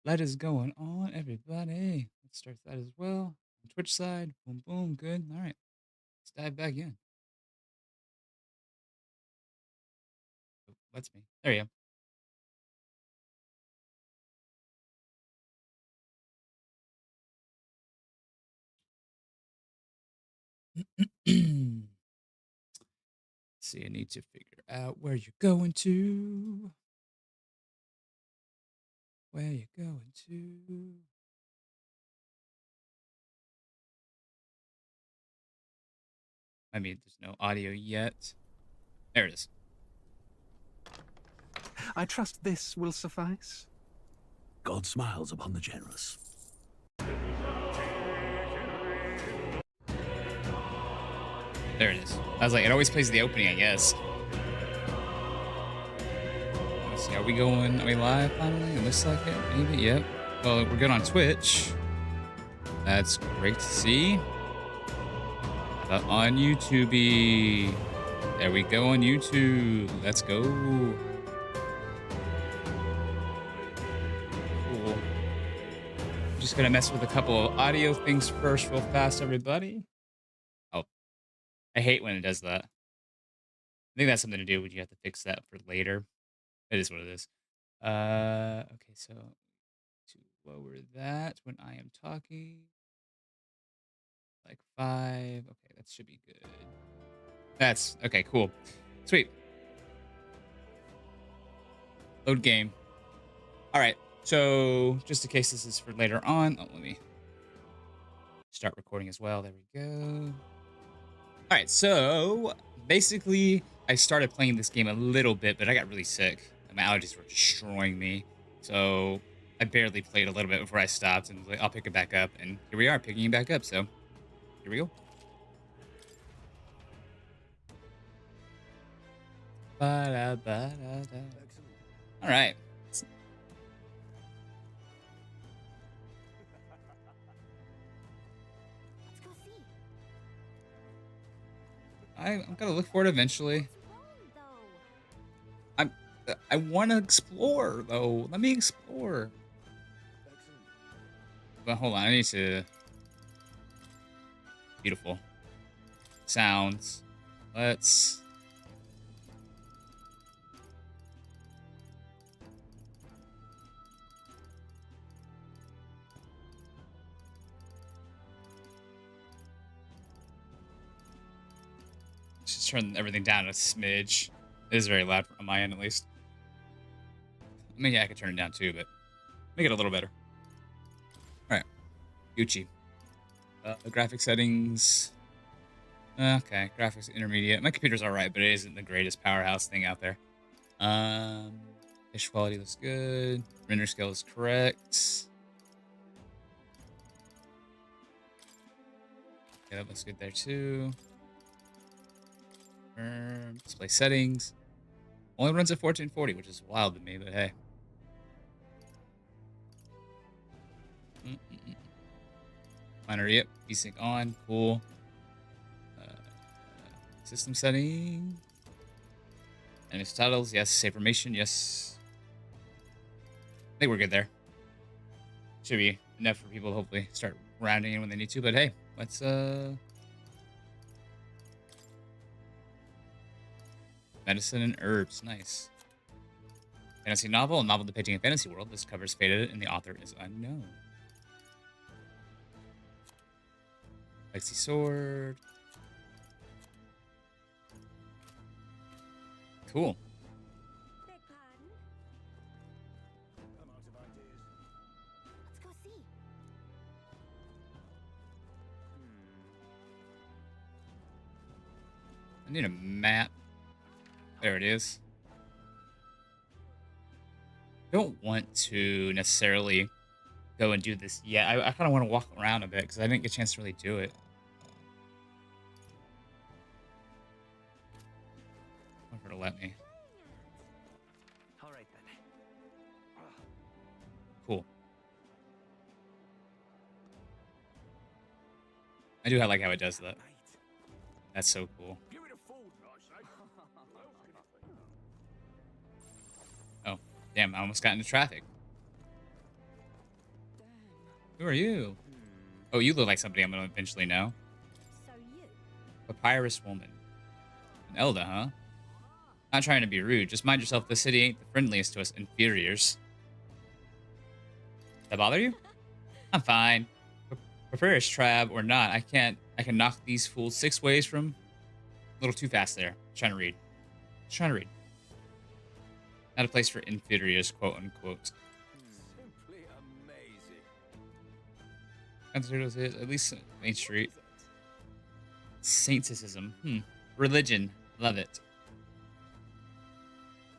Light is going on, everybody. Let's start that as well. On Twitch side, boom, boom, good. All right, let's dive back in. Oh, that's me. There you go. See, I need to figure out where you're going to. Where you going to? I mean, there's no audio yet. There it is. I trust this will suffice. God smiles upon the generous. There it is. I was like, it always plays the opening, I guess. Let's see, are we going? Are we live finally? It looks like it. Maybe. Yep. Well, we're good on Twitch. That's great to see. On YouTube. There we go on YouTube. Let's go. Cool. Just gonna mess with a couple of audio things first, real fast, everybody. Oh, I hate when it does that. I think that's something to do when you have to fix that for later. It is what it is. Okay, so to lower that when I am talking, like 5. Okay, that should be good. That's okay. Cool, sweet. Load game. All right. So just in case this is for later on, let me start recording as well. There we go. All right. So basically, I started playing this game a little bit, but I got really sick. My allergies were destroying me. So I barely played a little bit before I stopped, and was like, I'll pick it back up. And here we are, picking it back up. So here we go. Ba-da-ba-da-da. All right. Let's go see. I'm gonna look for it eventually. Exploring, though. I'm. I want to explore though. Let me explore. But hold on, I need to. Beautiful sounds. Let's. Just turn everything down a smidge. It is very loud on my end, at least. I mean, yeah, I could turn it down too, but make it a little better. All right, Gucci. Graphic settings. Okay, graphics intermediate. My computer's all right, but it isn't the greatest powerhouse thing out there. Fish quality looks good. Render scale is correct. Okay, that looks good there too. Display settings. Only runs at 1440, which is wild to me, but hey. Monitor, yep. VSync on. Cool. Uh, System settings. Enemy titles, yes. Save formation, yes. I think we're good there. Should be enough for people to hopefully start rounding in when they need to, but hey, let's medicine and herbs, nice. Fantasy novel, a novel depicting a fantasy world. This cover is faded and the author is unknown. Lexi sword. Cool. Beg pardon? I'm out of ideas. Let's go see. I need a map. There it is. Don't want to necessarily go and do this yet. I kind of want to walk around a bit because I didn't get a chance to really do it. I want her to let me. All right then. Cool. I do like how it does that. That's so cool. Give it a food, I say. Oh, damn! I almost got into traffic. Who are you? Oh, you look like somebody I'm gonna eventually know. So you. Papyrus woman. An Elda, huh? Not trying to be rude. Just mind yourself. The city ain't the friendliest to us inferiors. That bother you? I'm fine. Papyrus tribe or not, I can knock these fools 6 ways from. A little too fast there. Trying to read. Just trying to read. Not a place for inferiors, quote unquote. Simply amazing. Consider this at least Main Street. Sainticism. Religion. Love it.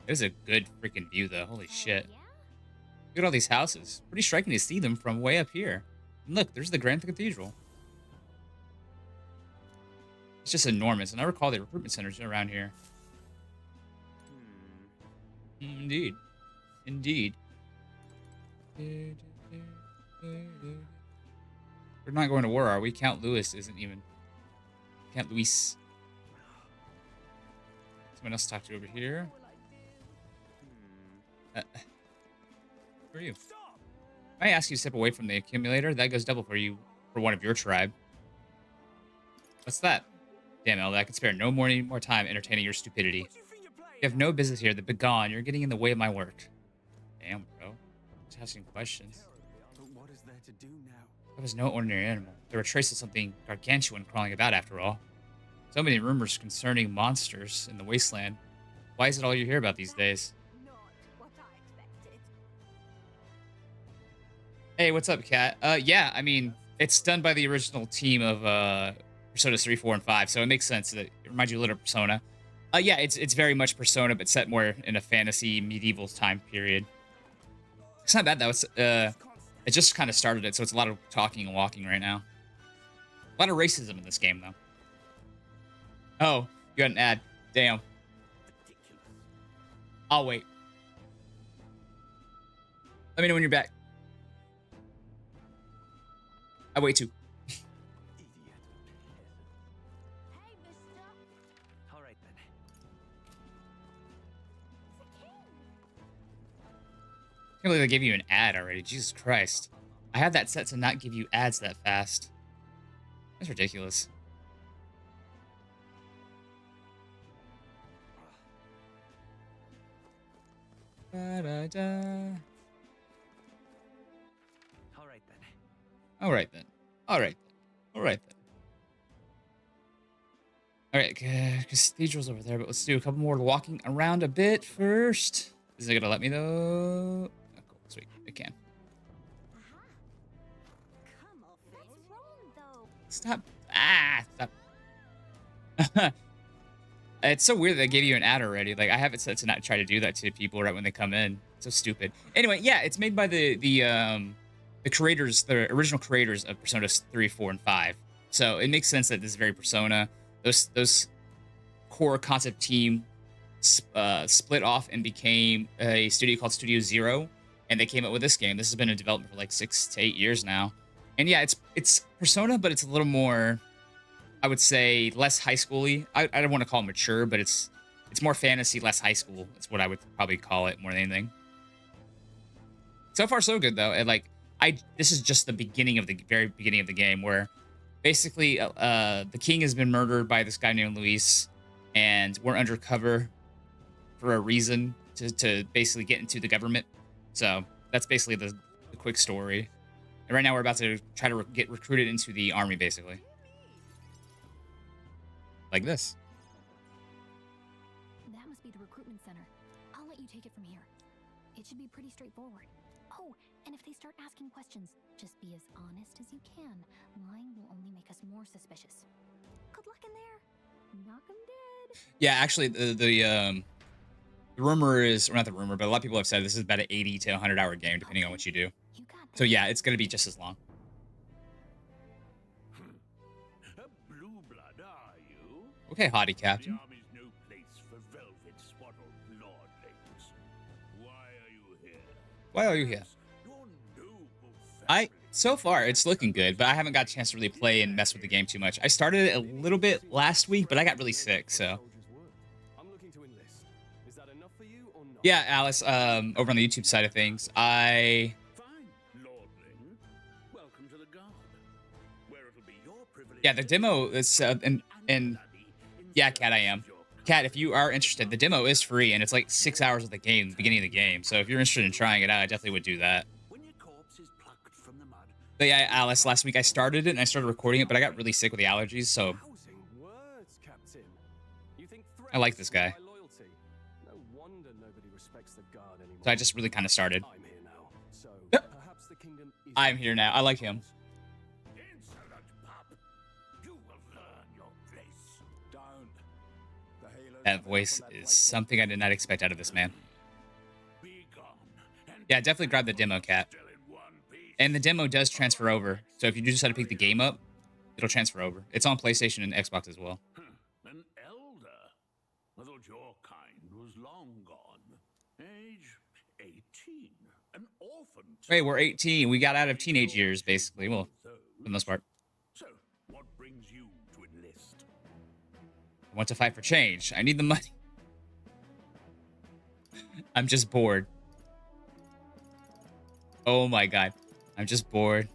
There's a good freaking view though. Holy shit. Yeah? Look at all these houses. Pretty striking to see them from way up here. And look, there's the Grand Cathedral. It's just enormous. And I recall the recruitment centers around here. Indeed. Indeed. We're not going to war, are we? Count Louis isn't even. Count Luis. Someone else to talk to over here. Who are you? I ask you to step away from the accumulator. That goes double for you for one of your tribe. What's that? Damn, Elda, I can spare no more time entertaining your stupidity. You have no business here. Be gone. You're getting in the way of my work. Damn, bro. Just asking questions. But what is there to do now? That was no ordinary animal. There were traces of something gargantuan crawling about after all. So many rumors concerning monsters in the wasteland. Why is it all you hear about these days? Not what I expected. Hey, what's up, Kat? Yeah, I mean, it's done by the original team of Persona 3, 4, and 5, so it makes sense that it reminds you a little of Persona. Yeah, it's very much Persona, but set more in a fantasy medieval time period. It's not bad though. It just kind of started it, so it's a lot of talking and walking right now. A lot of racism in this game though. Oh, you got an ad. Damn. I'll wait. Let me know when you're back. I wait too. Idiot. Hey, mister. All right then. It's a king. I can't believe they gave you an ad already. Jesus Christ. I have that set to not give you ads that fast. That's ridiculous. Da-da-da. All right then. All right then. All right then. All right then. All right, cathedral's over there, but let's do a couple more walking around a bit first. Is it gonna let me though? Oh, cool. Sweet, it can. Aha. Come off it. What's wrong, though? Stop. Stop. It's so weird that they gave you an ad already. Like, I have it set to not try to do that to people right when they come in. So stupid. Anyway, yeah, it's made by the creators, the original creators of Persona 3, 4, and 5. So it makes sense that this is very Persona. Those core concept team split off and became a studio called Studio Zero, and they came up with this game. This has been in development for like 6 to 8 years now. And yeah, it's Persona, but it's a little more, I would say, less high schooly. I don't want to call it mature, but it's more fantasy, less high school. It's what I would probably call it more than anything. So far, so good though. And like, this is just the beginning of the very beginning of the game, where basically the king has been murdered by this guy named Luis, and we're undercover for a reason to basically get into the government. So that's basically the quick story. And right now we're about to try to get recruited into the army, basically. Like this. That must be the recruitment center. I'll let you take it from here. It should be pretty straightforward. Oh, and if they start asking questions, just be as honest as you can. Lying will only make us more suspicious. Good luck in there. Knock 'em dead. Yeah, actually, the rumor is, or not the rumor, but a lot of people have said this is about an 80 to 100 hour game, depending on what you do. You got So yeah, it's going to be just as long. A blue blood, are you? Okay, hottie The captain. army's no place for velvet swaddled lordlings. Why are you here? Why are you here? Your noble family. So far, it's looking good, but I haven't got a chance to really play and mess with the game too much. I started it a little bit last week, but I got really sick, so. I'm looking to enlist. Is that enough for you or not? Yeah, Alice, over on the YouTube side of things, I Fine, lordling. Welcome Yeah, the demo is and yeah, Cat, I am. Cat, if you are interested, the demo is free and it's like 6 hours of the game, the beginning of the game. So if you're interested in trying it out, I definitely would do that. When your corpse is plucked from the mud, But yeah, Alice, last week I started it and I started recording it, but I got really sick with the allergies, so Rousing words, Captain. You think I like this guy. threats my loyalty? No wonder nobody respects the guard anymore. So I just really kind of started. I'm here now, so Yep. perhaps the kingdom is. I'm here now. I like him. insolent pup, you will learn your place. Don't. The healers That have been voice from that is place. something I did not expect out of this man. Be gone. And Yeah, definitely grab the demo, Cat. still in one piece. And the demo does transfer over. So if you just decide to pick the game up, it'll transfer over. It's on PlayStation and Xbox as well. An elder. I thought your kind was long gone. Age 18. An orphan. Hey, we're 18. We got out of teenage years, basically. Well, for the most part. So, what brings you to enlist? I want to fight for change. I need the money. I'm just bored. Oh my god. I'm just bored.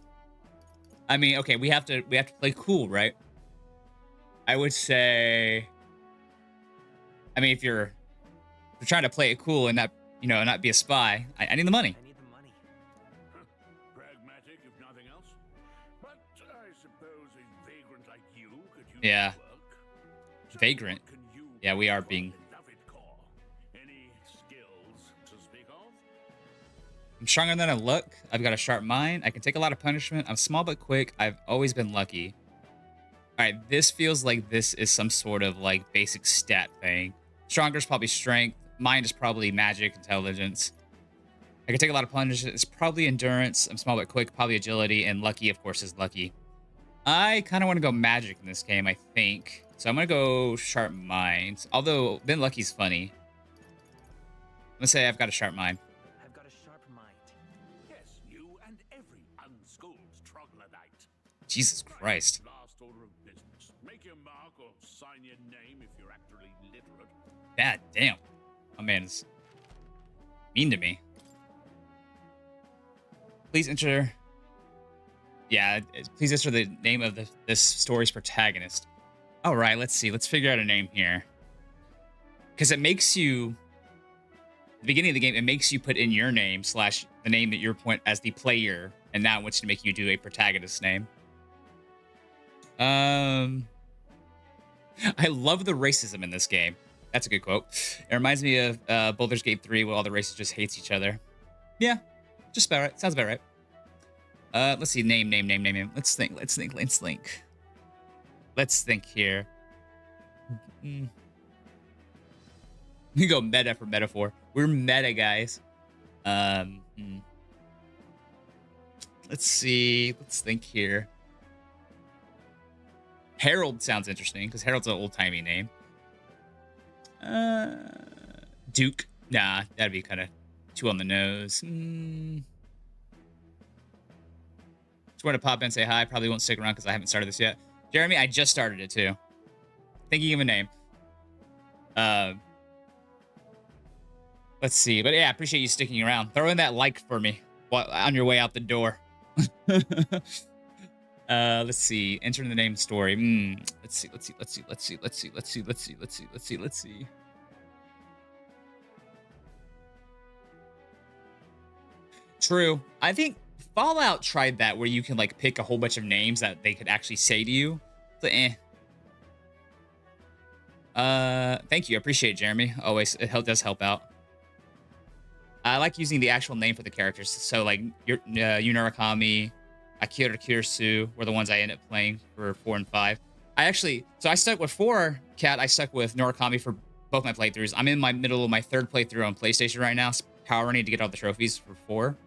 I mean, okay, we have to play cool, right? I would say, I mean, if you're trying to play it cool and not, you know, not be a spy, I need the money. I need the money. Pragmatic, if nothing else. But I suppose a vagrant like you could use Yeah. work. So Vagrant. what can you Yeah, we are bring to being- the beloved corps? Any skills to speak of? I'm stronger than I look. I've got a sharp mind. I can take a lot of punishment. I'm small but quick. I've always been lucky. All right, this feels like this is some sort of like basic stat thing. Stronger is probably strength. Mind is probably magic, intelligence. I can take a lot of punishment. It's probably endurance. I'm small but quick. Probably agility. And lucky, of course, is lucky. I kind of want to go magic in this game, I think. So I'm going to go sharp mind. Although, Ben Lucky's funny. Let's say I've got a sharp mind. I've got a sharp mind. Yes, you and every unschooled troglodyte. Jesus Christ. Last order of business. Make your mark or sign your name if you're actually literate. God damn. My man is mean to me. Please enter. Yeah, please enter the name of this story's protagonist. All right, let's see. Let's figure out a name here. Because it makes you, at the beginning of the game, it makes you put in your name / the name that you're point as the player, and now it wants to make you do a protagonist name. I love the racism in this game. That's a good quote. It reminds me of Baldur's Gate 3, where all the races just hates each other. Yeah, just about right. Sounds about right. Let's see. Name. Let's think. Let's think here. We go meta for metaphor. We're meta, guys. Let's see. Let's think here. Harold sounds interesting because Harold's an old-timey name. Duke. Nah, that'd be kind of too on the nose. Just want to pop in and say hi. Probably won't stick around because I haven't started this yet. Jeremy, I just started it too. Thinking of a name. Let's see. But yeah, I appreciate you sticking around. Throw in that like for me on your way out the door. Let's see. Enter the name story. Let's see. True. I think Fallout tried that where you can like pick a whole bunch of names that they could actually say to you. So, thank you. I appreciate it, Jeremy. Always, it does help out. I like using the actual name for the characters. So like Yunarakami, Akira Kirsu were the ones I ended up playing for 4 and 5. I stuck with 4, Cat. I stuck with Norakami for both my playthroughs. I'm in my middle of my 3rd playthrough on PlayStation right now, power running to get all the trophies for 4.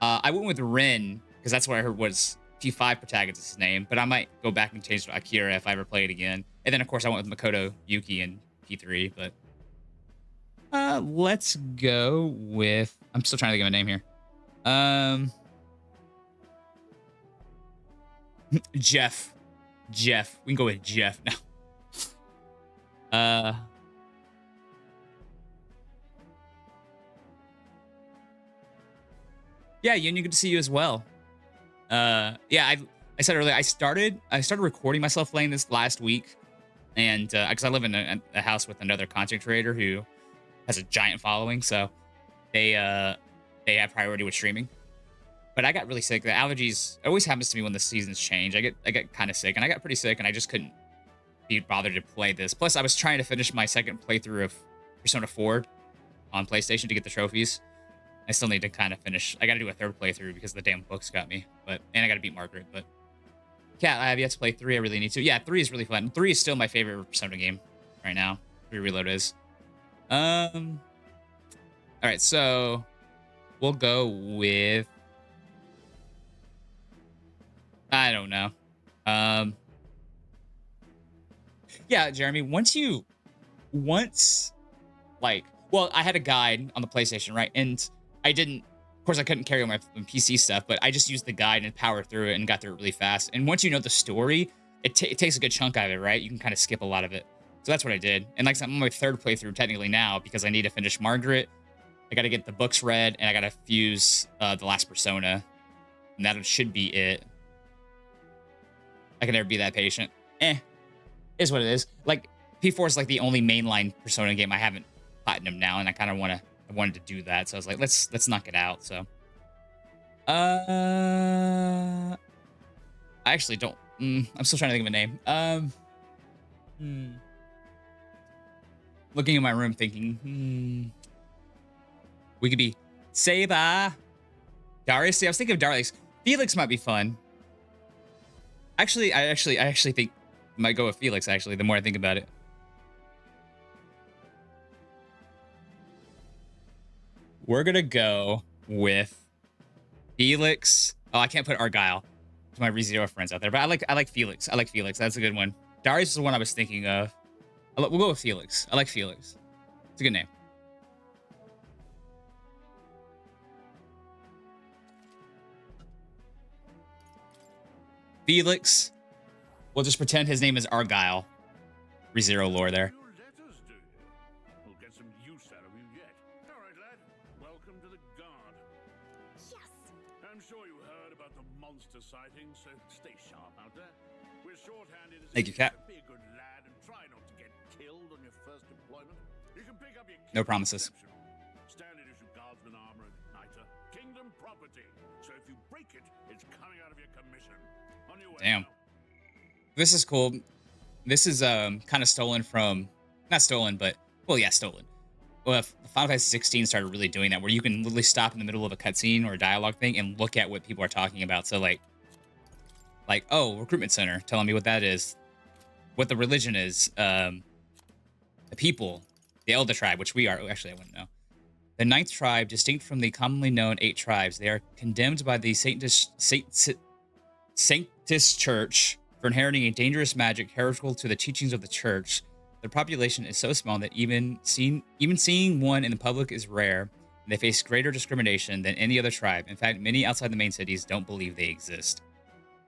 I went with Rin because that's what I heard was P5 protagonist's name, but I might go back and change to Akira if I ever play it again. And then of course I went with Makoto Yuki in P3, but let's go with, I'm still trying to think of a name here. Jeff. We can go with Jeff now. Yeah, Union, good to see you as well. Yeah, I said earlier, I started recording myself playing this last week, and because I live in a house with another content creator who has a giant following, so they have priority with streaming. But I got really sick. The allergies, it always happens to me when the seasons change. I get kind of sick, and I got pretty sick, and I just couldn't be bothered to play this. Plus, I was trying to finish my second playthrough of Persona 4 on PlayStation to get the trophies. I still need to kind of finish. I got to do a third playthrough because the damn books got me. And I got to beat Margaret. But yeah, I have yet to play 3. I really need to. Yeah, 3 is really fun. 3 is still my favorite Persona game right now. 3 Reload is. All right, so we'll go with, I don't know. Yeah, Jeremy, well, I had a guide on the PlayStation, right? And of course, I couldn't carry all my PC stuff, but I just used the guide and powered through it and got through it really fast. And once you know the story, it takes a good chunk out of it, right? You can kind of skip a lot of it. So that's what I did. And like I said, I'm on my third playthrough technically now because I need to finish Margaret. I got to get the books read, and I got to fuse the last Persona. And that should be it. I can never be that patient. Is what it is. Like, P4 is like the only mainline Persona game I haven't platinum now, and I kind of wanted to do that. So I was like, let's knock it out. So, I actually don't. I'm still trying to think of a name. Looking in my room, thinking, we could be Seba, Darius. See, I was thinking of Darius. Felix might be fun. Actually, I think I might go with Felix. Actually, the more I think about it. We're gonna go with Felix. Oh, I can't put Argyle to my ReZero friends out there, but I like Felix. I like Felix. That's a good one. Darius is the one I was thinking of. We'll go with Felix. I like Felix. It's a good name. Felix. We'll just pretend his name is Argyle. ReZero lore there. Your letters, do you? We'll get some use out of you yet. All right, lad. Welcome to the Guard. Yes! I'm sure you heard about the monster sightings, so stay sharp out there. We're shorthanded as Thank you, Cat. Be a good lad and try not to get killed on your first deployment. You can pick up your No promises. Standard issue guardsman armor and igniter. Kingdom property. So if you break it, it's coming out of your commission. On your way. Damn. Now. This is cool. This is kind of stolen from, not stolen, but well, yeah, stolen. Well, if Final Fantasy 16 started really doing that, where you can literally stop in the middle of a cutscene or a dialogue thing and look at what people are talking about. So like, oh, recruitment center, telling me what that is, what the religion is, the people, the Elder tribe, which we are. Actually, I wouldn't know. The 9th tribe, distinct from the commonly known 8 tribes, they are condemned by the Sanctus Church for inheriting a dangerous magic heretical to the teachings of the church. Their population is so small that even seeing one in the public is rare, and they face greater discrimination than any other tribe. In fact, many outside the main cities don't believe they exist.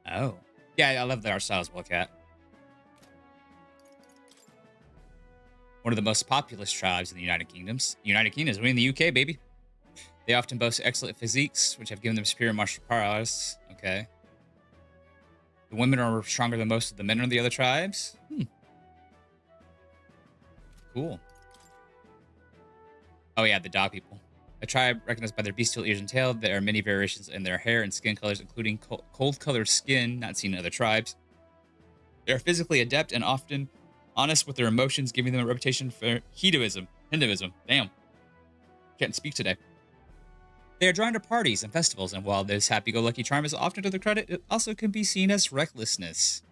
Oh. Yeah, I love the art style as well, Cat. One of the most populous tribes in the United Kingdoms. United Kingdoms, we in the UK, baby. They often boast excellent physiques, which have given them superior martial prowess. Okay. The women are stronger than most of the men of the other tribes. Cool. Oh yeah, the Dog people. A tribe recognized by their bestial ears and tail. There are many variations in their hair and skin colors, including cold-colored skin, not seen in other tribes. They are physically adept and often honest with their emotions, giving them a reputation for hedonism. Damn. Can't speak today. They are drawn to parties and festivals, and while this happy-go-lucky charm is often to their credit, it also can be seen as recklessness.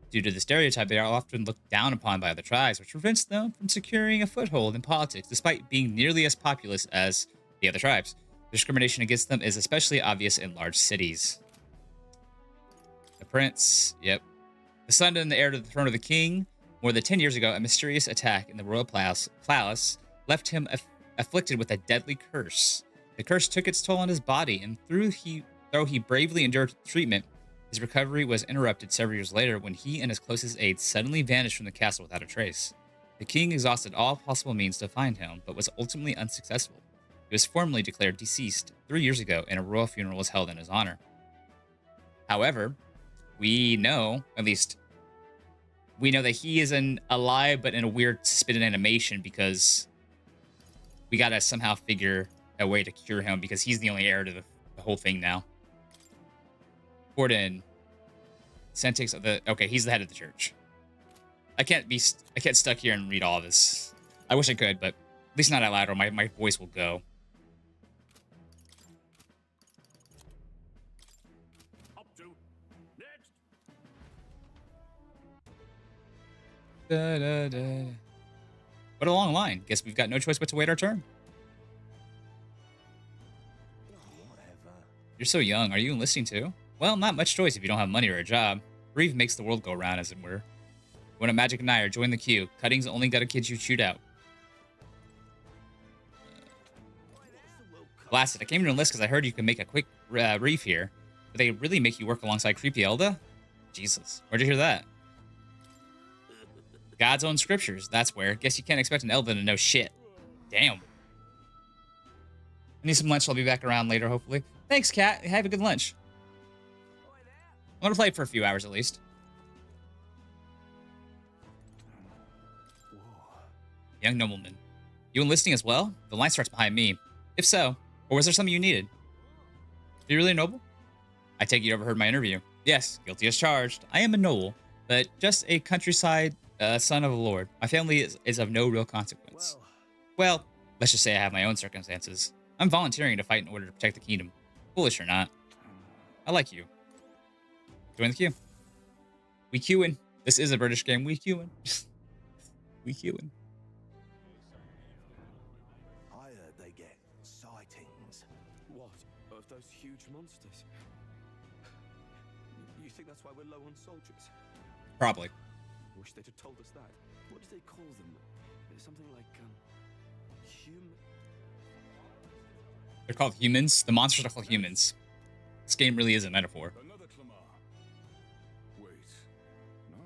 Due to the stereotype, they are often looked down upon by other tribes, which prevents them from securing a foothold in politics, despite being nearly as populous as the other tribes. Discrimination against them is especially obvious in large cities. The prince, yep. The son and the heir to the throne of the king. More than 10 years ago, a mysterious attack in the royal palace left him afflicted with a deadly curse. The curse took its toll on his body, and though he bravely endured treatment, his recovery was interrupted several years later when he and his closest aides suddenly vanished from the castle without a trace. The king exhausted all possible means to find him, but was ultimately unsuccessful. He was formally declared deceased 3 years ago, and a royal funeral was held in his honor. However, we know, at least, we know that he is alive, but in a weird suspended animation because we gotta somehow figure a way to cure him because he's the only heir to the whole thing now. Gordon, Centix of the okay, he's the head of the church. I can't stuck here and read all of this. I wish I could, but at least not out loud, or my voice will go. Up to next. Da, da, da. What a long line. Guess we've got no choice but to wait our turn. You're so young. Are you enlisting too? Well, not much choice if you don't have money or a job. Reeve makes the world go round, as it were. Want a magic nire, join the queue. Cutting's only got a kid you chewed out. Blasted. I came to enlist because I heard you can make a quick reef here. But they really make you work alongside creepy Elda? Jesus. Where'd you hear that? God's own scriptures. That's where. Guess you can't expect an Elda to know shit. Damn. I need some lunch. I'll be back around later, hopefully. Thanks, Kat. Have a good lunch. I'm going to play it for a few hours at least. Young nobleman. You enlisting as well? The line starts behind me. If so, or was there something you needed? Are you really a noble? I take it you overheard my interview. Yes, guilty as charged. I am a noble, but just a countryside son of a lord. My family is of no real consequence. Well, let's just say I have my own circumstances. I'm volunteering to fight in order to protect the kingdom. Foolish or not. I like you. Join the queue. We queuing. This is a British game. We queuing. We queuing. I heard they get sightings. What? Of those huge monsters? You think that's why we're low on soldiers? Probably. Wish they'd have told us that. What do they call them? Something like, human... They're called humans. The monsters are called humans. This game really is a metaphor. Another Clamar. Wait. No.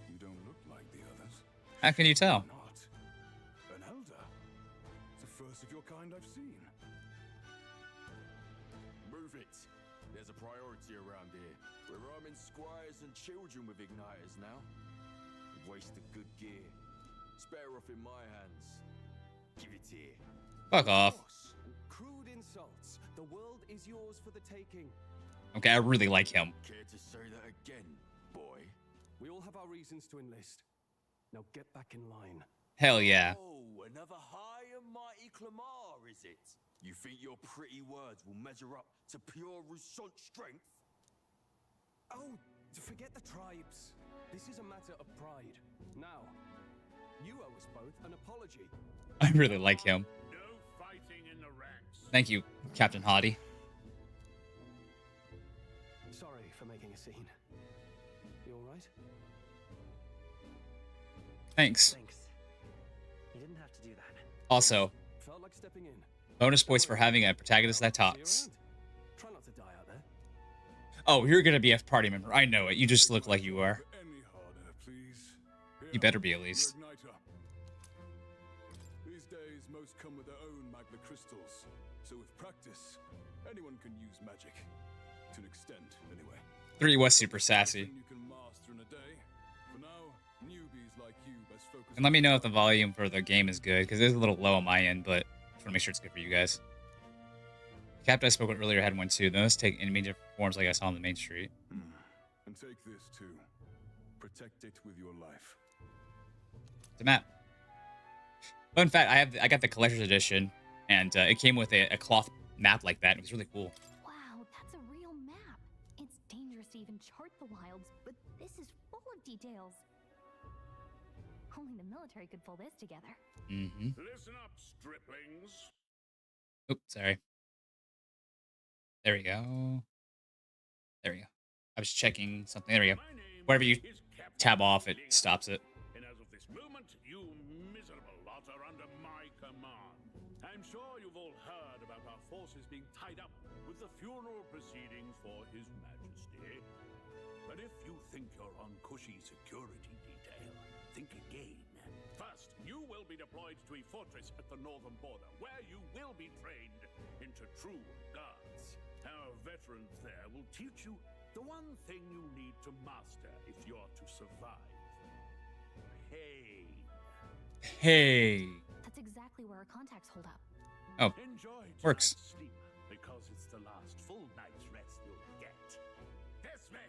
You don't look like the others. How can you tell? Not. An elder. The first of your kind I've seen. Move it. There's a priority around here. We're arming squires and children with igniters now. Wasted good gear. Spare off in my hands. Give it here. Fuck off. Crude insults. The world is yours for the taking. Okay, I really like him. Care to say that again, boy? We all have our reasons to enlist. Now get back in line. Hell yeah. Oh, another high and mighty Clamar, is it? You think your pretty words will measure up to pure Rousseau strength? Oh, forget the tribes. This is a matter of pride. Now, you owe us both an apology. I really like him. No fighting in the ranks. Thank you, Captain Hottie. Sorry for making a scene. You all right? Thanks. Thanks. You didn't have to do that. Also, Felt like stepping in. bonus points for having a protagonist that See you talks. around. Try not to die out there. Oh, you're gonna be a party member. I know it. You just look like you are. Any harder, please. You better be at least. Your igniter. These days, most come with their own magna crystals. So with practice, anyone can use magic. To an extent, anyway. 3 was super sassy. You can master in a day. For now, newbies like you best focus. And let me know if the volume for the game is good, because it's a little low on my end, but I just want to make sure it's good for you guys. The captain I spoke with earlier had one too. Those take in major forms like I saw on the main street. And take this too. Protect it with your life. The map. Fun fact, I got the collector's edition, and it came with a cloth map like that. It was really cool. Wow, that's a real map. It's dangerous to even chart the wilds, but this is full of details. Only the military could pull this together. Mm-hmm. Listen up, striplings. Oops, sorry. There we go. There we go. I was checking something. There we go. My name Whenever you is Captain tab off, it Lee. stops it. And as of this moment, you miserable lot are under my command. I'm sure you've all heard about our forces being tied up with the funeral proceedings for His Majesty. But if you think you're on cushy security detail, think again. First, you will be deployed to a fortress at the northern border, where you will be trained into true guards. Our veteran veterans there will teach you the one thing you need to master if you're to survive. Pain. Hey. That's exactly where our contacts hold up. Oh, Enjoy works. tonight's sleep, because it's the last full night's rest you'll get. Dismissed!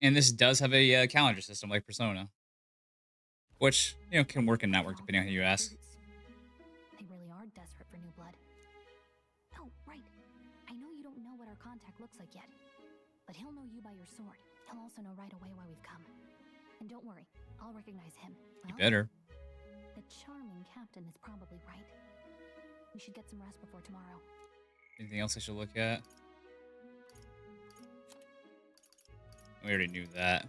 And this does have a calendar system like Persona, which, you know, can work and not work depending on who you ask. They really are desperate for new blood. Oh, right. I know you don't know what our contact looks like yet, but he'll know you by your sword. He'll also know right away why we've come. And don't worry, I'll recognize him. You Well, better. the charming captain is probably right. We should get some rest before tomorrow. Anything else I should look at? We already knew that.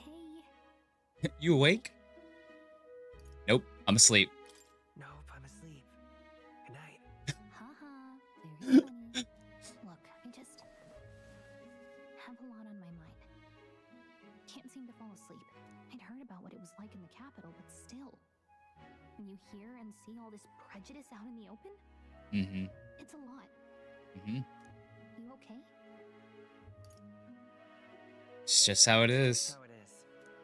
Hey. You awake? Nope, I'm asleep. Nope, I'm asleep. Good night. Haha, very funny. Look, I just have a lot on my mind. Can't seem to fall asleep. I'd heard about what it was like in the capital, but still. When you hear and see all this prejudice out in the open, Mm-hmm. it's a lot. Mm-hmm. You okay? It's just how it is. How it is.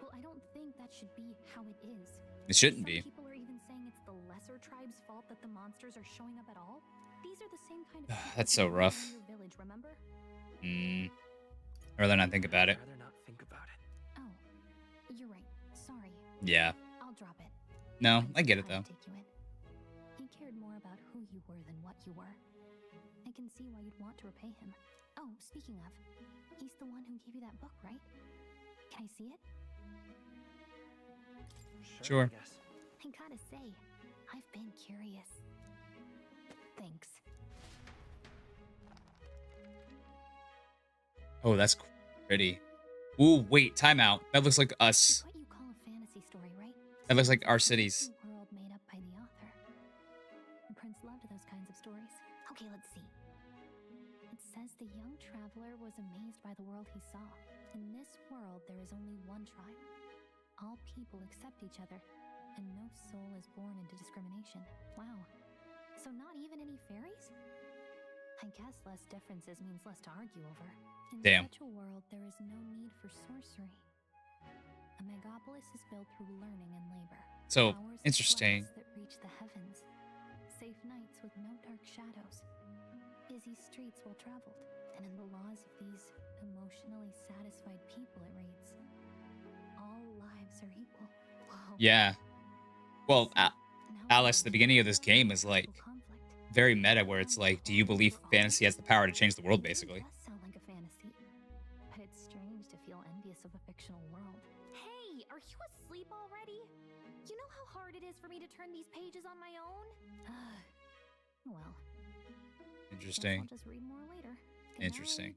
Well, I don't think that should be how it is. It shouldn't Some be. people are even saying it's the lesser tribe's fault that the monsters are showing up at all. These are the same kind of people That's who so lived rough. in your village, remember? I'd rather not think about it. I'd rather not think about it. Oh, you're right. Sorry. Yeah. I'll drop it. No, Find I get it some time though. to take you in. He cared more about who you were than what you were. I can see why you'd want to repay him. Oh, speaking of, he's the one who gave you that book, right? Can I see it? Sure. I guess. I gotta say, I've been curious. Thanks. Oh, that's pretty. Ooh, wait, timeout. That looks like us. What you call a fantasy story, right? That looks like our cities. A world made up by the author. The prince loved those kinds of stories. Okay, let's see. It says the young traveler was amazed by the world he saw. In this world, there is only one tribe. All people accept each other, and no soul is born into discrimination. Wow. So not even any fairies? I guess less differences means less to argue over. In Damn. such a world, there is no need for sorcery. A megapolis is built through learning and labor. So, Towers of interesting. glass that reach the heavens. Safe nights with no dark shadows. Busy streets well traveled. And in the laws of these emotionally satisfied people, it reads, all lives are equal. Wow. Yeah. Well, Now Alice, we're the beginning of this in game is like conflict. very meta, where it's like, do you believe fantasy has the power to change the world, basically? It does sound like a fantasy, but it's strange to feel envious of a fictional world. Hey, are you asleep already? You know how hard it is for me to turn these pages on my own? Well, guess Interesting. I'll just read more later. Good Interesting. night.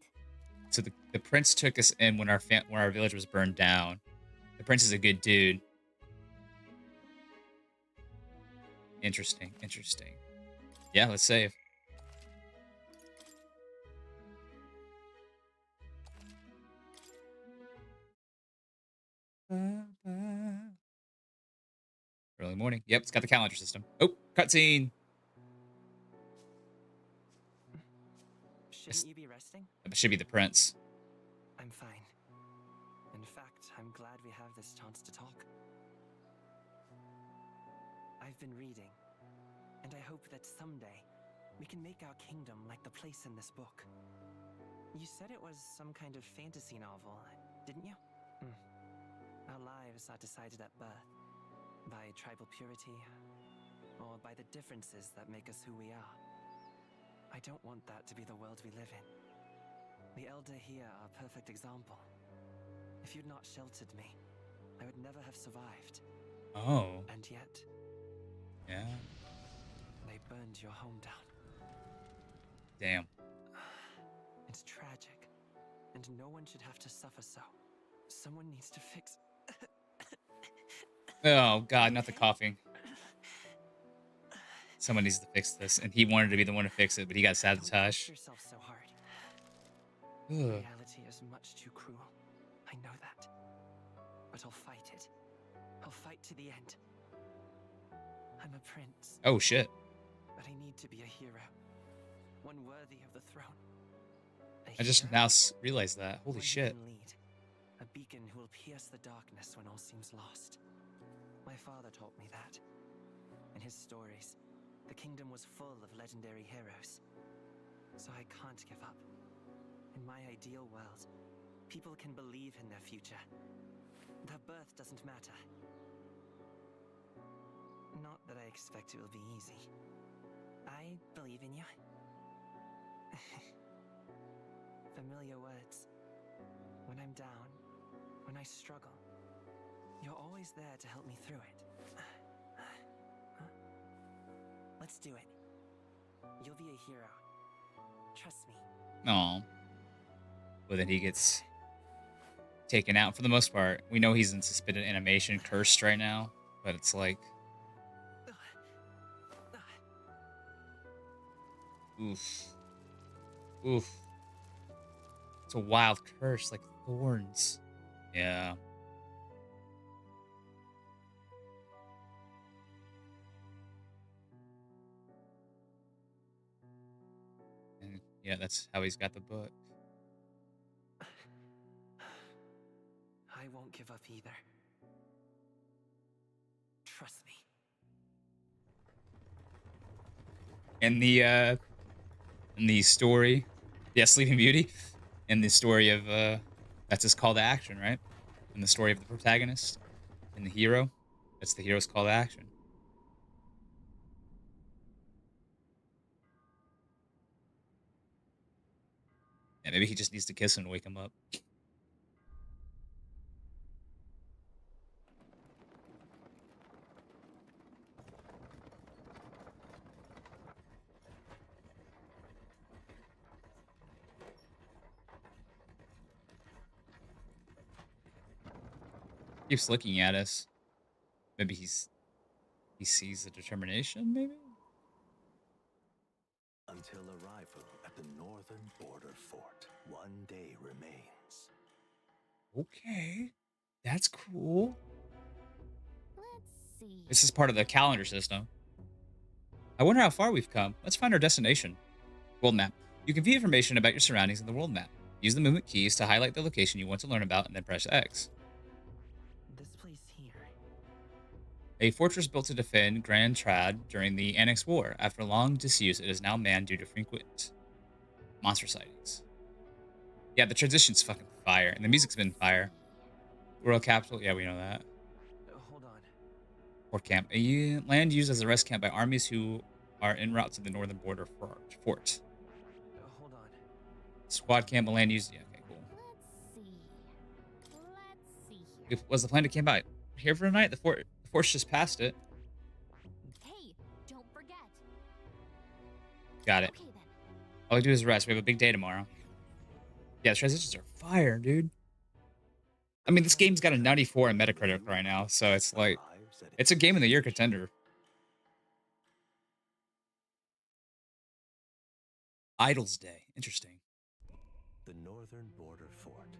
So the prince took us in when our village was burned down. The prince is a good dude. Interesting. Interesting. Yeah, let's save. Early morning. Yep, it's got the calendar system. Oh, cutscene. Shouldn't you be resting? That should be the prince. I'm fine. In fact, I'm glad we have this chance to talk. I've been reading, and I hope that someday we can make our kingdom like the place in this book. You said it was some kind of fantasy novel, didn't you? Our lives are decided at birth, by tribal purity, or by the differences that make us who we are. I don't want that to be the world we live in. The Elder here are a perfect example. If you'd not sheltered me, I would never have survived. Oh, And yet, yeah. they burned your home down. Damn. It's tragic, and no one should have to suffer so. Someone needs to fix... Oh, God, not the coughing. Someone needs to fix this, and he wanted to be the one to fix it, but he got Don't push sabotaged. yourself so hard. Ugh. Reality is much too cruel. I know that. But I'll fight it. I'll fight to the end. I'm a prince, Oh shit. but I need to be a hero. One worthy of the throne. A I just hero? now realized that. Holy One who shit. can lead. A beacon who will pierce the darkness when all seems lost. My father taught me that. In his stories, the kingdom was full of legendary heroes. So I can't give up. In my ideal world, people can believe in their future. Their birth doesn't matter. Not that I expect it will be easy. I believe in you. Familiar words. When I'm down, when I struggle, you're always there to help me through it. Let's do it. You'll be a hero. Trust me. Aw. But then he gets taken out for the most part. We know he's in suspended animation, cursed right now, but it's like, oof. Oof. It's a wild curse, like thorns. Yeah. And yeah, that's how he's got the book. I won't give up either. Trust me. And the story, yeah, Sleeping Beauty, and the story of that's his call to action, right? And the story of the protagonist and the hero, that's the hero's call to action. Yeah, maybe he just needs to kiss him to wake him up. Keeps looking at us. Maybe he sees the determination, maybe? Until arrival at the northern border fort, one day remains. Okay. That's cool. Let's see. This is part of the calendar system. I wonder how far we've come. Let's find our destination. World map. You can view information about your surroundings in the world map. Use the movement keys to highlight the location you want to learn about and then press X. This place here. A fortress built to defend Grand Trad during the Annex War. After long disuse, it is now manned due to frequent monster sightings. Yeah, the transition's fucking fire, and the music's been fire. Royal capital, yeah, we know that. Hold on. Fort camp. A land used as a rest camp by armies who are en route to the northern border fort. Hold on. Squad camp, a land used. Yeah, okay, cool. Let's see here. Was the plan to camp out here for a night? The fort's just past it. Hey, don't forget. Got it. Okay then. All we do is rest. We have a big day tomorrow. Yeah, the transitions are fire, dude. I mean, this game's got a 94 on Metacritic right now, so it's like, it's a game of the year contender. Idol's Day. Interesting. The northern border fort.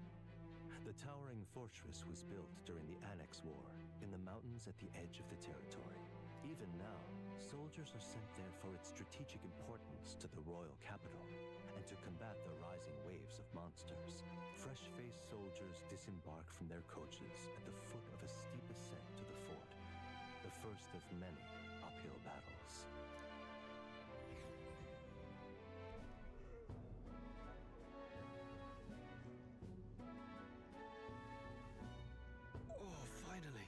The towering fortress was built during the Annex War in the mountains at the edge of the territory. Even now, soldiers are sent there for its strategic importance to the royal capital and to combat the rising waves of monsters. Fresh-faced soldiers disembark from their coaches at the foot of a steep ascent to the fort, the first of many uphill battles. Oh, finally.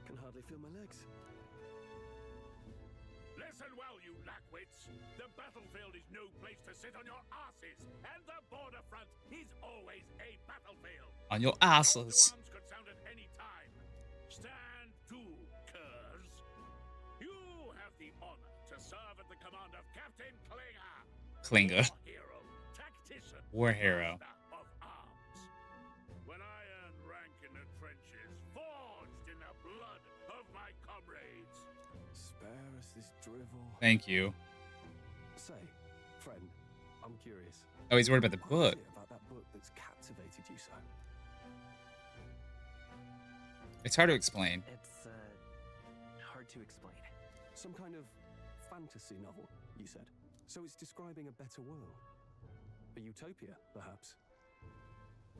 Can hardly feel my legs. Listen well, you lackwits. The battlefield is no place to sit on your asses, and the border front is always a battlefield. On your Call to asses. arms could sound at any time. Stand to, curs. You have the honor to serve at the command of Captain Klinger. Klinger. War hero, tactician, War hero. master of arms. When I earned rank in the trenches, forged in the blood of my comrades. Spare us this drivel. Thank you. Say, friend, I'm curious. Oh, he's worried about the What is book. it about that book that's captivated you so? It's hard to explain. It's hard to to explain. Some kind of fantasy novel, you said. So it's describing a better world. A utopia, perhaps.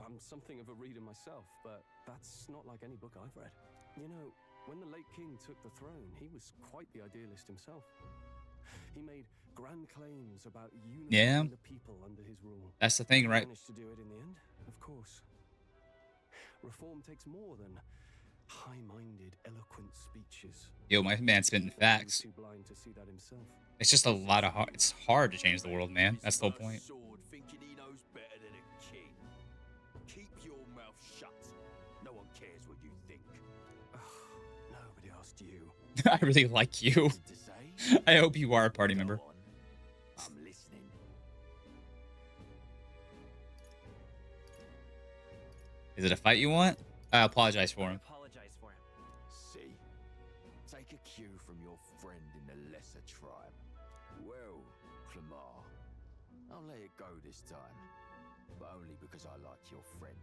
I'm something of a reader myself, but that's not like any book I've read. You know, when the late king took the throne, he was quite the idealist himself. He made grand claims about unifying the people under his rule. That's the thing, right? He managed to do it in the end, of course. Reform takes more than high-minded, eloquent speeches. Yo, my man's spitting facts. Too blind to see that himself. It's just a lot of hard. It's hard to change the world, man. That's the whole point. Sword thinking he knows better than a king. Keep your mouth shut. No one cares what you think. Nobody asked you. I really like you. To say? I hope you are a party member. Go on. I'm listening. Is it a fight you want? I apologize for him. Apologize for him. See? Take a cue from your friend in the lesser tribe. Well, Clamar, I'll let it go this time. But only because I like your friend.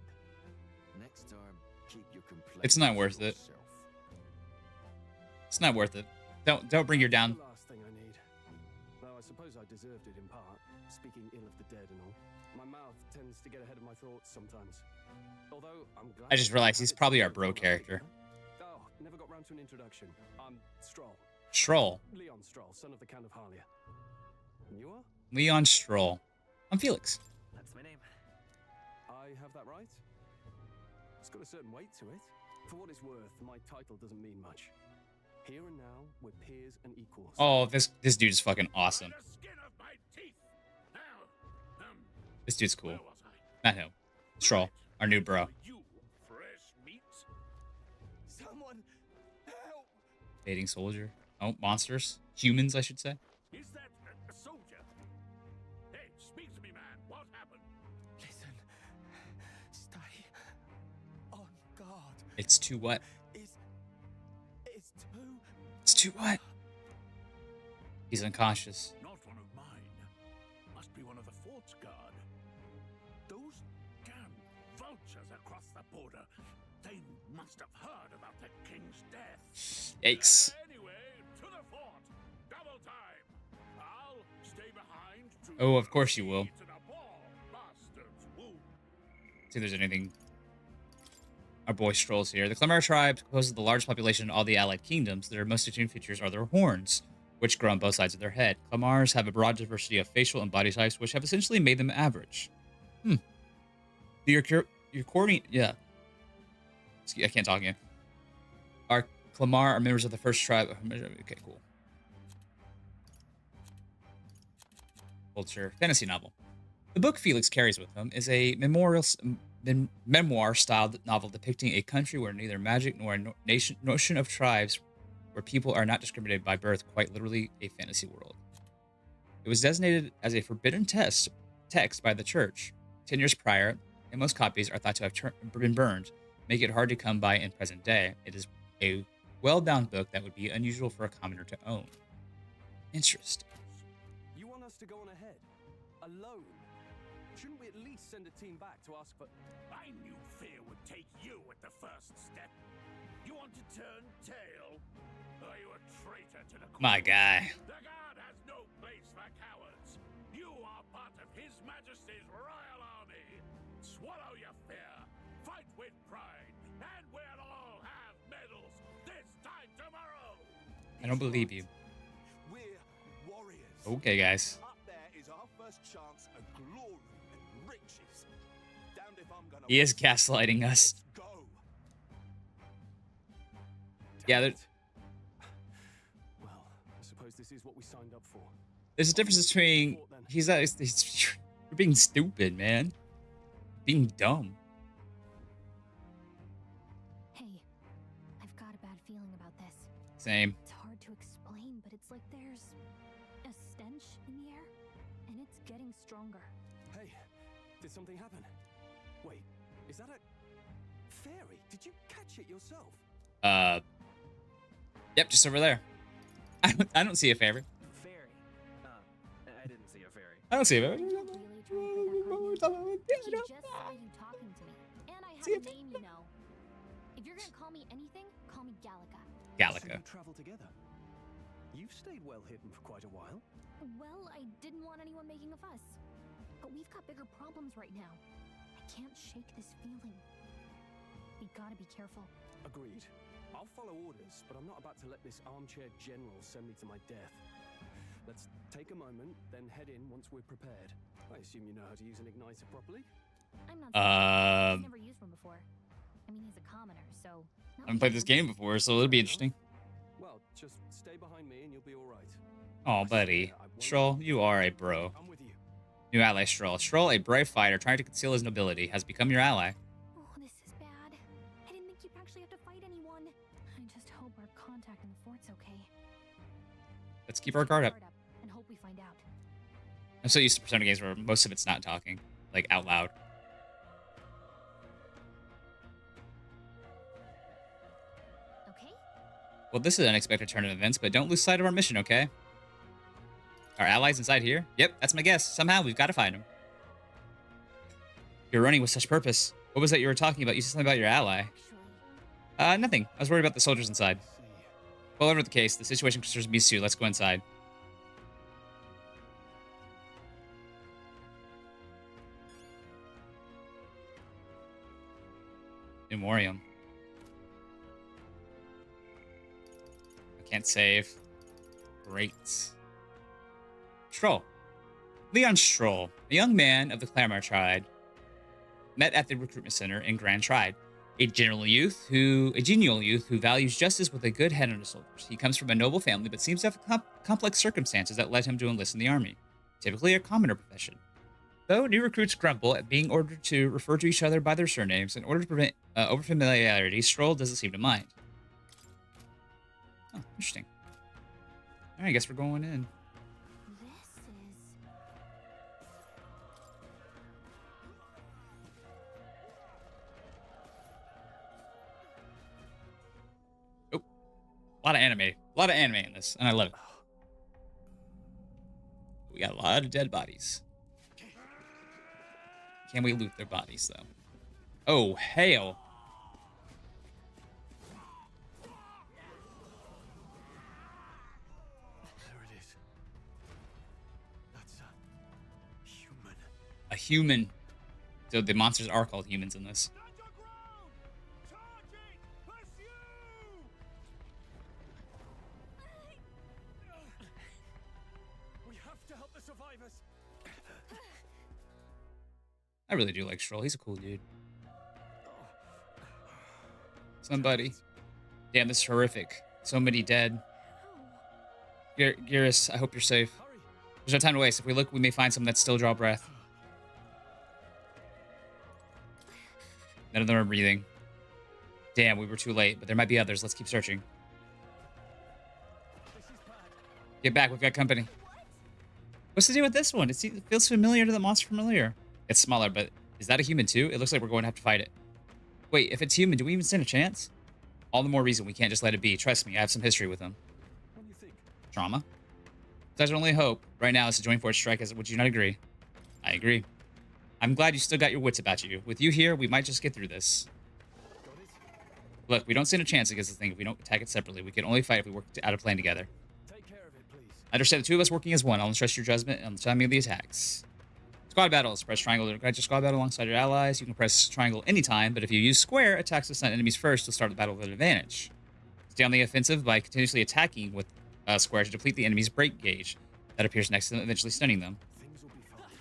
Next time, keep your complaints. It's not worth it. yourself. It's not worth it. Don't bring her down. The last thing I need. Though I suppose I deserved it in part, speaking ill of the dead and all. My mouth tends to get ahead of my thoughts sometimes. Although I'm glad I just realized he's probably our bro character. Oh, never got round to an introduction. I'm Stroll. Stroll. Leon Stroll, son of the Count of Harlia. And you are? Leon Stroll. I'm Felix. That's my name. I have that right? It's got a certain weight to it. For what it's worth, my title doesn't mean much. Here and now, we're peers and equals. Oh, this dude is fucking awesome. By the skin of my teeth. Now, This dude's cool. where was I? Not him. Stroll, our new bro. Are you fresh meat? Someone help! Dating soldier. Oh, monsters. Humans, I should say. Is that a soldier? Hey, speak to me, man. What happened? Listen. Stay on guard. It's too what? It's too. It's too what? He's unconscious. Not one of mine. Must be one of the fort's guard. Those damn vultures across the border. They must have heard about the king's death. Yikes. Anyway, to the fort. Double time. I'll stay behind to Oh, of course you will. see to the ball, bastards. Woo. See if there's anything. Our boy Stroll's here. The Clamar tribe composes the largest population in all the allied kingdoms. Their most distinct features are their horns, which grow on both sides of their head. Clamars have a broad diversity of facial and body types, which have essentially made them average. Your coordinate, yeah. Excuse, I can't talk again. Our Clamar are members of the first tribe. Okay, cool. Culture fantasy novel. The book Felix carries with him is a memoir-styled novel depicting a country where neither magic nor a notion of tribes, where people are not discriminated by birth, quite literally a fantasy world. It was designated as a forbidden text by the church 10 years prior, and most copies are thought to have been burned, making it hard to come by in present day. It is a well-bound book that would be unusual for a commoner to own. Interesting. You want us to go on ahead? Alone? Shouldn't we at least send a team back to ask for... I knew fear would take you at the first step. You want to turn tail? Are you a traitor to the My cause? guy. The guard has no place for cowards. You are part of His Majesty's royal army. Swallow your fear. Fight with pride. And we'll all have medals this time tomorrow. I don't believe you. We're warriors. Okay, guys. Up there is our first chance at glory and riches. Damned if I'm gonna He is miss. gaslighting us. Let's go. Yeah, Damn it. Well, I suppose this is what we signed up for. there's a difference between you're being stupid, man. Being dumb. Hey, I've got a bad feeling about this. Same. It's hard to explain, but it's like there's a stench in the air, and it's getting stronger. Hey, did something happen? Wait, is that a fairy? Did you catch it yourself? Yep, just over there. I don't see a fairy. Fairy. I didn't see a fairy. I don't see a Are fairy. you really trying to play that card? She just saw you talking to me, and I have a name, you know. If you're gonna call me anything, call me Gallica. So Gallica. you travel together. You've stayed well hidden for quite a while. Well, I didn't want anyone making a fuss. But we've got bigger problems right now. I can't shake this feeling. We gotta be careful. Agreed. I'll follow orders, but I'm not about to let this armchair general send me to my death. Let's take a moment, then head in once we're prepared. I assume you know how to use an igniter properly? I'm not I've Um, never used one before. I mean, he's a commoner, so... I haven't played this game before, so it'll be interesting. Well, just stay behind me and you'll be all right. Oh, buddy. Stroll, you are a bro. I'm with you. New ally, Stroll. Stroll, a brave fighter trying to conceal his nobility, has become your ally. Oh, this is bad. I didn't think you'd actually have to fight anyone. I just hope our contact in the fort's okay. Let's keep our guard up. And hope we find out. I'm so used to Persona games where most of it's not talking, like out loud. Okay? Well, this is an unexpected turn of events, but don't lose sight of our mission, okay? Our allies inside here? Yep, that's my guess. Somehow we've got to find them. You're running with such purpose. What was that you were talking about? You said something about your ally. Actually, Nothing. I was worried about the soldiers inside. See. Well, whatever the case, the situation concerns me too. Let's go inside. Memoriam. I can't save. Great. Stroll. Leon Stroll, a young man of the Clamor tribe, met at the recruitment center in Grand Tride. A genial youth who values justice with a good head on his shoulders. He comes from a noble family, but seems to have complex circumstances that led him to enlist in the army, typically a commoner profession. Though new recruits grumble at being ordered to refer to each other by their surnames in order to prevent overfamiliarity, Stroll doesn't seem to mind. Oh, interesting. All right, I guess we're going in. this is... A lot of anime. A lot of anime in this, and I love it. We got a lot of dead bodies. Can we loot their bodies, though? Oh, hail. There it is. That's a human. A human. So the monsters are called humans in this. We have to help the survivors. I really do like Stroll. He's a cool dude. Somebody. Damn, this is horrific. So many dead. Geras, I hope you're safe. Hurry. There's no time to waste. If we look, we may find some that still draw breath. None of them are breathing. Damn, we were too late, but there might be others. Let's keep searching. This is bad. Get back, we've got company. What's the deal with this one? It feels familiar to the monster familiar. It's smaller, but is that a human too? It looks like we're going to have to fight it. Wait, if it's human, do we even stand a chance? All the more reason we can't just let it be. Trust me, I have some history with them. What do you think? Trauma? Such only hope right now is to join Force Strike. Would you not agree? I agree. I'm glad you still got your wits about you. With you here, we might just get through this. Got it? Look, we don't stand a chance against the thing if we don't attack it separately. We can only fight if we work out a plan together. Take care of it, please. I understand the two of us working as one. I'll entrust your judgment on the timing of the attacks. Squad battles. Press triangle to guide your squad battle alongside your allies. You can press triangle anytime, but if you use square, attacks to stun enemies first. You'll start the battle with an advantage. Stay on the offensive by continuously attacking with square to deplete the enemy's break gauge. That appears next to them, eventually stunning them. Things will be fine.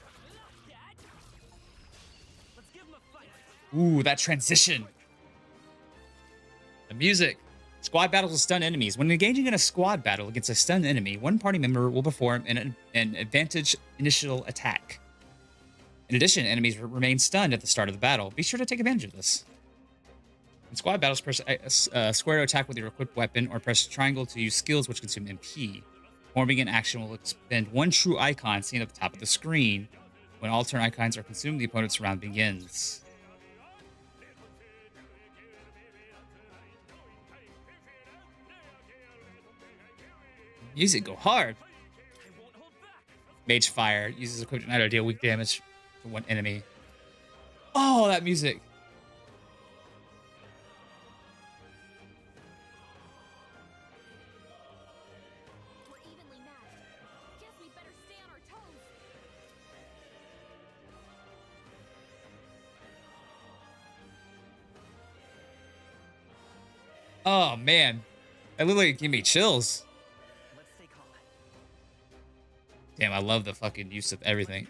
Let's give him a fight. Ooh, that transition. The music. Squad battles will stun enemies. When engaging in a squad battle against a stunned enemy, one party member will perform an advantage initial attack. In addition, enemies remain stunned at the start of the battle. Be sure to take advantage of this. In squad battles, press square to attack with your equipped weapon, or press triangle to use skills which consume MP. Performing an action will expend one true icon seen at the top of the screen. When all turn icons are consumed, the opponent's round begins. Music go hard. Mage Fire uses equipped igniter to deal weak damage to one enemy. Oh, that music. Oh, man. That literally gave me chills. Let's stay calm. Damn, I love the fucking use of everything.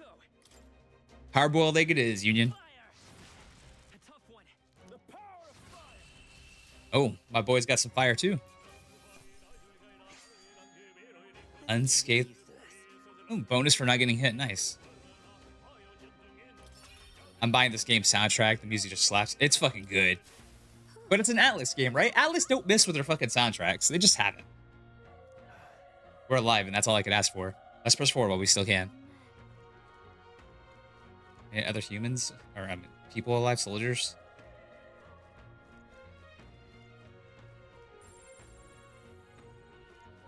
Hard-boiled egg it is, Union. A tough one. Oh, my boy's got some fire, too. Unscathed. Oh, bonus for not getting hit. Nice. I'm buying this game soundtrack. The music just slaps. It's fucking good. But it's an Atlas game, right? Atlas don't miss with their fucking soundtracks. They just haven't. We're alive, and that's all I could ask for. Let's press forward while we still can. Any other humans? Or people alive? Soldiers?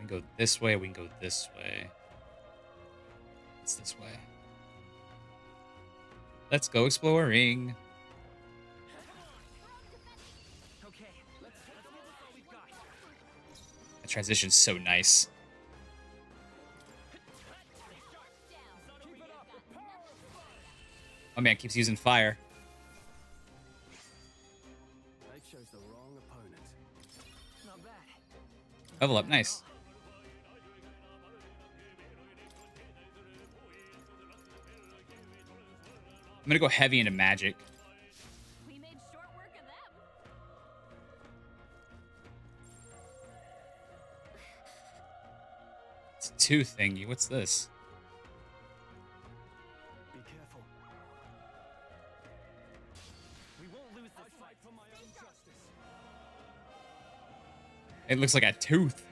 We can go this way. We can go this way. It's this way. Let's go exploring. Okay, let's give it all we've got. The transition's so nice. Oh man, keeps using fire. They chose the wrong opponent. Not bad. Level up, nice. I'm gonna go heavy into magic. We made short work of them. It's a 2 thingy. What's this? Be careful. We won't lose this fight. For my own justice. It looks like a tooth.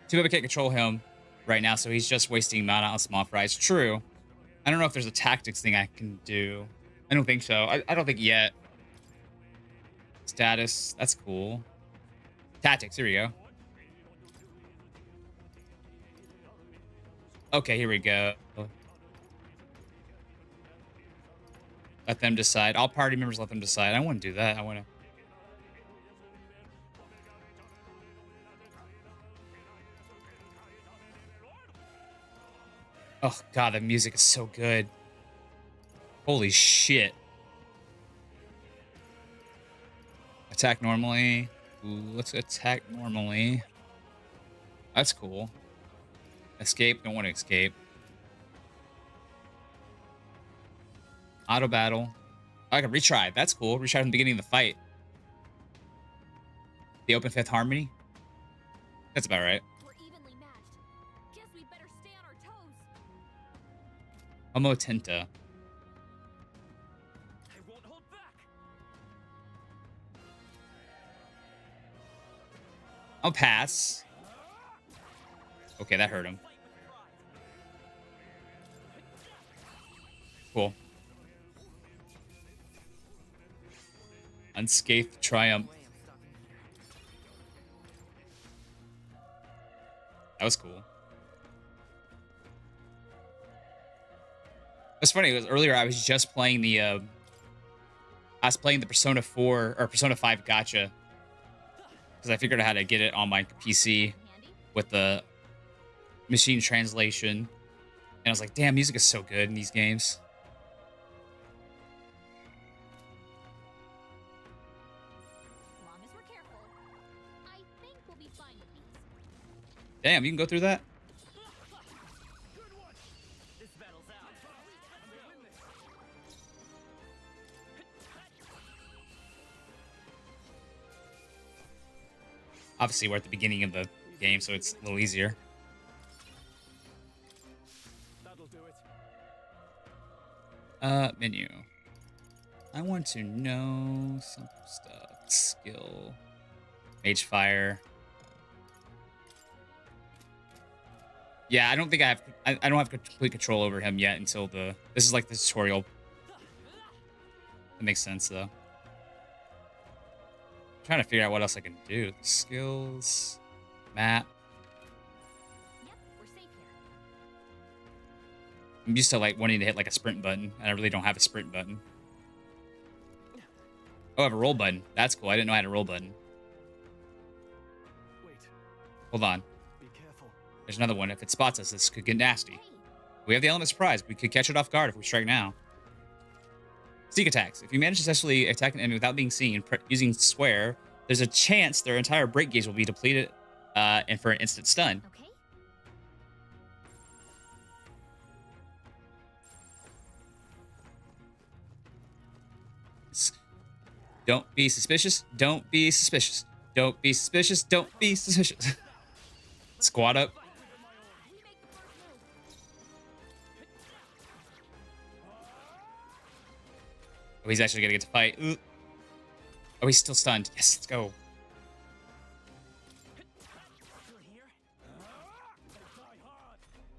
Too bad we can't control him right now, so he's just wasting mana on small fries. True. I don't know if there's a tactics thing I can do. I don't think so. I don't think yet. Status. That's cool. Tactics. Here we go. Okay, here we go. Let them decide. All party members let them decide. I want to do that. I want to... Oh, God, the music is so good. Holy shit. Attack normally. Ooh, let's attack normally. That's cool. Escape. Don't want to escape. Auto battle. Oh, I can retry. That's cool. Retry from the beginning of the fight. The open fifth harmony. That's about right. We're evenly matched. Guess we better stay on our toes. Homo Tinta. I won't hold back. I'll pass. Okay, that hurt him. Cool. Unscathed triumph. That was cool. It's funny, because earlier I was just playing the Persona 4 or Persona 5 Gacha. Because I figured out how to get it on my PC with the machine translation. And I was like, damn, music is so good in these games. As long as we're careful, I think we'll be fine with these. Damn, you can go through that? Good one. This battle's out. Obviously, we're at the beginning of the game, so it's a little easier. That'll do it. Menu. I want to know some stuff. Skill. Mage Fire. Yeah, I don't think I don't have complete control over him yet until this is like the tutorial. That makes sense, though. I'm trying to figure out what else I can do. Skills. Map. Yep, we're safe here. I'm used to like wanting to hit like a sprint button, and I really don't have a sprint button. Oh, I have a roll button. That's cool. I didn't know I had a roll button. Wait. Hold on. Be careful. There's another one. If it spots us, this could get nasty. We have the element surprise. We could catch it off guard if we strike now. Sneak attacks. If you manage to successfully attack an enemy without being seen, using square, there's a chance their entire break gauge will be depleted and for an instant stun. Okay. Don't be suspicious. Don't be suspicious. Don't be suspicious. Don't be suspicious. Squat up. Oh, he's actually gonna get to fight. Ooh. Oh, he's still stunned. Yes, let's go.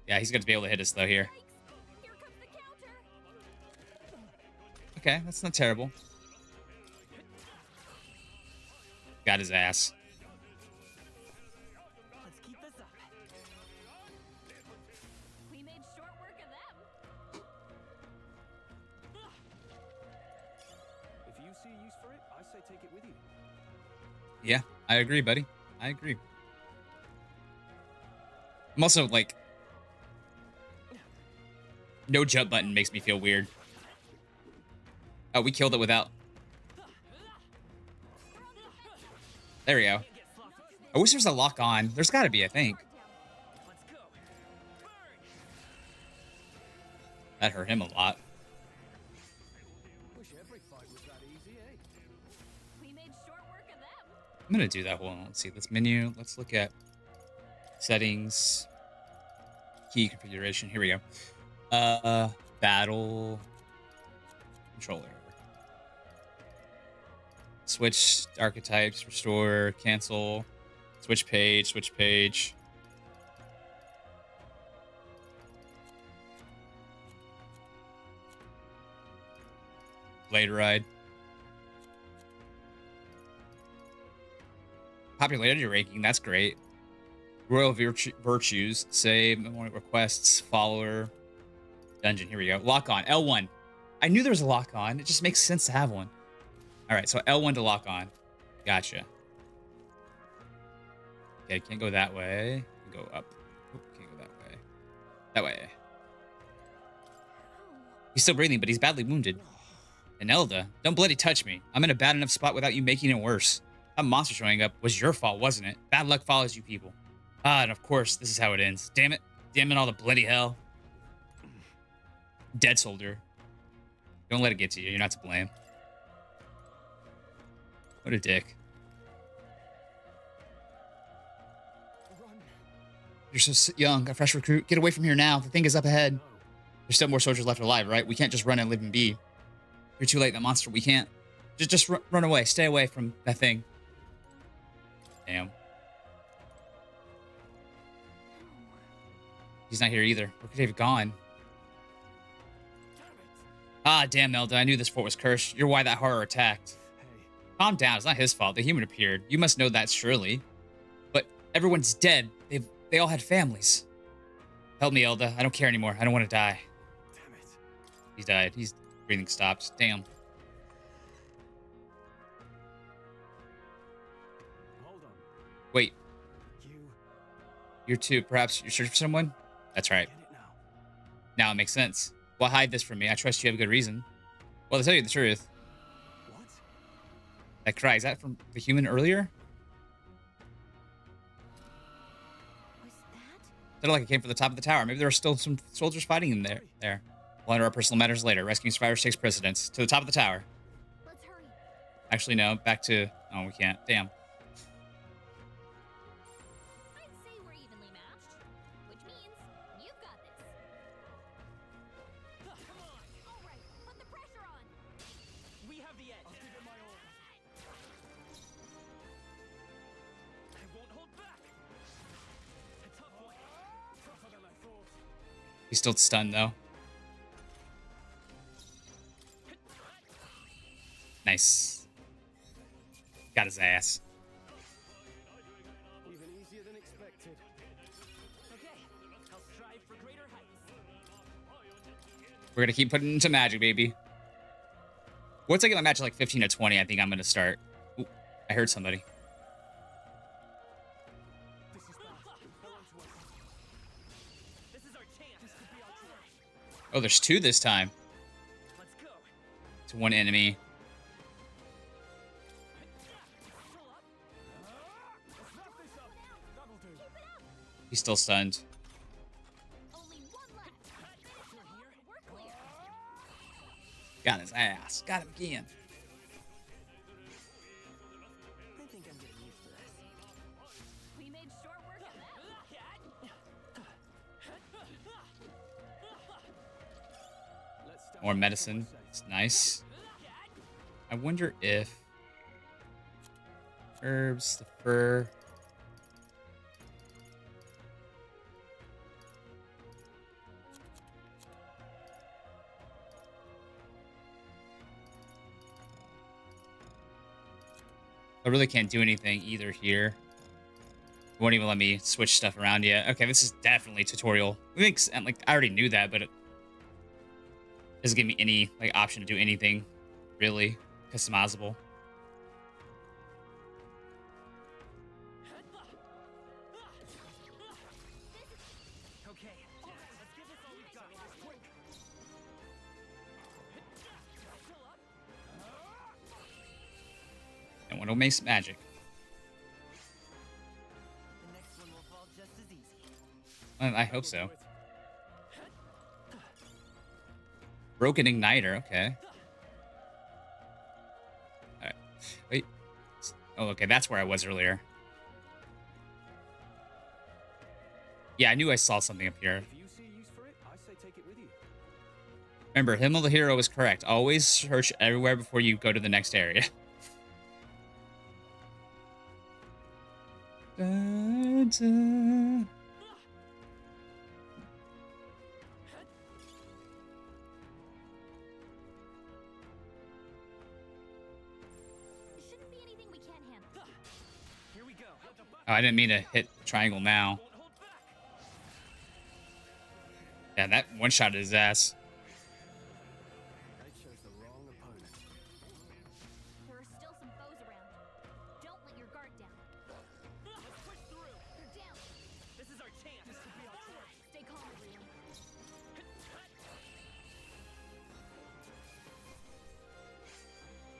Yeah, he's going to be able to hit us, though, here. Okay, that's not terrible. Got his ass. Let's keep this up. We made short work of them. If you see a use for it, I say take it with you. Yeah, I agree, buddy. I agree. I'm also, like... No jump button makes me feel weird. Oh, we killed it without... There we go. I wish there was a lock on. There's got to be, I think. That hurt him a lot. Wish every fight was that easy, eh? We made short work of them. I'm going to do that. Hold on. Let's see. This menu. Let's look at settings. Key configuration. Here we go. Battle. Controller. Switch archetypes. Restore. Cancel. Switch page. Switch page. Blade ride. Popularity ranking, that's great. Royal virtues, save, memorial requests, follower, dungeon. Here we go. Lock on, L1. I knew there was a lock on. It just makes sense to have one. All right, so L1 to lock on. Gotcha. Okay, can't go that way. Go up. Oop, can't go that way. That way. He's still breathing, but he's badly wounded. And Elda, don't bloody touch me. I'm in a bad enough spot without you making it worse. That monster showing up was your fault, wasn't it? Bad luck follows you people. Ah, and of course, this is how it ends. Damn it. Damn it, all the bloody hell. Dead soldier. Don't let it get to you. You're not to blame. What a dick. You're so young, a fresh recruit. Get away from here now. The thing is up ahead. There's still more soldiers left alive, right? We can't just run and live and be. You're too late, that monster. We can't. Just run away. Stay away from that thing. Damn. He's not here either. Where could he have gone? Ah, damn, Elda. I knew this fort was cursed. You're why that horror attacked. Calm down. It's not his fault. The human appeared. You must know that, surely. But everyone's dead. They all had families. Help me, Elda. I don't care anymore. I don't want to die. Damn it. He died. His breathing stopped. Damn. Hold on. Wait. You You're two. Perhaps you're searching for someone? That's right. get it now. Now it makes sense. Well, hide this from me. I trust you have a good reason. Well, to tell you the truth, What? that cry, is that from the human earlier? Was that? Sounded like it came from the top of the tower. Maybe there are still some soldiers fighting in there. We'll enter our personal matters later. Rescuing survivors takes precedence. To the top of the tower. Let's hurry. Actually, no. Back to... Oh, we can't. Damn. I'd say we're evenly matched, which means you've got this. Come on! All right, put the pressure on. We have the edge. I'll give it my all. I won't hold back. A tough one. Tougher than I thought. He's still stunned, though. Nice. Got his ass. Even easier than expected. Okay, I'll strive for greater heights. We're going to keep putting into magic, baby. Once I get my match at like 15 to 20, I think I'm going to start. Ooh, I heard somebody. This is bad. Hold on to us. This is our chance. This could be our chance. Oh, there's two this time. Let's go. It's one enemy. Still up? He's still stunned. Only one left. We're clear. Got his ass. Got him again. I think I'm getting used to this. We made short work of Let's stand More up for medicine. what's safe. It's nice. I wonder if herbs, the fur. I really can't do anything either here. It won't even let me switch stuff around yet. Okay, this is definitely tutorial. It makes sense. Like, I already knew that, but it doesn't give me any like option to do anything really customizable. Okay, let's give this all we've got. Quick! And one will make magic. The next one will fall just as easy. I hope so. Broken igniter. Okay. All right. Wait. Oh, okay. That's where I was earlier. Yeah, I knew I saw something up here. If you see a use for it, I say take it with you. Remember, Himmel the hero is correct. Always search everywhere before you go to the next area. Da, da. Shouldn't be anything we can't handle. Here we go. Oh, I didn't mean to hit triangle now. Yeah, that one shot at his ass. I chose the wrong opponent. There are still some foes around. Don't let your guard down. Let's push through. They're down. This is our chance. This could be our choice. Stay calm, everyone.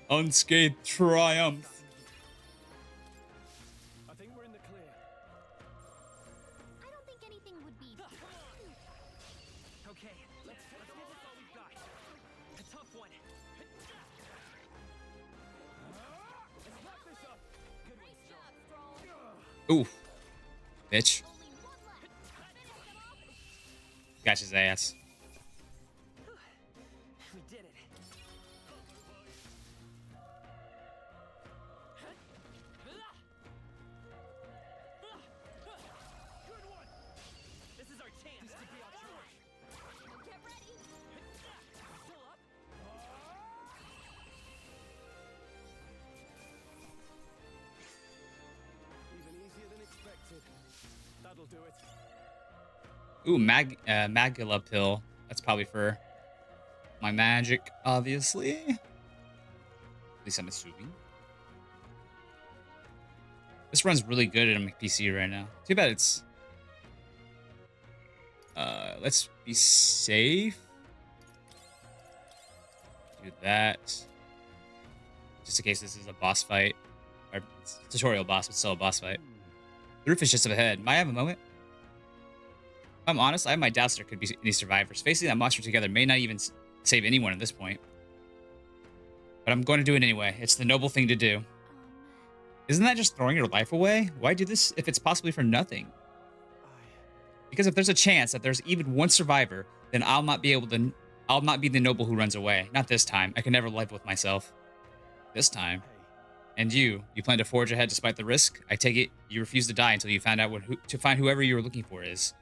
Unscathed triumph. I think we're in the clear. I don't think anything would be. Okay, let's give this all we've got. A tough one. Let's wrap this up. Good one, Nice job, Stroll. Ooh. Bitch. Only one left. Finish them off. Got his ass. We did it. Good one. This is our chance. This could be our choice. Get ready. Still up? Even easier than expected. That'll do it. Ooh, Magula pill. That's probably for my magic, obviously. At least I'm assuming. This runs really good on my PC right now. Too bad it's... let's be safe. Do that. Just in case this is a boss fight. Or it's a tutorial boss, but still a boss fight. The roof is just up ahead. Might I have a moment? If I'm honest, I have my doubts there could be any survivors. Facing that monster together may not even save anyone at this point. But I'm going to do it anyway. It's the noble thing to do. Isn't that just throwing your life away? Why do this if it's possibly for nothing? Because if there's a chance that there's even one survivor, then I'll not be the noble who runs away. Not this time. I can never live with myself. This time. And you plan to forge ahead despite the risk? I take it you refuse to die until you find out to find whoever you were looking for is.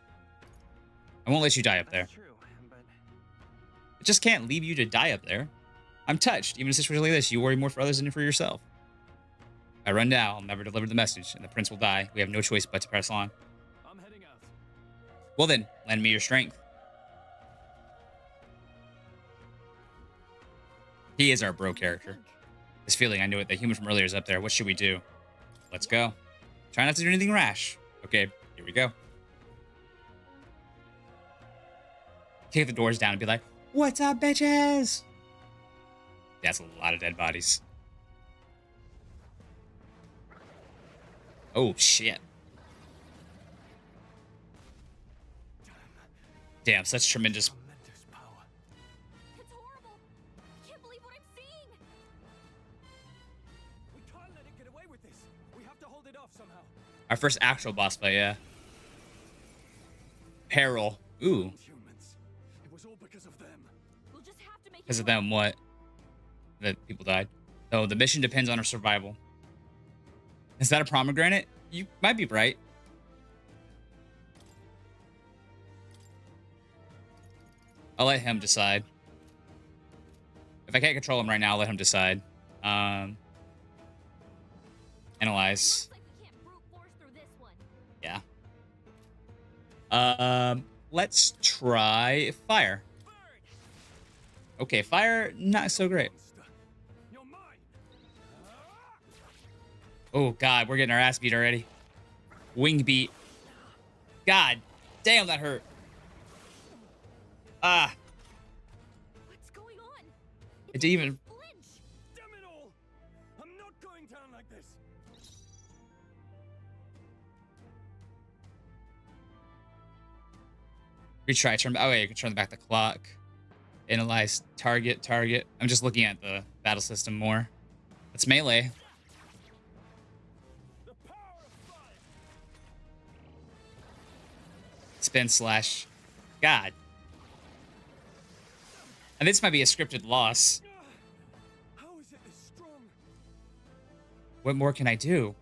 I won't let you die up there. That's true, but I just can't leave you to die up there. I'm touched. Even in a situation like this, you worry more for others than for yourself. If I run now, I'll never deliver the message, and the prince will die. We have no choice but to press on. I'm heading out. Well then, lend me your strength. He is our bro character. This feeling, I knew it. The human from earlier is up there. What should we do? Let's go. Try not to do anything rash. Okay, here we go. Kick the doors down and be like, "What's up, bitches?" That's a lot of dead bodies. Oh, shit. Damn, such tremendous. Tremendous power. It's horrible. I can't believe what I'm seeing. We can't let it get away with this. We have to hold it off somehow. Our first actual boss fight, yeah. Peril. Ooh. Humans. It was all because of them. We'll just have to make Because it of them, what? That people died. Oh, the mission depends on our survival. Is that a pomegranate? You might be right. I'll let him decide. If I can't control him right now, I'll let him decide. Analyze. Looks like we can't brute force through this one. Yeah. Let's try fire. Okay, fire, not so great. You're mine. Oh, God, we're getting our ass beat already. Wing beat. God damn, that hurt. Ah. What's going on? It didn't even... Flinch. Damn it all! I'm not going down like this. Retry, turn... Oh, wait, you can turn back the clock. Analyze, target. I'm just looking at the battle system more. It's melee. The power of fire. Spin slash. God. And this might be a scripted loss. How is it this strong? What more can I do?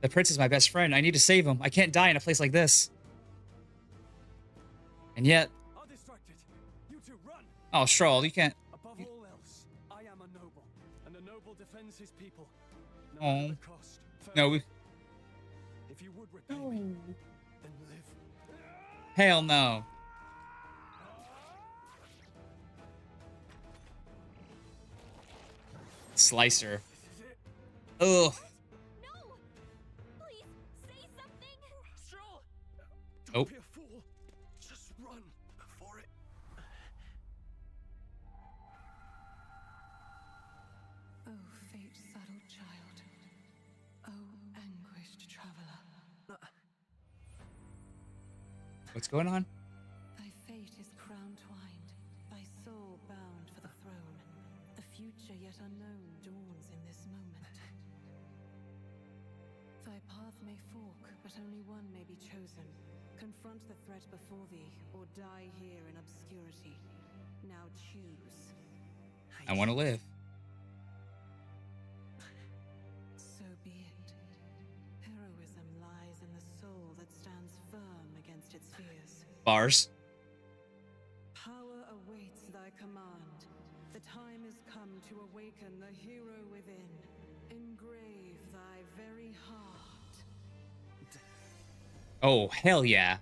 The prince is my best friend. I need to save him. I can't die in a place like this. And yet... I'll distract it. You two run. Oh, Stroll, you can't... Above all else, I am a noble, and a noble defends his people. No Oh. matter the cost. No, we... If you would repay me, then live. Hell no. Slicer. Ugh. No. Please say something. Stroll! Oh. Don't be a fool. Just run before it. Oh, fate-saddled child. Oh, anguished traveler. What's going on? Thy fate is crown-twined, thy soul bound for the throne. A future yet unknown dawns in this moment. Thy path may fork, but only one may be chosen. Confront the threat before thee, or die here in obscurity. Now choose. I want to live. So be it. Heroism lies in the soul that stands firm against its fears. Bars. Power awaits thy command. The time has come to awaken the hero within. Engrave thy very heart. Oh, hell yeah.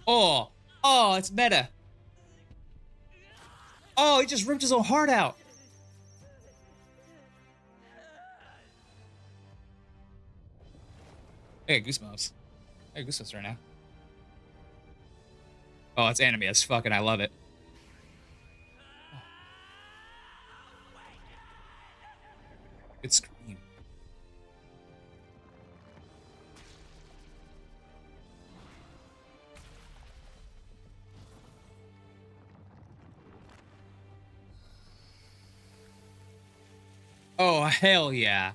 Oh. Oh, it's meta. Oh, he just ripped his own heart out. I got goosebumps. I got goosebumps right now. Oh, it's anime as fuck, and I love it. Good scream. Oh, hell yeah.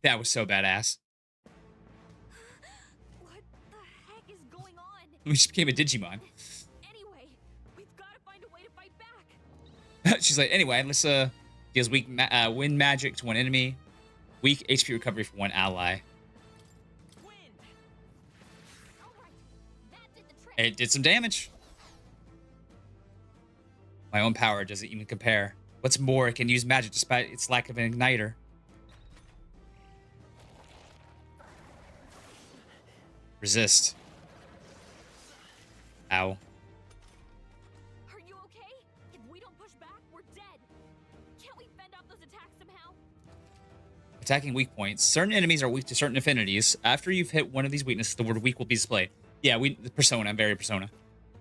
That was so badass. What the heck is going on? We just became a Digimon. Anyway, we've got to find a way to fight back. She's like, anyway, let's deals weak wind magic to one enemy, weak HP recovery for one ally. Wind. All right, that did the trick. It did some damage. My own power doesn't even compare. What's more, it can use magic despite its lack of an igniter. Resist. Ow. Are you okay? If we don't push back, we're dead. Can't we fend off those attacks somehow? Attacking weak points. Certain enemies are weak to certain affinities. After you've hit one of these weaknesses, the word weak will be displayed. Yeah, Persona, very Persona.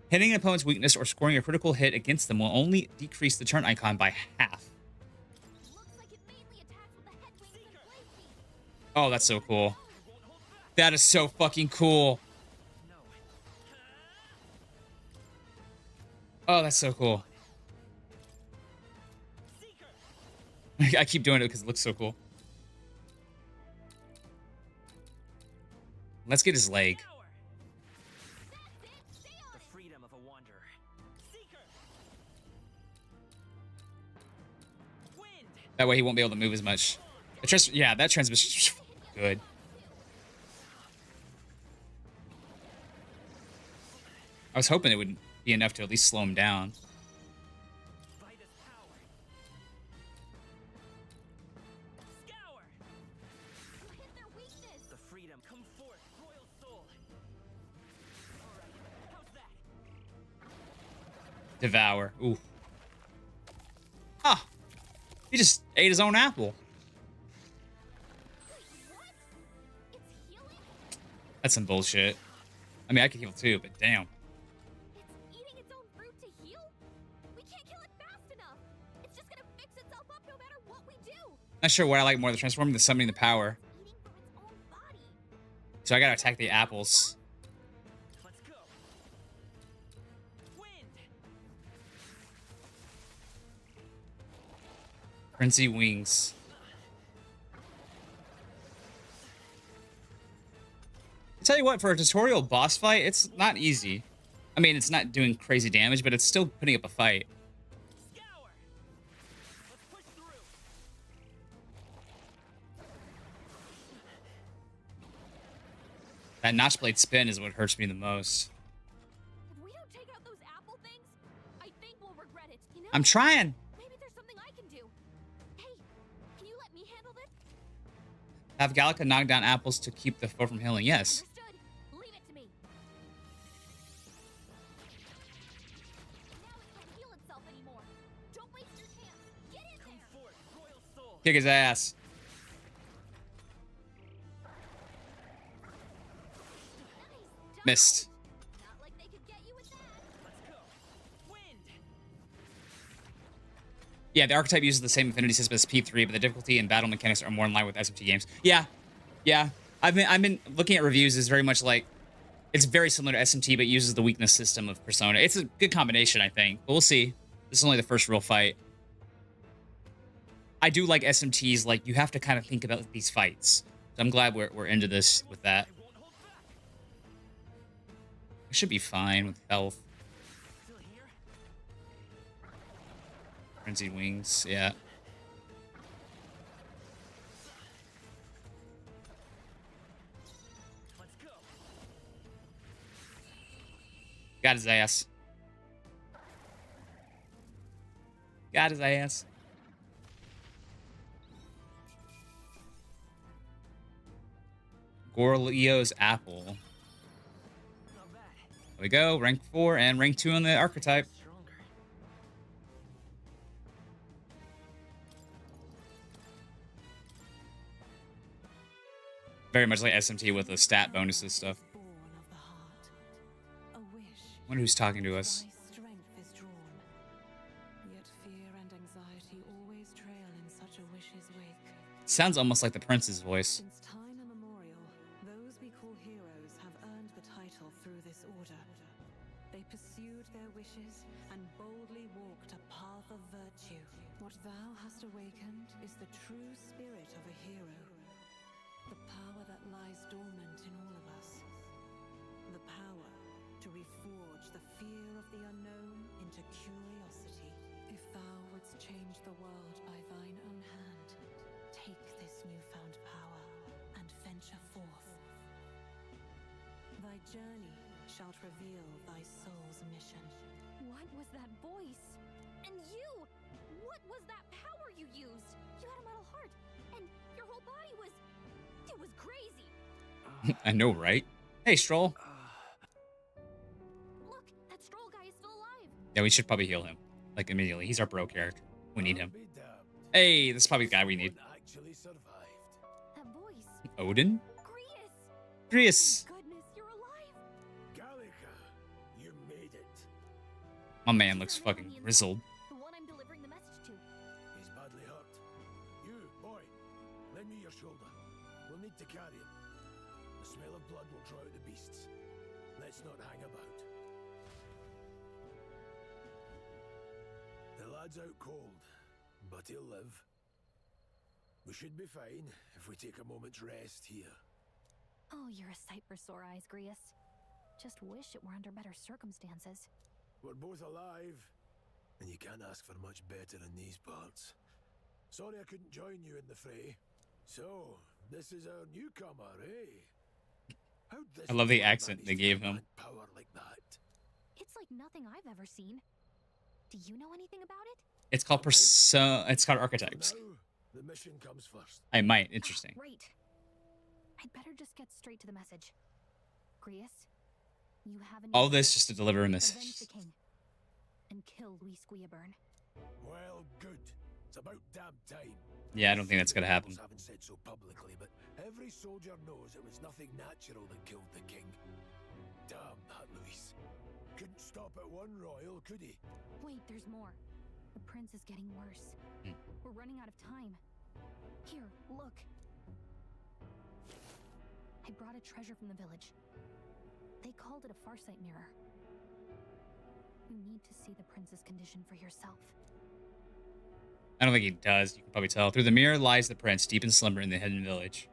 Hitting an opponent's weakness or scoring a critical hit against them will only decrease the turn icon by half. Oh, that's so cool. That is so fucking cool. Oh, that's so cool. I keep doing it because it looks so cool. Let's get his leg. The freedom of a wanderer. Seeker. Wind. That way he won't be able to move as much. Yeah, that transmission is good. I was hoping it would be enough to at least slow him down. Vitus power. Scour. Hit their weakness. The freedom. Come forth, royal soul. Alright, how's that? Devour. Ooh. Ah! He just ate his own apple. What? It's healing? That's some bullshit. I mean, I could heal too, but damn. It's eating its own fruit to heal? We can't kill it fast enough. It's just gonna fix itself up no matter what we do. Not sure what I like more, the transforming, the summoning, the power. Eating from its own body. So I gotta attack the apples. Let's go. Wind. Princey wings. I tell you what, for a tutorial boss fight, it's not easy. I mean, it's not doing crazy damage, but it's still putting up a fight. Scour. Let's push through. That notchblade spin is what hurts me the most. If we don't take out those apple things, I think we'll regret it. You know? I'm trying. Maybe there's something I can do. Hey, can you let me handle this? Have Gallica knock down apples to keep the foe from healing. Yes. Understood. Leave it to me. Now it can't heal itself anymore. Don't waste your chance. Get in Come there. forth, royal soul. Kick his ass. Nice. Missed. Not like they could get you with that. Let's go. Wind. Yeah, the archetype uses the same affinity system as P3, but the difficulty and battle mechanics are more in line with SMT games. Yeah. I've been looking at reviews. Is very much like it's very similar to SMT, but uses the weakness system of Persona. It's a good combination, I think. But we'll see. This is only the first real fight. I do like SMTs. Like you have to kind of think about these fights. So I'm glad we're into this with that. I won't hold back. I should be fine with health. Still here? Frenzied wings. Yeah. Let's go. Got his ass. Got his ass. Gorleo's apple. Not bad. There we go. Rank 4 and rank 2 on the archetype. Stronger. Very much like SMT with the stat bonuses stuff. Born of the heart. A wish. Wonder who's talking to us. Thy strength is drawn. Yet fear and anxiety always trail in such a wish's wake. Sounds almost like the prince's voice. Since time immemorial, those we call heroes have earned the title through this order. They pursued their wishes and boldly walked a path of virtue. What thou hast awakened is the true spirit of a hero. The power that lies dormant in all of us. The power to reforge the fear of the unknown into curiosity. If thou wouldst change the world by thine own hand, take this newfound power and venture forth. Thy journey shalt reveal thy soul's mission. What was that voice? And you! What was that power you used? You had a metal heart, and your whole body was... It was crazy. I know, right? Hey, Stroll. Look, that Stroll guy is still alive. Yeah, we should probably heal him. Like, immediately. He's our bro character. We need him. Be damned. Hey, this is probably the guy we need. One actually survived. That voice. Odin? Grius. Grius. Goodness, you're alive. Gallica, you made it. My man looks fucking grizzled. The one I'm delivering the message to. He's badly hurt. You, boy, lend me your shoulder. We'll need to carry him. The smell of blood will draw out the beasts. Let's not hang about. The lad's out cold, but he'll live. We should be fine if we take a moment's rest here. Oh, you're a sight for sore eyes, Grius. Just wish it were under better circumstances. We're both alive, and you can't ask for much better in these parts. Sorry I couldn't join you in the fray. So, this is our newcomer, eh? How'd this I love the man accent they manage to gave command him. power like that? It's like nothing I've ever seen. Do you know anything about it? It's called It's called archetypes. For now, the mission comes first. I might. Interesting. Right. I'd better just get straight to the message. Grius, you have a All this just to deliver a Avenge message. the king. And kill Luis Guillaburn. Well, good. It's about damn time. Yeah, I don't think that's gonna happen. Rebels haven't said so publicly, but every soldier knows it was nothing natural that killed the king. Damn that Luis. Couldn't stop at one royal, could he? Wait, there's more. The prince is getting worse. We're running out of time. Here, look. I brought a treasure from the village. They called it a farsight mirror. You need to see the prince's condition for yourself. I don't think he does. You can probably tell. Through the mirror lies the prince, deep in slumber in the hidden village.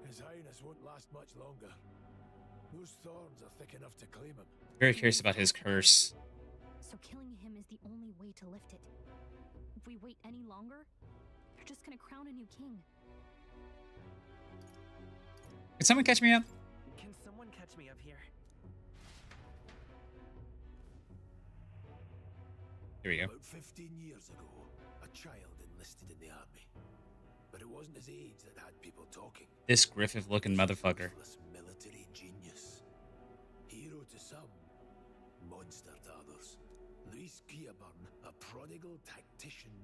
His Highness won't last much longer. Those thorns are thick enough to claim him. Very curious about his curse. So killing him is the only way to lift it. If we wait any longer, you're just gonna crown a new king. Can someone catch me up? Can someone catch me up here? Here we go. About 15 years ago, a child enlisted in the army. But it wasn't his age that had people talking. This Griffith-looking motherfucker. Ruthless military genius. Hero to some, monster to others. Luis Guillaburn, a prodigal tactician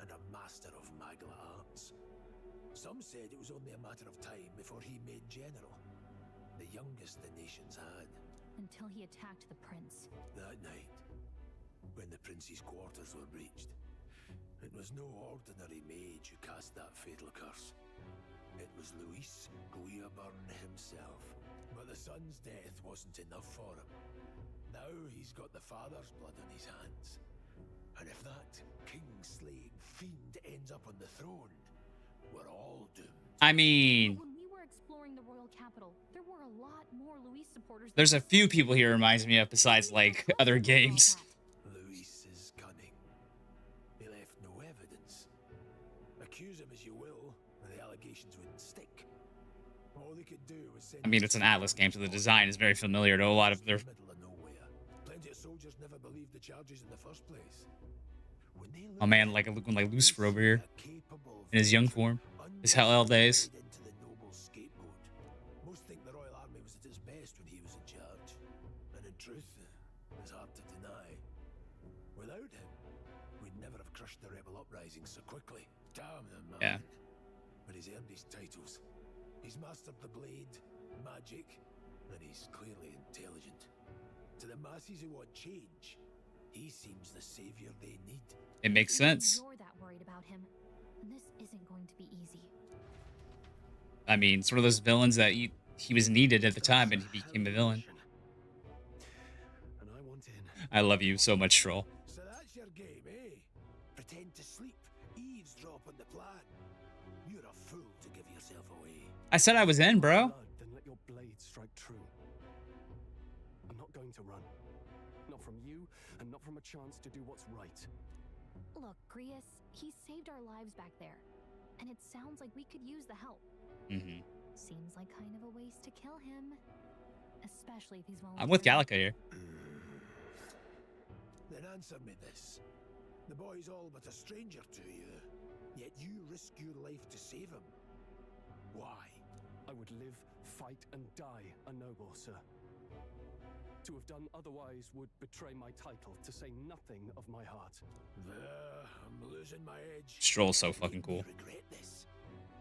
and a master of magla arts. Some said it was only a matter of time before he made general. The youngest the nation's had. Until he attacked the prince. That night, when the prince's quarters were breached, it was no ordinary mage who cast that fatal curse. It was Luis Guillaburn himself. But the son's death wasn't enough for him. Now he's got the father's blood on his hands. And if that king-slaying fiend ends up on the throne, we're all doomed. I mean, When we were exploring the royal capital, there were a lot more Luis supporters. there's a few people he reminds me of besides, like, other games. Luis is cunning. He left no evidence. Accuse him as you will, the allegations wouldn't stick. All they could do was send I mean, it's an Atlas game, so the design is very familiar to a lot of their... middle of nowhere. Plenty of soldiers never believed the charges in the first place. When they Oh man, like looking like Lucifer over here in his young form, his Hell days. into the noble scapegoat. Most think the Royal Army was at its best when he was in charge. And in truth, it's hard to deny. Without him, we'd never have crushed the rebel uprising so quickly. Damn the man. Yeah. But he's earned his titles. He's mastered the blade, magic, and he's clearly intelligent. To the masses who want change, he seems the savior they need. It makes sense. You're that worried about him, and this isn't going to be easy. I mean, it's one of those villains that he was needed at the time and he became a villain. And I want in. I love you so much, Troll. So that's your game, eh? Pretend to sleep, eavesdrop on the plan. You're a fool to give yourself away. I said I was in, bro. Blood, then let your blade strike true. I'm not going to run. Not from you, and not from a chance to do what's right. Look, Grius, he saved our lives back there, and it sounds like we could use the help. Mm-hmm. Seems like kind of a waste to kill him, especially if he's volunteering. I'm with Gallica here. Then answer me this. The boy's all but a stranger to you, yet you risk your life to save him. Why? I would live, fight, and die a noble, sir. To have done otherwise would betray my title, to say nothing of my heart. There, I'm losing my edge. Stroll's so fucking cool. You regret this,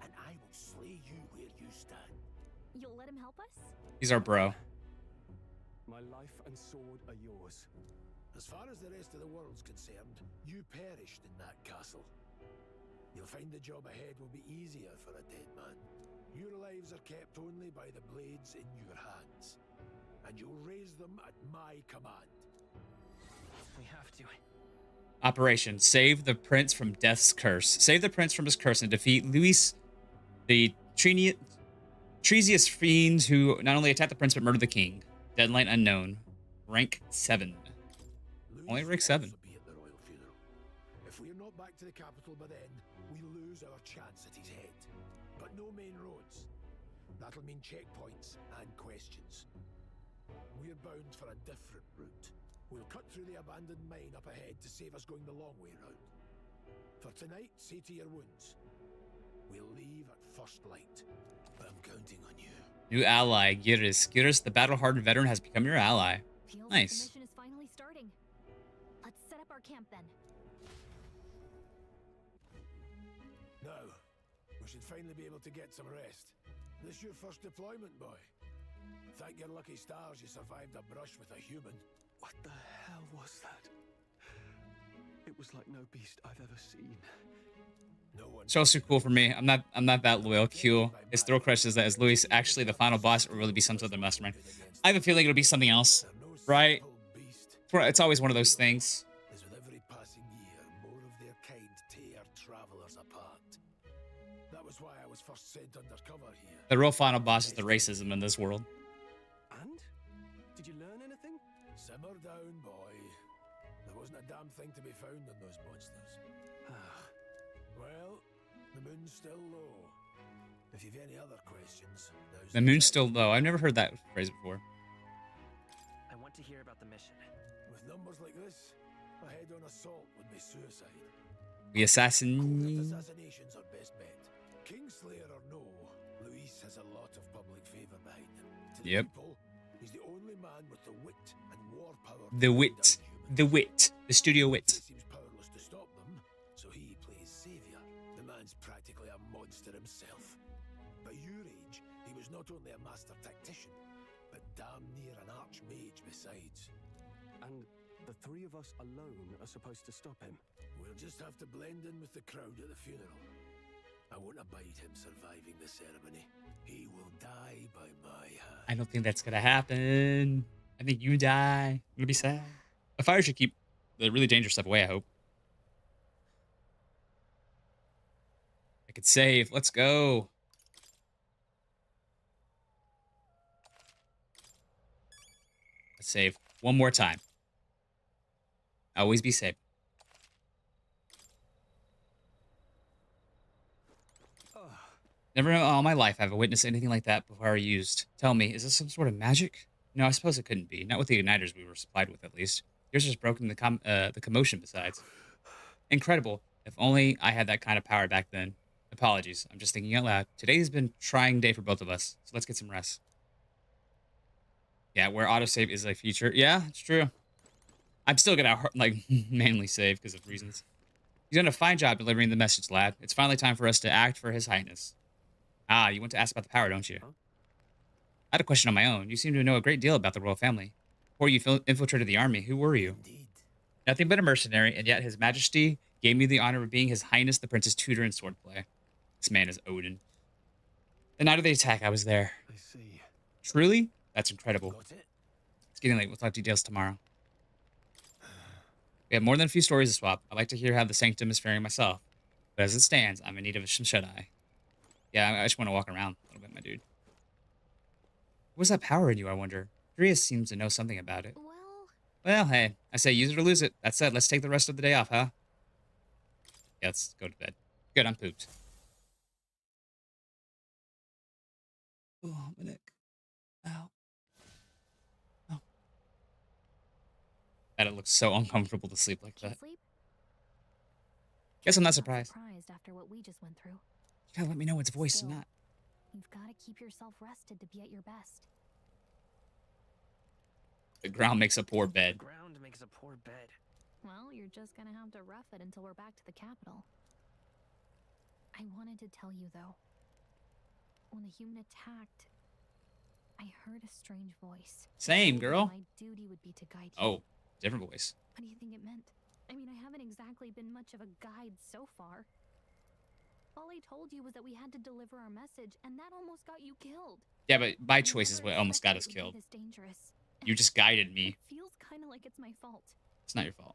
and I will slay you where you stand. You'll let him help us? He's our bro. My life and sword are yours. As far as the rest of the world's concerned, you perished in that castle. You'll find the job ahead will be easier for a dead man. Your lives are kept only by the blades in your hands, and you'll raise them at my command. We have to. Operation Save the Prince from Death's Curse. Save the Prince from his curse and defeat Luis, the treacherous fiends who not only attacked the prince but murdered the king. Deadline unknown. Rank 7. Only rank 7. Be at the royal funeral. If we're not back to the capital by then, we lose our chance at his head. But no main roads. That'll mean checkpoints and questions. We're bound for a different route. We'll cut through the abandoned mine up ahead to save us going the long way round. For tonight, see to your wounds. We'll leave at first light. I'm counting on you. New ally, Giris. Giris, the battle-hardened veteran, has become your ally. Feels Nice. like the mission is finally starting. Let's set up our camp then. Now, we should finally be able to get some rest. This your first deployment, boy? Thank your lucky stars you survived a brush with a human. What the hell was that? It was like no beast I've ever seen. No one. It's also cool for me. I'm not that loyal. Q. His thrill crush is that is Luis actually the final boss, or will it be some other mastermind? I have a feeling it'll be something else, right? It's always one of those things. As with every passing year, more of their kind tear travelers apart. That was why I was first sent undercover here. The real final boss is the racism in this world. And? Did you learn anything? Simmer down, boy. There wasn't a damn thing to be found in those monsters. Well, the moon's still low. If you've any other questions, now's The moon's still low. I've never heard that phrase before. I want to hear about the mission. With numbers like this, a head-on assault would be suicide. The assassin. Assassinations are best bet. Kingslayer or no, Luis has a lot of public favor behind him. To the Yep. people, he's the only man with the wit and war power. The wit. The wit. The studio wit. He seems powerless to stop them, so he plays savior. The man's practically a monster himself. By your age, he was not only a master tactician, but damn near an archmage besides. And the three of us alone are supposed to stop him. We'll just have to blend in with the crowd at the funeral. I won't abide him surviving the ceremony. He will die by my hand. I don't think that's gonna happen. I think you die. I'm gonna be sad. A fire should keep the really dangerous stuff away, I hope. I could save. Let's go. Let's save one more time. Always be safe. Never in all my life have I witnessed anything like that before I used. Tell me, is this some sort of magic? No, I suppose it couldn't be. Not with the igniters we were supplied with, at least. Yours just broken the commotion, besides. Incredible. If only I had that kind of power back then. Apologies. I'm just thinking out loud. Today's been a trying day for both of us, so let's get some rest. Yeah, where autosave is a feature. Yeah, it's true. I'm still gonna, like, manually save because of reasons. You've done a fine job delivering the message, lad. It's finally time for us to act for His Highness. Ah, you want to ask about the power, don't you? Huh? I had a question on my own. You seem to know a great deal about the royal family. Before you infiltrated the army, who were you? Indeed. Nothing but a mercenary, and yet His Majesty gave me the honor of being His Highness the Prince's tutor in swordplay. This man is Odin. The night of the attack, I was there. I see. Truly? That's incredible. Got it? It's getting late. We'll talk details tomorrow. We have more than a few stories to swap. I'd like to hear how the Sanctum is faring myself. But as it stands, I'm in need of some shut-eye. Yeah, I just want to walk around a little bit, my dude. What's that power in you, I wonder? Darius seems to know something about it. Well, hey, I say use it or lose it. That said, let's take the rest of the day off, huh? Yeah, let's go to bed. Good, I'm pooped. Oh, my neck. Ow. Oh. That it looks so uncomfortable to sleep like that. Guess I'm not surprised. After what we just went through. You gotta let me know it's voiced or not. You've got to keep yourself rested to be at your best. The ground makes a poor bed. The ground makes a poor bed. Well, you're just gonna have to rough it until we're back to the capital. I wanted to tell you, though. When the human attacked, I heard a strange voice. Same, Told me girl. My duty would be to guide you. Oh, different voice. What do you think it meant? I mean, I haven't exactly been much of a guide so far. All I told you was that we had to deliver our message, and that almost got you killed. Yeah, but my I choice is never what almost got expected us it would be killed. this dangerous. You just guided me. It feels kind of like it's my fault. It's not your fault.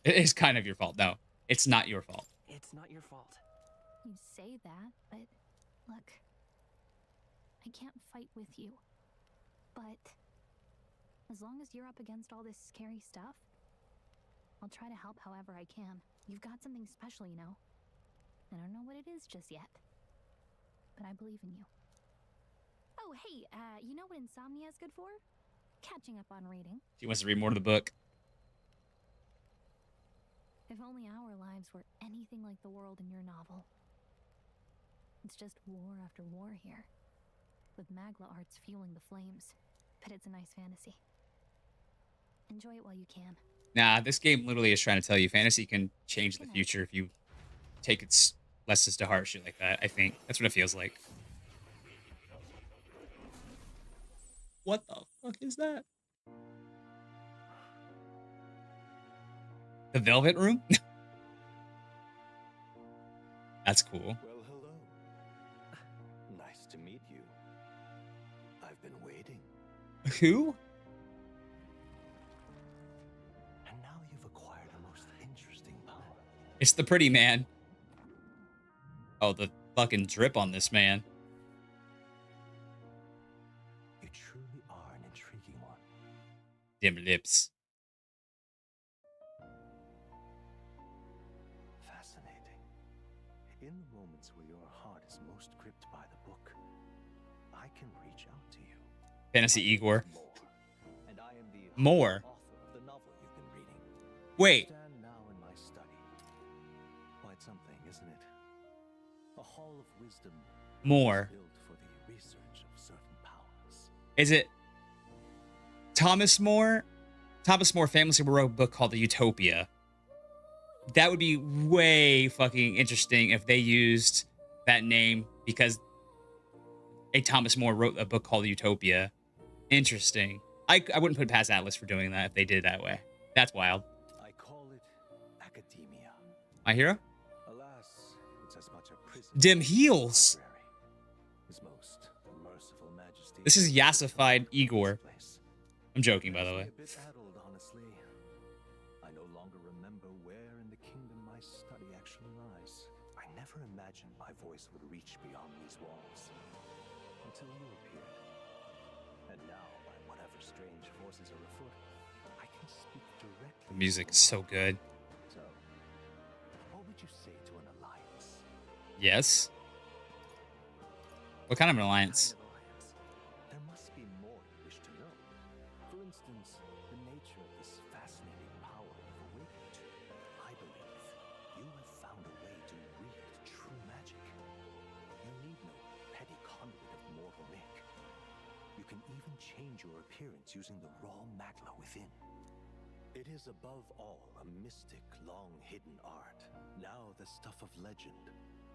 It is kind of your fault. No, it's not your fault. It's not your fault. You say that, but look, I can't fight with you. But as long as you're up against all this scary stuff, I'll try to help however I can. You've got something special, you know. I don't know what it is just yet, but I believe in you. Oh, hey, you know what insomnia is good for? Catching up on reading. She wants to read more of the book. If only our lives were anything like the world in your novel. It's just war after war here, with Magla arts fueling the flames. But it's a nice fantasy. Enjoy it while you can. Nah, this game literally is trying to tell you fantasy can change the future if you take its lessons to heart, shit like that. I think that's what it feels like. What the fuck is that? The Velvet Room? That's cool. Well, hello. Nice to meet you. I've been waiting. Who? And now you've acquired a most interesting power. It's the pretty man. Oh, the fucking drip on this man. You truly are an intriguing one. Dim lips. Fascinating. In the moments where your heart is most gripped by the book, I can reach out to you. Fantasy Igor. And I am the More. author of the novel you've been reading. Wait. I stand now in my study. Quite something, isn't it? A hall of wisdom. More. Built for the research of certain powers. Is it Thomas More? Thomas More famously wrote a book called The Utopia. That would be way fucking interesting if they used that name because a Thomas More wrote a book called Utopia. Interesting. I wouldn't put past Atlas for doing that if they did it that way. That's wild. I call it academia. My hero? Alas, it's as much a prison. Dim heels. His most merciful majesty. This is yassified Igor. I'm joking, by the way. A bit addled, honestly. I no longer remember where in the kingdom my study actually lies. I never imagined my voice would reach beyond these walls. Until you appeared. And now, by whatever strange forces are afoot, I can speak directly. The music is so good. So, what would you say to an alliance? Yes. What kind of an alliance? There must be more you wish to know. For instance, the nature of this fascinating power you've awakened to. I believe you have found a way to wield true magic. You need no petty conduit of mortal make. You can even change your appearance using the raw magla within. It is above all a mystic, long-hidden art. Now the stuff of legend.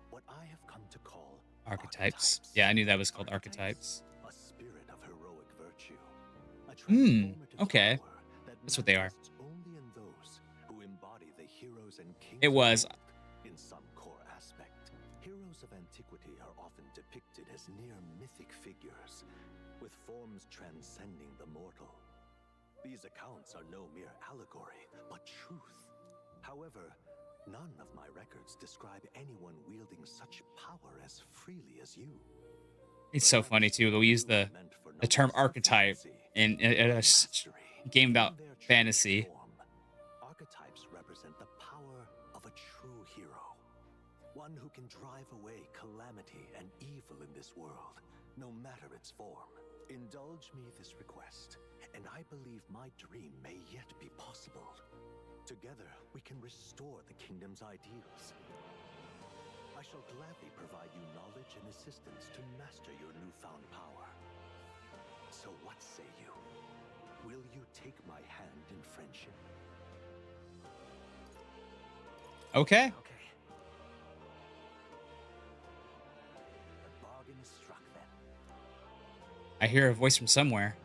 What I have come to call Archetypes. Yeah, I knew that was called archetypes. a spirit of heroic virtue. A transformative okay. power that That's what they are. manifests only in those who embody the heroes and kings. It was. of old in some core aspect. Heroes of antiquity are often depicted as near mythic figures, with forms transcending the mortal. These accounts are no mere allegory, but truth. However, none of my records describe anyone wielding such power as freely as you. It's so funny too. They'll use the term archetype in a game about fantasy. Archetypes represent the power of a true hero. One who can drive away calamity and evil in this world, no matter its form. Indulge me this request, and I believe my dream may yet be possible. Together, we can restore the kingdom's ideals. I shall gladly provide you knowledge and assistance to master your newfound power. So what say you? Will you take my hand in friendship? Okay. Okay. The bargain is struck then. I hear a voice from somewhere.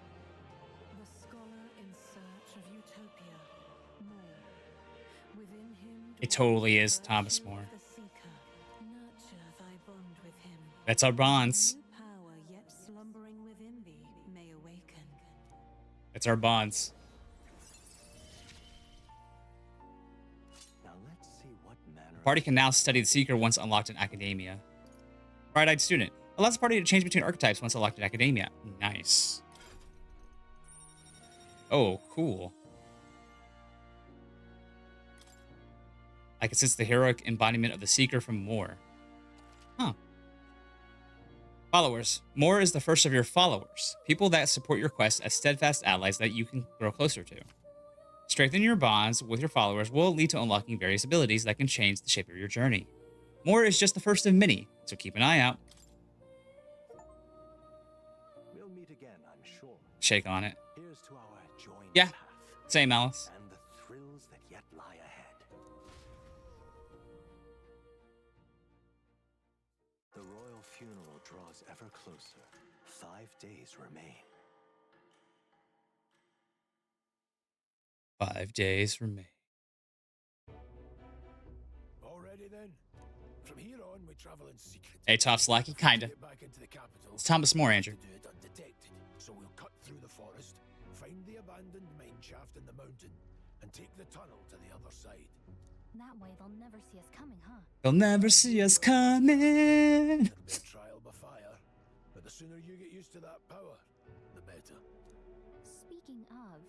The scholar in search of utopia. More. Within him It totally is dwells Thomas virtue More. of the seeker. Nurture thy bond with him. That's our bonds. New power yet slumbering within thee may awaken. That's our bonds. Now let's see what manner The party can now study the Seeker once unlocked in Academia. Bright-eyed student. Allows the party to change between archetypes once unlocked in Academia. Nice. Oh, cool. I can sense the heroic embodiment of the Seeker from Moore. Huh. Followers. Moore is the first of your followers. People that support your quest as steadfast allies that you can grow closer to. Strengthening your bonds with your followers will lead to unlocking various abilities that can change the shape of your journey. Moore is just the first of many, so keep an eye out. we'll meet again, I'm sure. Shake on it. Here's to our joint Yeah. path Same, Alice. and the thrills that yet lie ahead. The royal funeral draws ever closer. 5 days remain. 5 days remain. Already then? From here on, we travel in secret. Hey, Tops Lackey, kinda. Get back into the capital. It's Thomas More, Andrew. To do it undetected. So we'll cut through the forest, find the abandoned mine shaft in the mountain, and take the tunnel to the other side. That way they'll never see us coming, huh? They'll never see us coming. It'll be a trial by fire, but the sooner you get used to that power, the better. Speaking of,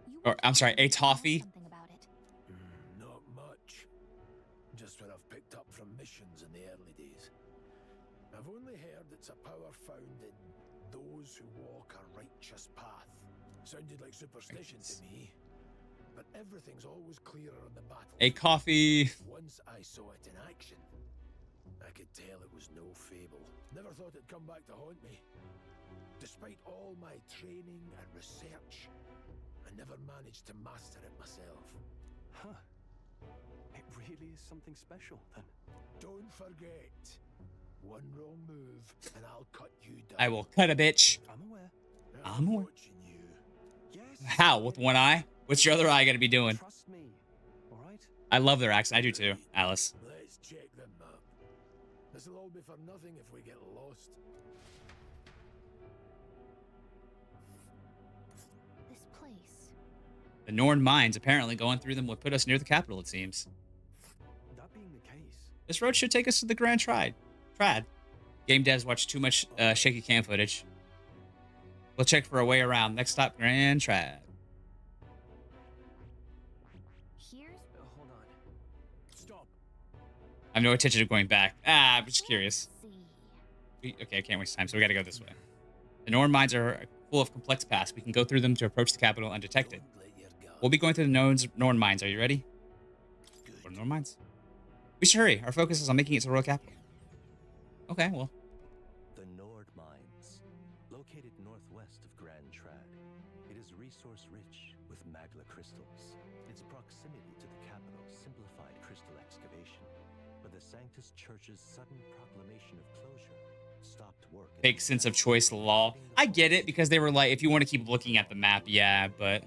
you Or, were I'm sorry, telling me a toffee. something about it. Not much. Just what I've picked up from missions in the early days. I've only heard it's a power found in those who walk a righteous path. Sounded like superstition to me, but everything's always clearer on the battle. A coffee. Once I saw it in action, I could tell it was no fable. Never thought it'd come back to haunt me. Despite all my training and research, I never managed to master it myself. Huh. It really is something special, then. Don't forget, one wrong move and I'll cut you down. I will cut a bitch. I'm aware. I'm aware. watching you. Yes. How? With one eye? What's your other eye gonna be doing? Trust me. All right? I love their accent. I do too, Alice. Let's check the map. This'll all be for nothing if we get lost. This place. The Norn mines apparently going through them would put us near the capital, it seems. That being the case, This road should take us to the Grand Trad. Game devs watch too much shaky cam footage. We'll check for a way around. Next stop, Grand Trad. Here's hold on. Stop. I have no intention of going back. I'm just curious. see. Okay, I can't waste time, so we gotta go this way. The Norn mines are full of complex paths. We can go through them to approach the capital undetected. Don't let your guard. We'll be going through the Norn mines. Are you ready? Go to Norn mines. We should hurry. Our focus is on making it to the royal capital. Okay, well. The Nord Mines, located northwest of Grand Trad. It is resource-rich with magla crystals. Its proximity to the capital simplified crystal excavation, but the Sanctus Church's sudden proclamation of closure stopped work. Fake sense of choice law. I get it because they were like, if you want to keep looking at the map, yeah, but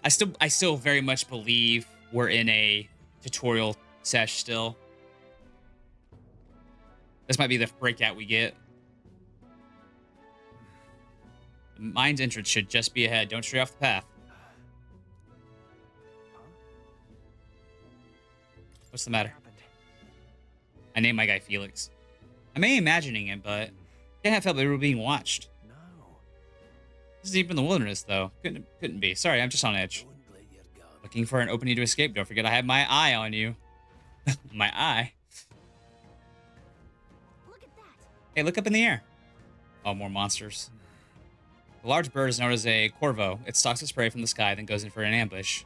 I still very much believe we're in a tutorial sesh still. This might be the breakout we get. The mine's entrance should just be ahead. Don't stray off the path. What's the matter? I named my guy Felix. I may be imagining it, but I can't have felt that we were being watched. No. This is deep in the wilderness, though. Couldn't be. Sorry, I'm just on edge. Don't let your guard. Looking for an opening to escape. Don't forget I have my eye on you. My eye. Look at that. Hey, look up in the air. Oh, more monsters. The large bird is known as a corvo. It stalks its prey from the sky, then goes in for an ambush.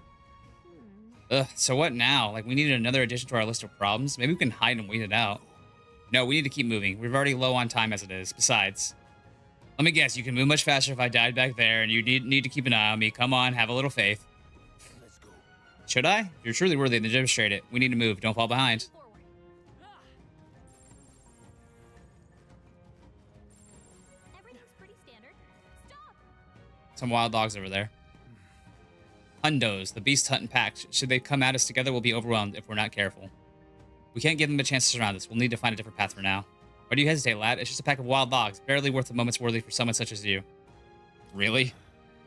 Ugh, so what now? Like, we needed another addition to our list of problems? Maybe we can hide and wait it out. No, we need to keep moving. We're already low on time as it is. Besides, let me guess, you can move much faster if I died back there, and you need to keep an eye on me. Come on, have a little faith. Let's go. Should I? If you're truly worthy, then demonstrate it. We need to move. Don't fall behind. Forward. Everything's pretty standard. Some wild dogs over there. Hundos, the beast hunting pack. Should they come at us together, we'll be overwhelmed if we're not careful. We can't give them a chance to surround us. We'll need to find a different path for now. Why do you hesitate, lad? It's just a pack of wild dogs, barely worth a moment's worthy for someone such as you. Really?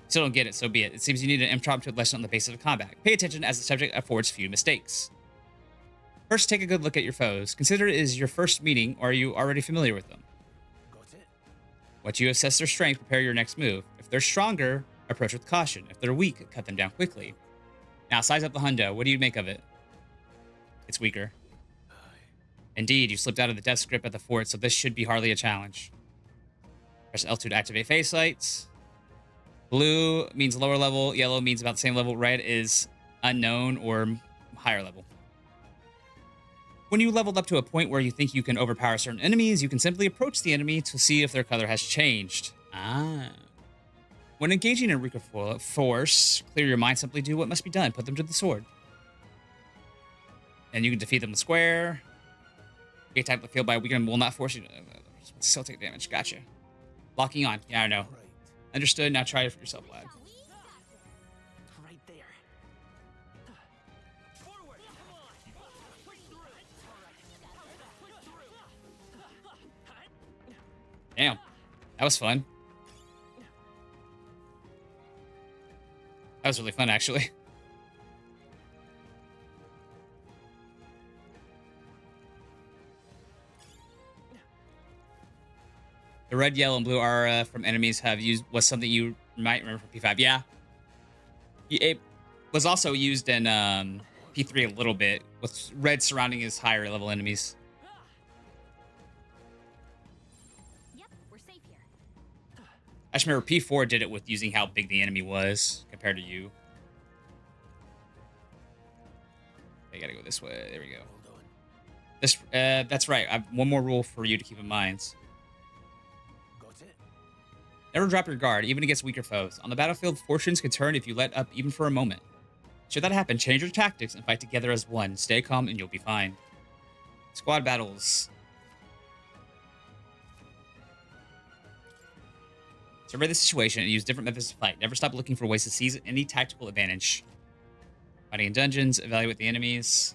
Still don't get it, so be it. It seems you need an impromptu lesson on the basis of combat. Pay attention as the subject affords few mistakes. First, take a good look at your foes. Consider it is your first meeting, or are you already familiar with them? Got it? Once you assess their strength, prepare your next move. If they're stronger, approach with caution. If they're weak, cut them down quickly. Now, size up the hundo. What do you make of it? It's weaker. Indeed, you slipped out of the death grip at the fort, so this should be hardly a challenge. Press L2 to activate face lights. Blue means lower level. Yellow means about the same level. Red is unknown or higher level. When you leveled up to a point where you think you can overpower certain enemies, you can simply approach the enemy to see if their color has changed. When engaging in Rika force, clear your mind, simply do what must be done. Put them to the sword. And you can defeat them in the square. A type of field by weaken will not force you to still take damage. Gotcha. Locking on. Yeah, I know. Understood. Now try it for yourself, lad. Right there. Forward. Come on. Push through. Damn. That was fun. That was really fun, actually. The red, yellow, and blue aura from enemies was something you might remember from P5. Yeah. It was also used in P3 a little bit, with red surrounding his higher level enemies. Yep, we're safe here. I just remember P4 did it with using how big the enemy was compared to you. I gotta go this way. There we go. That's right. I have one more rule for you to keep in mind. Never drop your guard, even against weaker foes. On the battlefield, fortunes can turn if you let up even for a moment. Should that happen, change your tactics and fight together as one. Stay calm and you'll be fine. Squad battles. Survey the situation and use different methods to fight. Never stop looking for ways to seize any tactical advantage. Fighting in dungeons, evaluate the enemies.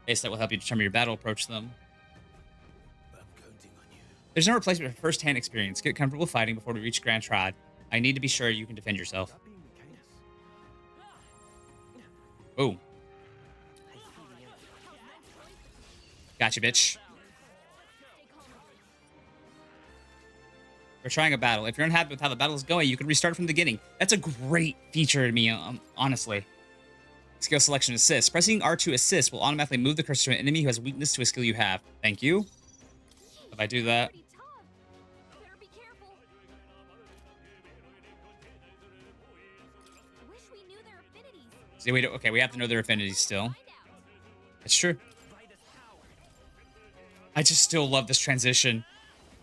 Base that will help you determine your battle approach them. There's no replacement for first-hand experience. Get comfortable fighting before we reach Grand Trod. I need to be sure you can defend yourself. Ooh. Gotcha, bitch. We're trying a battle. If you're unhappy with how the battle is going, you can restart from the beginning. That's a great feature to me, honestly. Skill selection assist. Pressing R2 assist will automatically move the cursor to an enemy who has weakness to a skill you have. Thank you. If I do that... See, okay, we have to know their affinities still. It's true. I just still love this transition.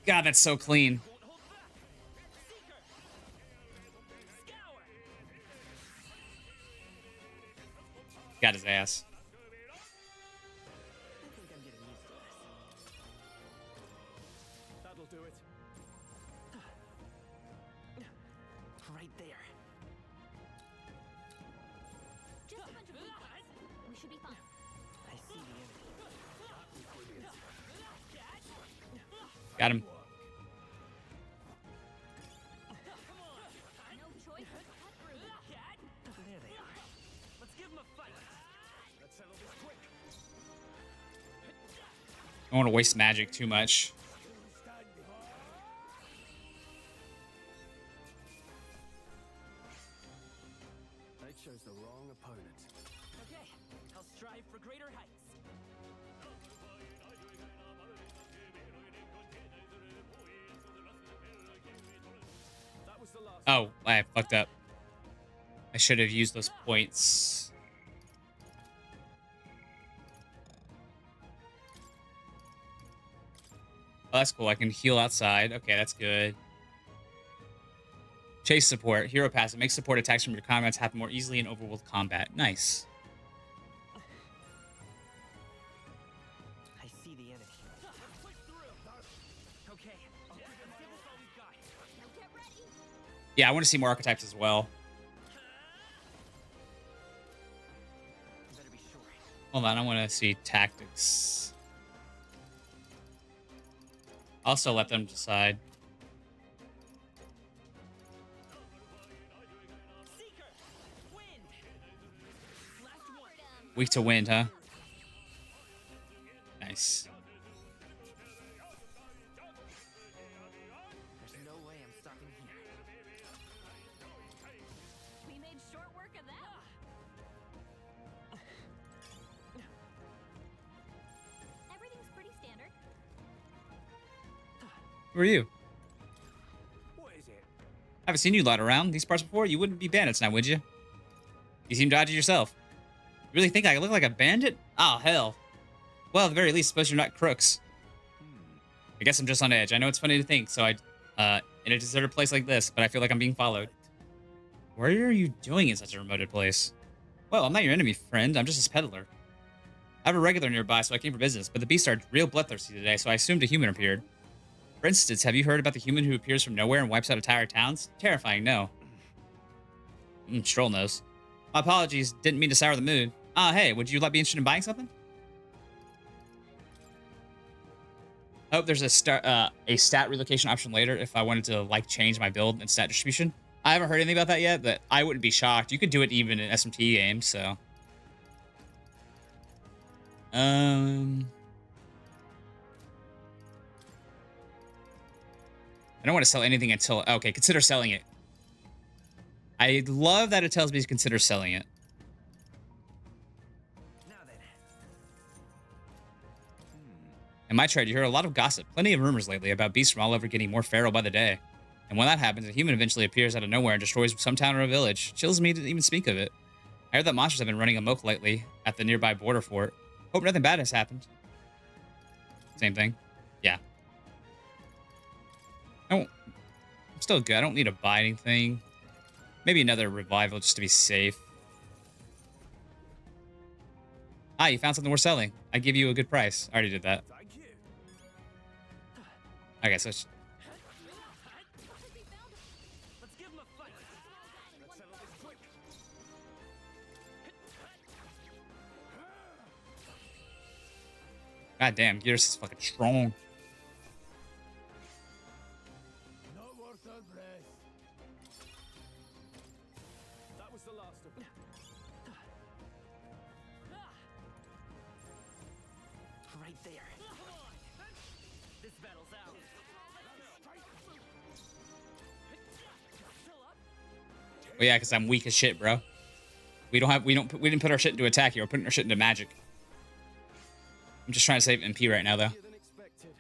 God, that's so clean. Got his ass. That'll do it. Right there. Just a bunch of weak ones. We should be fine. I see the enemy. Got him. No choice but to cut through. There they are. Let's give them a fight. Let's settle this quick. I don't want to waste magic too much. They chose the wrong opponent. Okay, I'll strive for greater heights. That was the last. Oh, I fucked up. I should have used those points. Oh, that's cool. I can heal outside. Okay, that's good. Chase support. Hero passive. Makes support attacks from your comrades happen more easily in overworld combat. Nice. I see the enemy. Okay, I'll give all we've got. Now get ready. Yeah, I want to see more archetypes as well. Better be sure. Hold on, I want to see tactics. Also, let them decide. Seeker! Wind! Last one. Weak to wind, huh? Nice. There's no way I'm stopping here. We made short work of that. Everything's pretty standard. Who are you? What is it? I haven't seen you lot around these parts before. You wouldn't be bandits now, would you? You seem dodgy yourself. You really think I look like a bandit? Oh, hell. Well, at the very least, suppose you're not crooks. I guess I'm just on edge. I know it's funny to think, so in a deserted place like this, but I feel like I'm being followed. What are you doing in such a remote place? Well, I'm not your enemy, friend. I'm just his peddler. I have a regular nearby, so I came for business, but the beasts are real bloodthirsty today, so I assumed a human appeared. For instance, have you heard about the human who appears from nowhere and wipes out entire towns? Terrifying, no. Stroll knows. My apologies, didn't mean to sour the mood. Hey, would you be interested in buying something? I hope there's a stat relocation option later if I wanted to change my build and stat distribution. I haven't heard anything about that yet, but I wouldn't be shocked. You could do it even in SMT games, so. I don't want to sell anything until... Okay, consider selling it. I love that it tells me to consider selling it. Now then. In my trade, you hear a lot of gossip, plenty of rumors lately about beasts from all over getting more feral by the day. And when that happens, a human eventually appears out of nowhere and destroys some town or a village. Chills me to even speak of it. I heard that monsters have been running amok lately at the nearby border fort. Hope nothing bad has happened. Same thing. Yeah. I'm still good. I don't need to buy anything. Maybe another revival just to be safe. You found something worth selling. I give you a good price. I already did that. Thank you. Okay, so it's... Let's give him a fight. Let's settle this quick. God damn, yours is fucking strong. Not worth our breath. That was the last of them. Right there. This battle's out. Well, yeah, because I'm weak as shit, bro. We didn't put our shit into attack here. We're putting our shit into magic. I'm just trying to save MP right now, though. Easier than expected.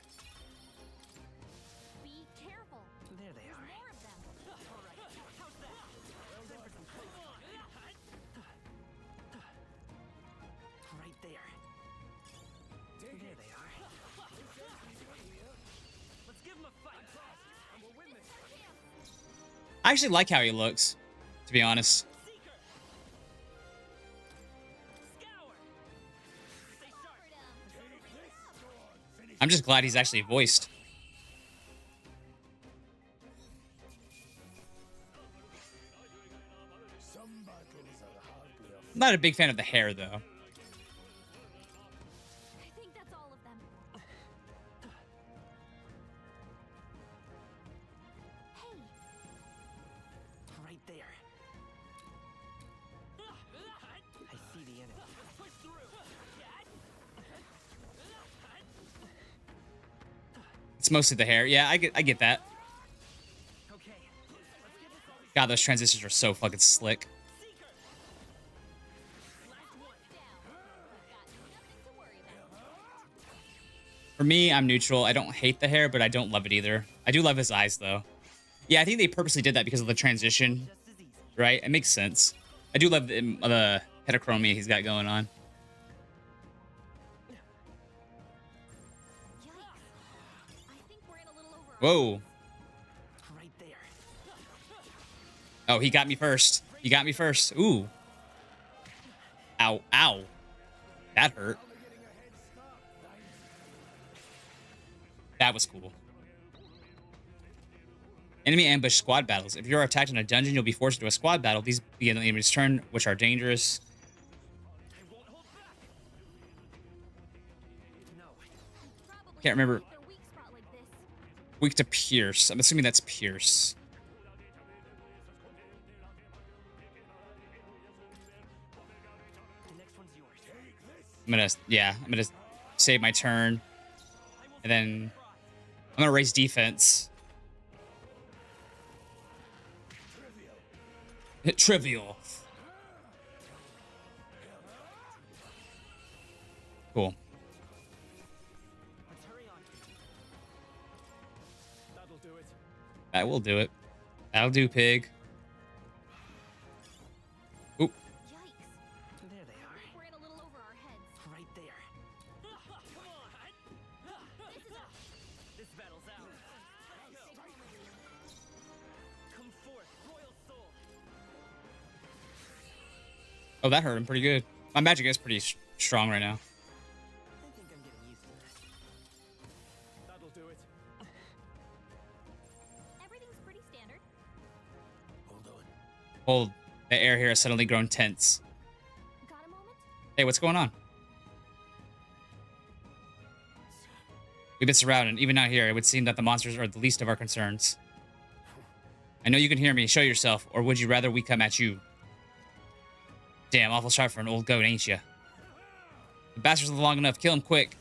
Be careful. There they There's are. more of them. All right. How's that? Right there. There they are. Let's give him a fight. And we'll win this. I actually like how he looks, to be honest. Seeker. Scour. Stay sharp. I'm just glad he's actually voiced. Some battles are hardly a I'm not a big fan of the hair, though. I think that's all of them. Hey, Right there. I see the enemy. Push through. It's mostly the hair. Yeah, I get that. Okay. God, those transitions are so fucking slick. Seeker. Last one. nothing to worry about. For me, I'm neutral. I don't hate the hair, but I don't love it either. I do love his eyes, though. Yeah, I think they purposely did that because of the transition, Just as easy. right? It makes sense. I do love the heterochromia he's got going on. Yikes. I think we're in a little over. Whoa. Right there. Oh, he got me first. He got me first. Ooh. Ow. Ow. That hurt. That was cool. Enemy ambush squad battles. If you're attacked in a dungeon, you'll be forced into a squad battle. These begin the enemy's turn, which are dangerous. Can't remember. Weak to Pierce. I'm assuming that's Pierce. I'm gonna save my turn. And then I'm gonna raise defense. Hit trivial. Cool. That'll do it. That will do it. That'll do, pig. Oop. Yikes. There they are. We're in a little over our heads. Right there. Come on. This battle's out. Come forth, royal soul. Oh, that hurt him pretty good. My magic is pretty strong right now. I think I'm getting used to this. That'll do it. Everything's pretty standard. Hold on. Hold. The air here has suddenly grown tense. Got a moment? Hey, what's going on? We've been surrounded. Even out here, it would seem that the monsters are the least of our concerns. I know you can hear me. Show yourself. Or would you rather we come at you? Damn, awful sharp for an old goat, ain't ya? The bastards live long enough. Kill him quick.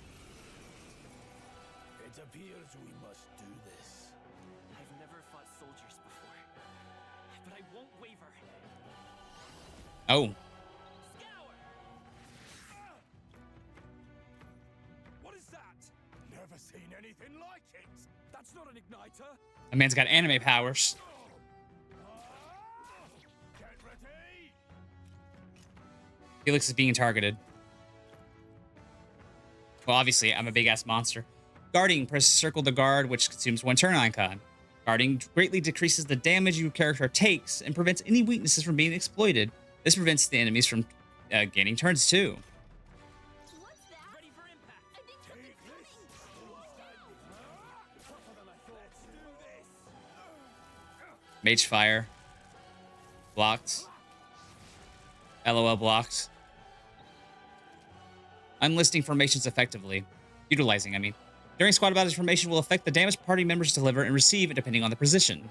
It appears we must do this. I've never fought soldiers before, but I won't waver. Oh. Scour! What is that? Never seen anything like it. That's not an igniter. That man's got anime powers. Get ready. Felix is being targeted. Well, obviously, I'm a big-ass monster. Guarding. Press circle to guard, which consumes 1 turn icon. Guarding greatly decreases the damage your character takes and prevents any weaknesses from being exploited. This prevents the enemies from gaining turns, too. What's that? Ready for impact. I think something's coming. Mage Fire. Blocked. LOL blocked. Unlisting formations effectively. Utilizing, I mean. During squad battles, formation will affect the damage party members deliver and receive depending on the position.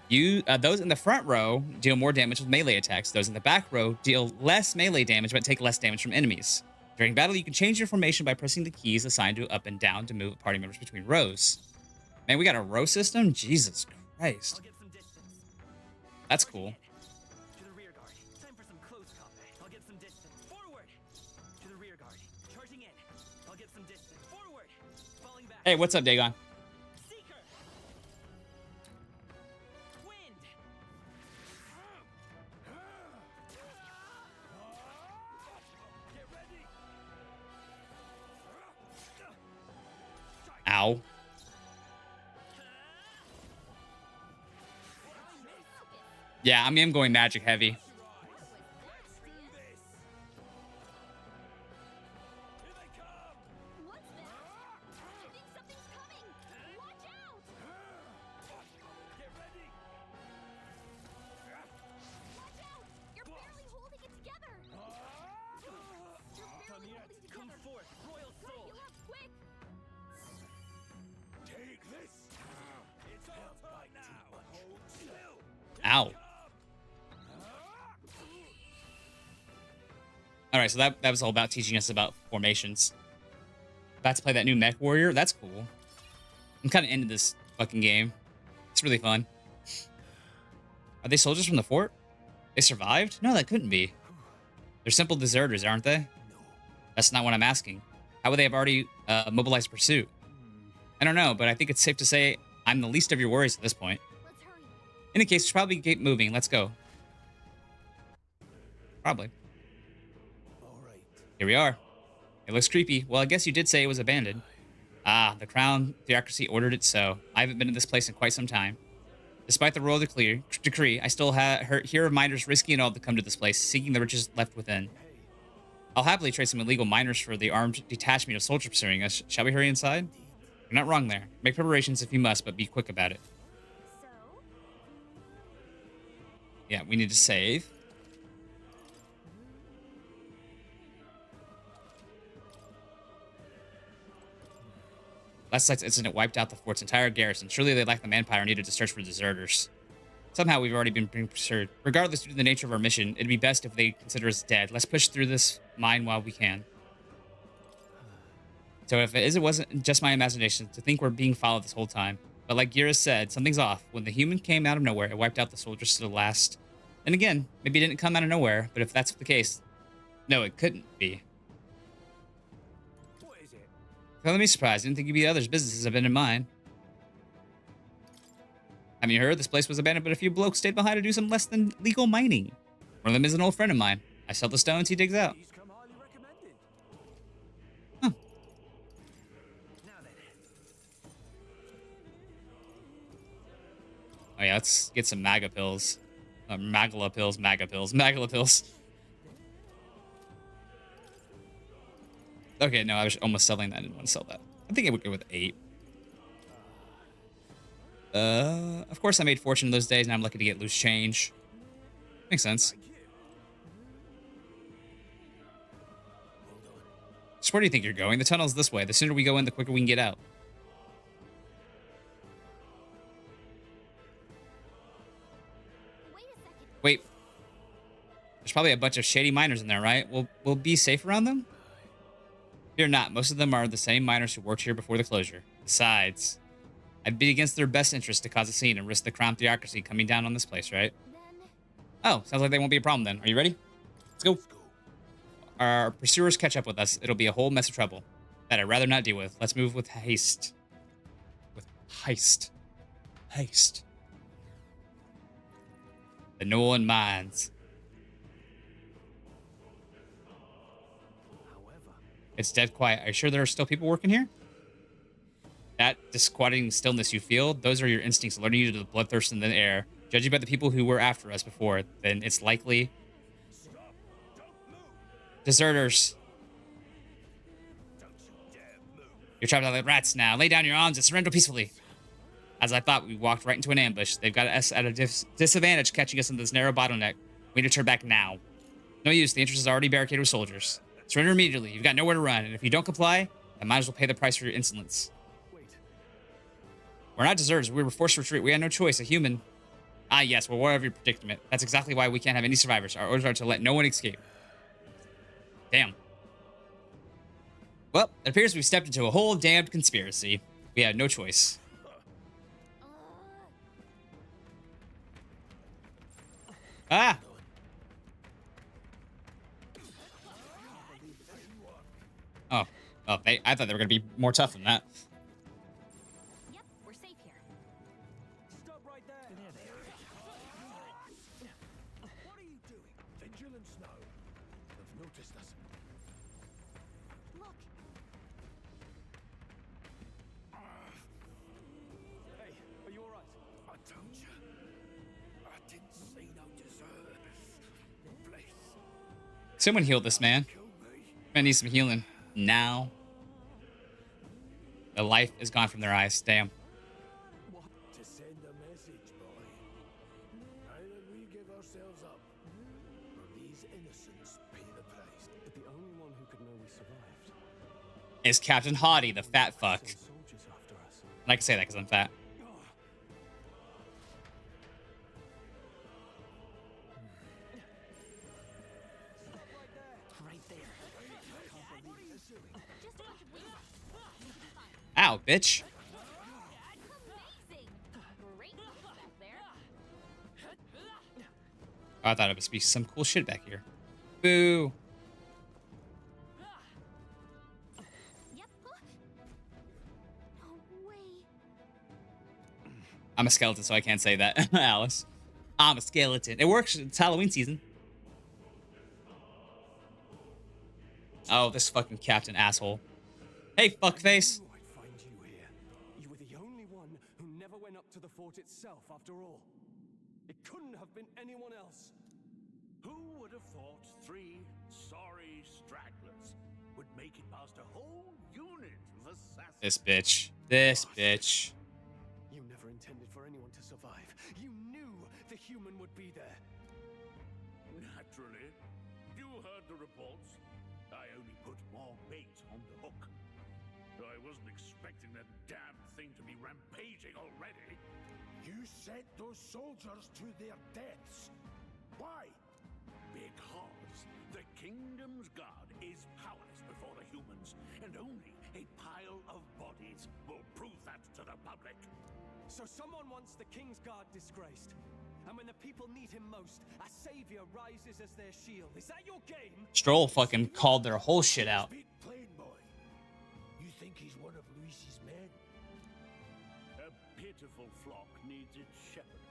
Those in the front row deal more damage with melee attacks. Those in the back row deal less melee damage but take less damage from enemies. During battle, you can change your formation by pressing the keys assigned to up and down to move party members between rows. Man, we got a row system? Jesus Christ. I'll get some distance. That's cool. To the rear guard. Time for some close combat. I'll get some distance. Forward. To the rear guard. Charging in. I'll get some distance. Forward. Falling back. Hey, what's up, Dagon? Seeker. Wind. Get ready. Ow. Yeah, I mean, I'm going magic heavy. What's that? I think something's coming. Watch out! Get ready. Watch out! You're barely holding it together. You're barely holding it Come together. forth, royal Gotta soul. heal up quick. Take this. It's our time now. Hold still. Ow. All right, so that was all about teaching us about formations. About to play that new mech warrior. That's cool. I'm kind of into this fucking game. It's really fun. Are they soldiers from the fort? They survived? No, that couldn't be. They're simple deserters, aren't they? That's not what I'm asking. How would they have already mobilized pursuit? I don't know, but I think it's safe to say I'm the least of your worries at this point. Let's hurry. In any case, we should probably keep moving. Let's go. Probably. All right. Here we are. It looks creepy. Well, I guess you did say it was abandoned. Ah, the crown theocracy ordered it so. I haven't been to this place in quite some time. Despite the royal decree, I still hear of miners risking it all to come to this place, seeking the riches left within. I'll happily trade some illegal miners for the armed detachment of soldiers pursuing us. Shall we hurry inside? You're not wrong there. Make preparations if you must, but be quick about it. So, Yeah, we need to save. Last night's incident wiped out the fort's entire garrison. Surely they lacked the manpower needed to search for deserters. Somehow we've already been pursued. Regardless due to the nature of our mission, it'd be best if they consider us dead. Let's push through this mine while we can. So if it wasn't just my imagination to think we're being followed this whole time. But like Gira said, something's off. When the human came out of nowhere, it wiped out the soldiers to the last. And again, maybe it didn't come out of nowhere, but if that's the case, no, it couldn't be. What is it? Well, let me surprised. I didn't think you'd be others' businesses have been in mine. Haven't you heard? This place was abandoned, but a few blokes stayed behind to do some less than legal mining. One of them is an old friend of mine. I sell the stones he digs out. He's come highly recommended. Huh. Now then. Oh yeah, let's get some MAGA pills. Magala pills, MAGA pills, Magala pills. Okay, no, I was almost selling that. I didn't want to sell that. I think it would go with 8. Of course I made fortune those days, and I'm lucky to get loose change. Makes sense. So where do you think you're going? The tunnel's this way. The sooner we go in, the quicker we can get out. Wait a second. Wait. There's probably a bunch of shady miners in there, right? We'll be safe around them? Fear not. Most of them are the same miners who worked here before the closure. Besides, I'd be against their best interest to cause a scene and risk the crown theocracy coming down on this place, right? Then Oh, sounds like they won't be a problem then. Are you ready? Let's go. Our pursuers catch up with us. It'll be a whole mess of trouble that I'd rather not deal with. Let's move with haste. With heist. Haste. The Nolan Mines. It's dead quiet. Are you sure there are still people working here? That disquieting stillness you feel, those are your instincts alerting you to the bloodthirst in the air. Judging by the people who were after us before, then it's likely deserters. You're trapped like rats now. Lay down your arms and surrender peacefully. As I thought, we walked right into an ambush. They've got us at a disadvantage catching us in this narrow bottleneck. We need to turn back now. No use. The entrance is already barricaded with soldiers. Surrender immediately. You've got nowhere to run, and if you don't comply, I might as well pay the price for your insolence. Wait. We're not deserters. We were forced to retreat. We had no choice. A human. Ah, yes. Well, whatever your predicament. That's exactly why we can't have any survivors. Our orders are to let no one escape. Damn. Well, it appears we've stepped into a whole damned conspiracy. We had no choice. Ah! Oh. Oh, I thought they were going to be more tough than that. yep, we're safe here. Stop right there. There they are. What are you doing? Vigilance now. They've noticed us. Look, Hey, are you alright? I told you. I didn't see no deserters. Place. Someone heal this man. Kill me. Man needs some healing. Now. The life is gone from their eyes. Damn. What? To send a message, boy. Either we give ourselves up, or these innocents pay the price. But the only one who could know we survived. Is Captain Haughty, the fat fuck. Sent soldiers after us. And I can say that because I'm fat. Right there. What are you doing? just a bunch of weeds. Ow, bitch. Amazing! Great back there. Oh, I thought it must be some cool shit back here. Boo. Yep. No way. I'm a skeleton, so I can't say that, Alice. I'm a skeleton. It works. It's Halloween season. Oh, this fucking captain asshole. Hey, fuckface. I knew I'd find you here. You were the only one who never went up to the fort itself, after all. It couldn't have been anyone else. Who would have thought 3 sorry stragglers would make it past a whole unit of assassins? This bitch. This bitch. You never intended for anyone to survive. You knew the human would be there. Naturally. You heard the reports. I only put more bait on the hook. I wasn't expecting that damn thing to be rampaging already. You sent those soldiers to their deaths. Why? Because the kingdom's guard is powerless before the humans, and only a pile of bodies will prove that to the public. So someone wants the King's Guard disgraced. And when the people need him most, a savior rises as their shield. Is that your game? Stroll fucking called their whole shit out. Speak plain, boy. You think he's one of Luis's men? A pitiful flock needs its shepherd.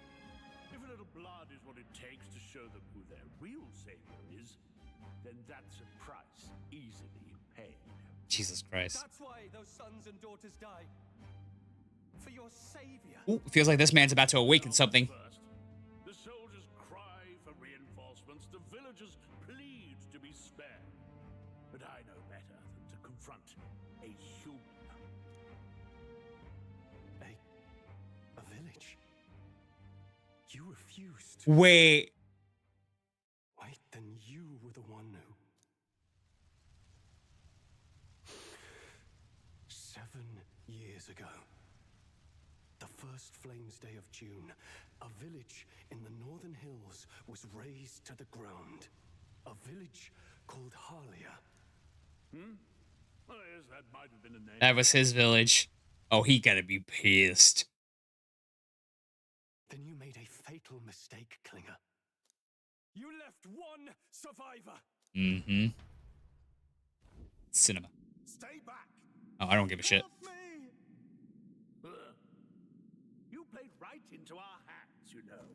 If a little blood is what it takes to show them who their real savior is, then that's a price easily paid. Jesus Christ. That's why those sons and daughters die. For your savior. Ooh, feels like this man's about to awaken something. First, the soldiers cry for reinforcements, the villagers plead to be spared. But I know better than to confront a human. A village? You refused. Wait. Wait, then you were the one who... 7 years ago. The first Flames Day of June, a village in the northern hills was razed to the ground. A village called Harlia. Oh, yes, that might have been a name. That was his village. Oh, he gotta be pissed. Then you made a fatal mistake, Klinger. You left one survivor. Mm-hmm. Cinema. Stay back. Oh, I don't give a shit. Help me! You played right into our hands, you know.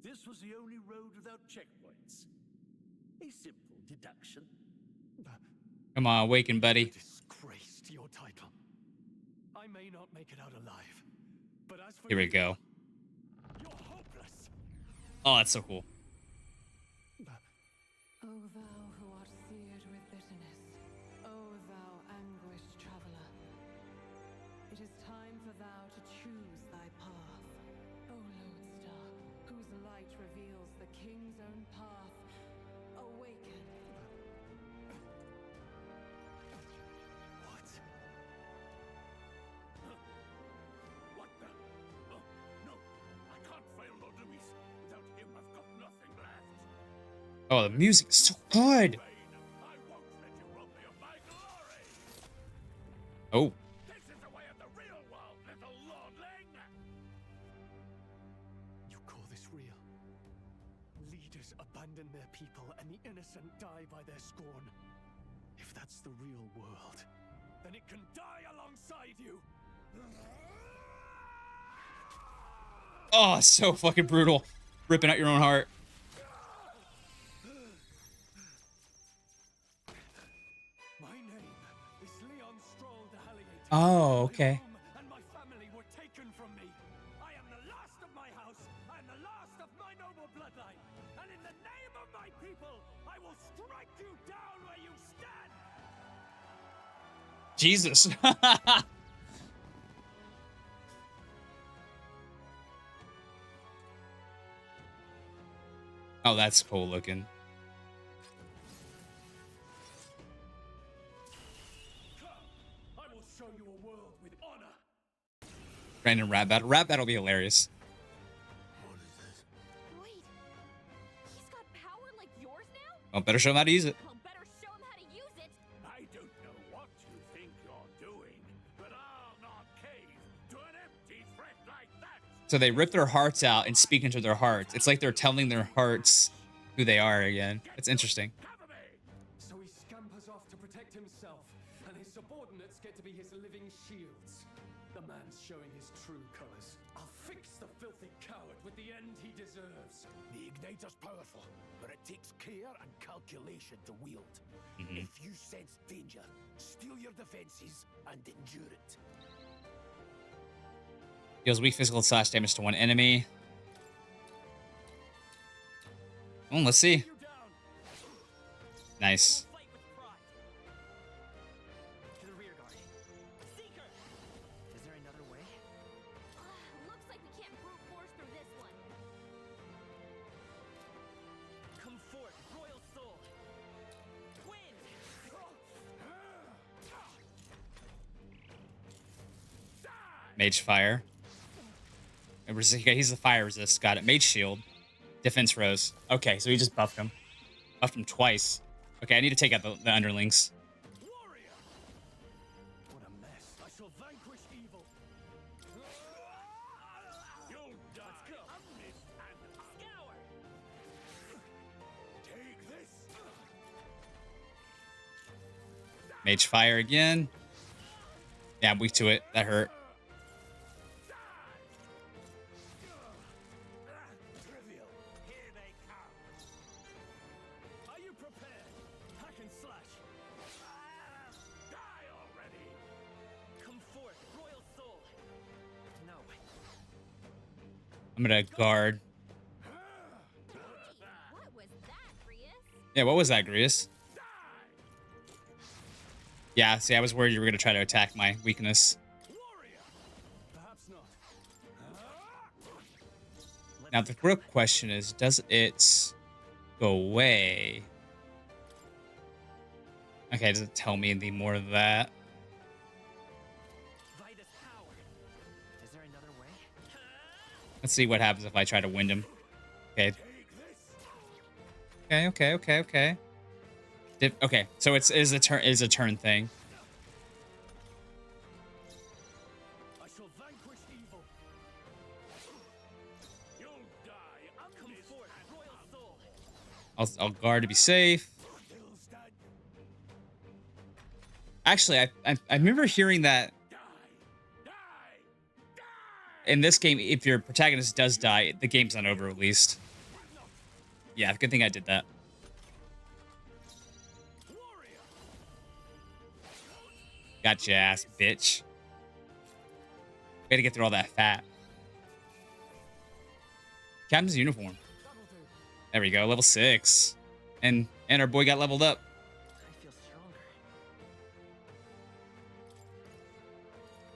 This was the only road without checkpoints. A simple deduction. Come on, awaken, buddy. Disgrace to your title. I may not make it out alive, but as for Here we you, go. you're hopeless. Oh, that's so cool. O thou who art seared with bitterness, O thou anguished traveler, it is time for thou to choose thy path. O lodestar, whose light reveals the king's own path, awaken. What? What the? Oh, no. I can't fail Lord Luis. Without him, I've got nothing left. Oh, the music is so good. I won't let you rob me of my glory. Oh, This is the way of the real world, little lordling. You call this real? Leaders abandon their people and the innocent die by their scorn. If that's the real world, then it can die alongside you. oh, so fucking brutal. Ripping out your own heart. My name is Leon Stroll de Halliate. Oh, okay. My home and my family were taken from me. I am the last of my house. I am the last of my noble bloodline. And in the name of my people, I will strike you down where you stand. Jesus. Oh, that's cool looking. I will show you a world with honor. Random rap battle. Rap battle will be hilarious. What is this? Wait, he's got power like yours now? Well, better show him how to use it. Well, better show him how to use it. I don't know what you think you're doing, but I'll not cave to an empty threat like that. So they rip their hearts out and speak into their hearts. It's like they're telling their hearts who they are again. It's interesting. Cover me. So he scampers off to protect himself, and his subordinates get to be his living shields. The man's showing his true colors. I'll fix the filthy coward with the end he deserves. The igniter's powerful, but it takes care and calculation to wield. Mhm. If you sense danger, steel your defenses and endure it. Deals weak physical slash damage to one enemy. Oh, let's see. You down. Nice. Fight with pride. To the rear guard. Seeker! Is there another way? Looks like we can't brute force through this one. Mage fire. He's the fire resist. Got it. Mage shield. Defense rose. Okay, so he just buffed him. Buffed him twice. Okay, I need to take out the underlings. Warrior! What a mess. I shall vanquish evil. You'll die. Unmissed and scour. Take this! Mage fire again. Yeah, I'm weak to it. That hurt. Trivial. Here they come. Are you prepared? Hack and slash. Die already. Come forth, royal soul. No. I'm gonna guard. What was that, Grius? Yeah, what was that, Grius? Yeah, see, I was worried you were gonna try to attack my weakness. Warrior! Perhaps not. Now, the real question is, does it go away? Okay, does it tell me any more of that? Vitus power. Is there another way? Let's see what happens if I try to wind him. Okay. Okay. Okay, so it is a turn thing. I shall vanquish evil. You'll die. Come Unmissed forth, and royal soul. I'll guard to be safe. Actually, I remember hearing that die. Die. Die. in this game, if your protagonist does die, the game's not over at least. Yeah, good thing I did that. Warrior! Gotcha, ass bitch. Gotta get through all that fat. Captain's uniform. There we go, level 6. And our boy got leveled up. I feel stronger.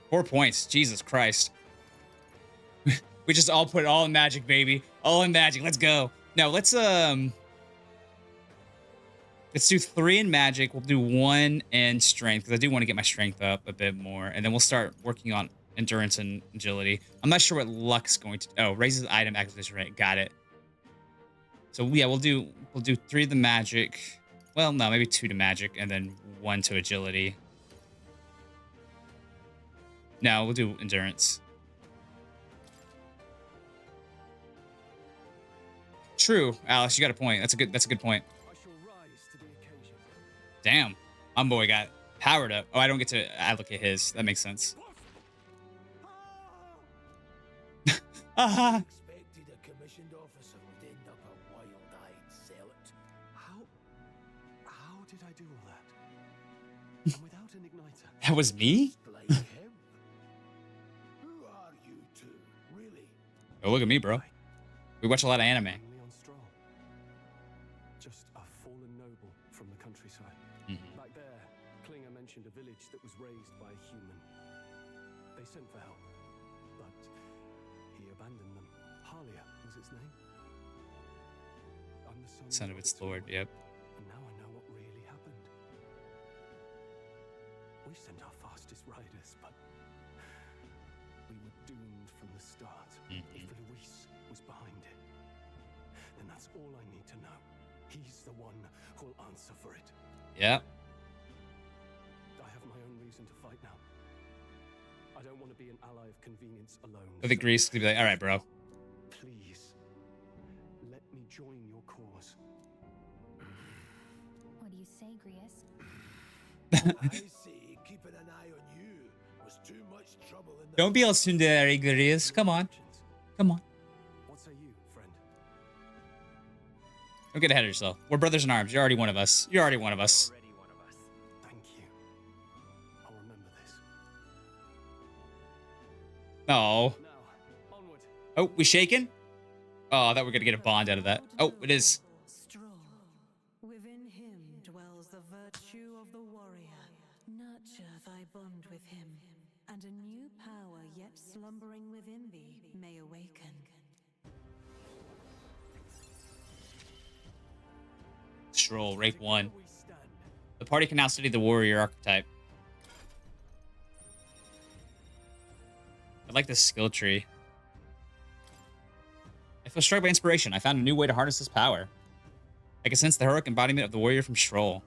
4 points. Jesus Christ. We just all put it all in magic, baby. All in magic. Let's go. Now let's do 3 in magic. We'll do 1 in strength because I do want to get my strength up a bit more, and then we'll start working on endurance and agility. I'm not sure what luck's going to. Oh, raises item acquisition rate. Got it. So yeah, we'll do 3 of the magic. Well, no, maybe 2 to magic and then 1 to agility. No, we'll do endurance. True, Alice, you got a point. That's a good point. I shall rise to the occasion. Damn, my boy got powered up. Oh, I don't get to allocate his. That makes sense. Aha. Expected a commissioned officer would end up a wild-eyed zealot. How did I do all that? And without an igniter. That was me? Like him. Who are you two, really? Oh, look at me, bro. We watch a lot of anime. Leon Stroll. Just a fallen noble from the countryside. Back there, Klinger mentioned a village that was raised by a human. They sent for help, but he abandoned them. Halia was its name. I'm the Son of its lord, yep. And now I know what really happened. We sent our fastest riders, but we were doomed from the start. If Luis was behind it, then that's all I need to know. He's the one who'll answer for it. Yep. I have my own reason to fight now. I don't want to be an ally of convenience alone. I think Greece could be like, all right, bro. Please, let me join your cause. What do you say, Grius? I say keeping an eye on you was too much trouble in the... Don't be all tsundere, Greece. Come on. Come on. What say you, friend? Don't get ahead of yourself. We're brothers in arms. You're already one of us. You're already one of us. Already one of us. Thank you. I'll remember this. Oh. Now, onward. Oh, we shaking? Oh, I thought we were going to get a bond out of that. Oh, it is. Stroll. Within him dwells the virtue of the warrior. Nurture thy bond with him, and a new power yet slumbering within thee may awaken. Stroll, rank 1. We stand. The party can now study the warrior archetype. like the skill tree. I feel struck by inspiration. I found a new way to harness this power. I can sense the heroic embodiment of the warrior from Stroll.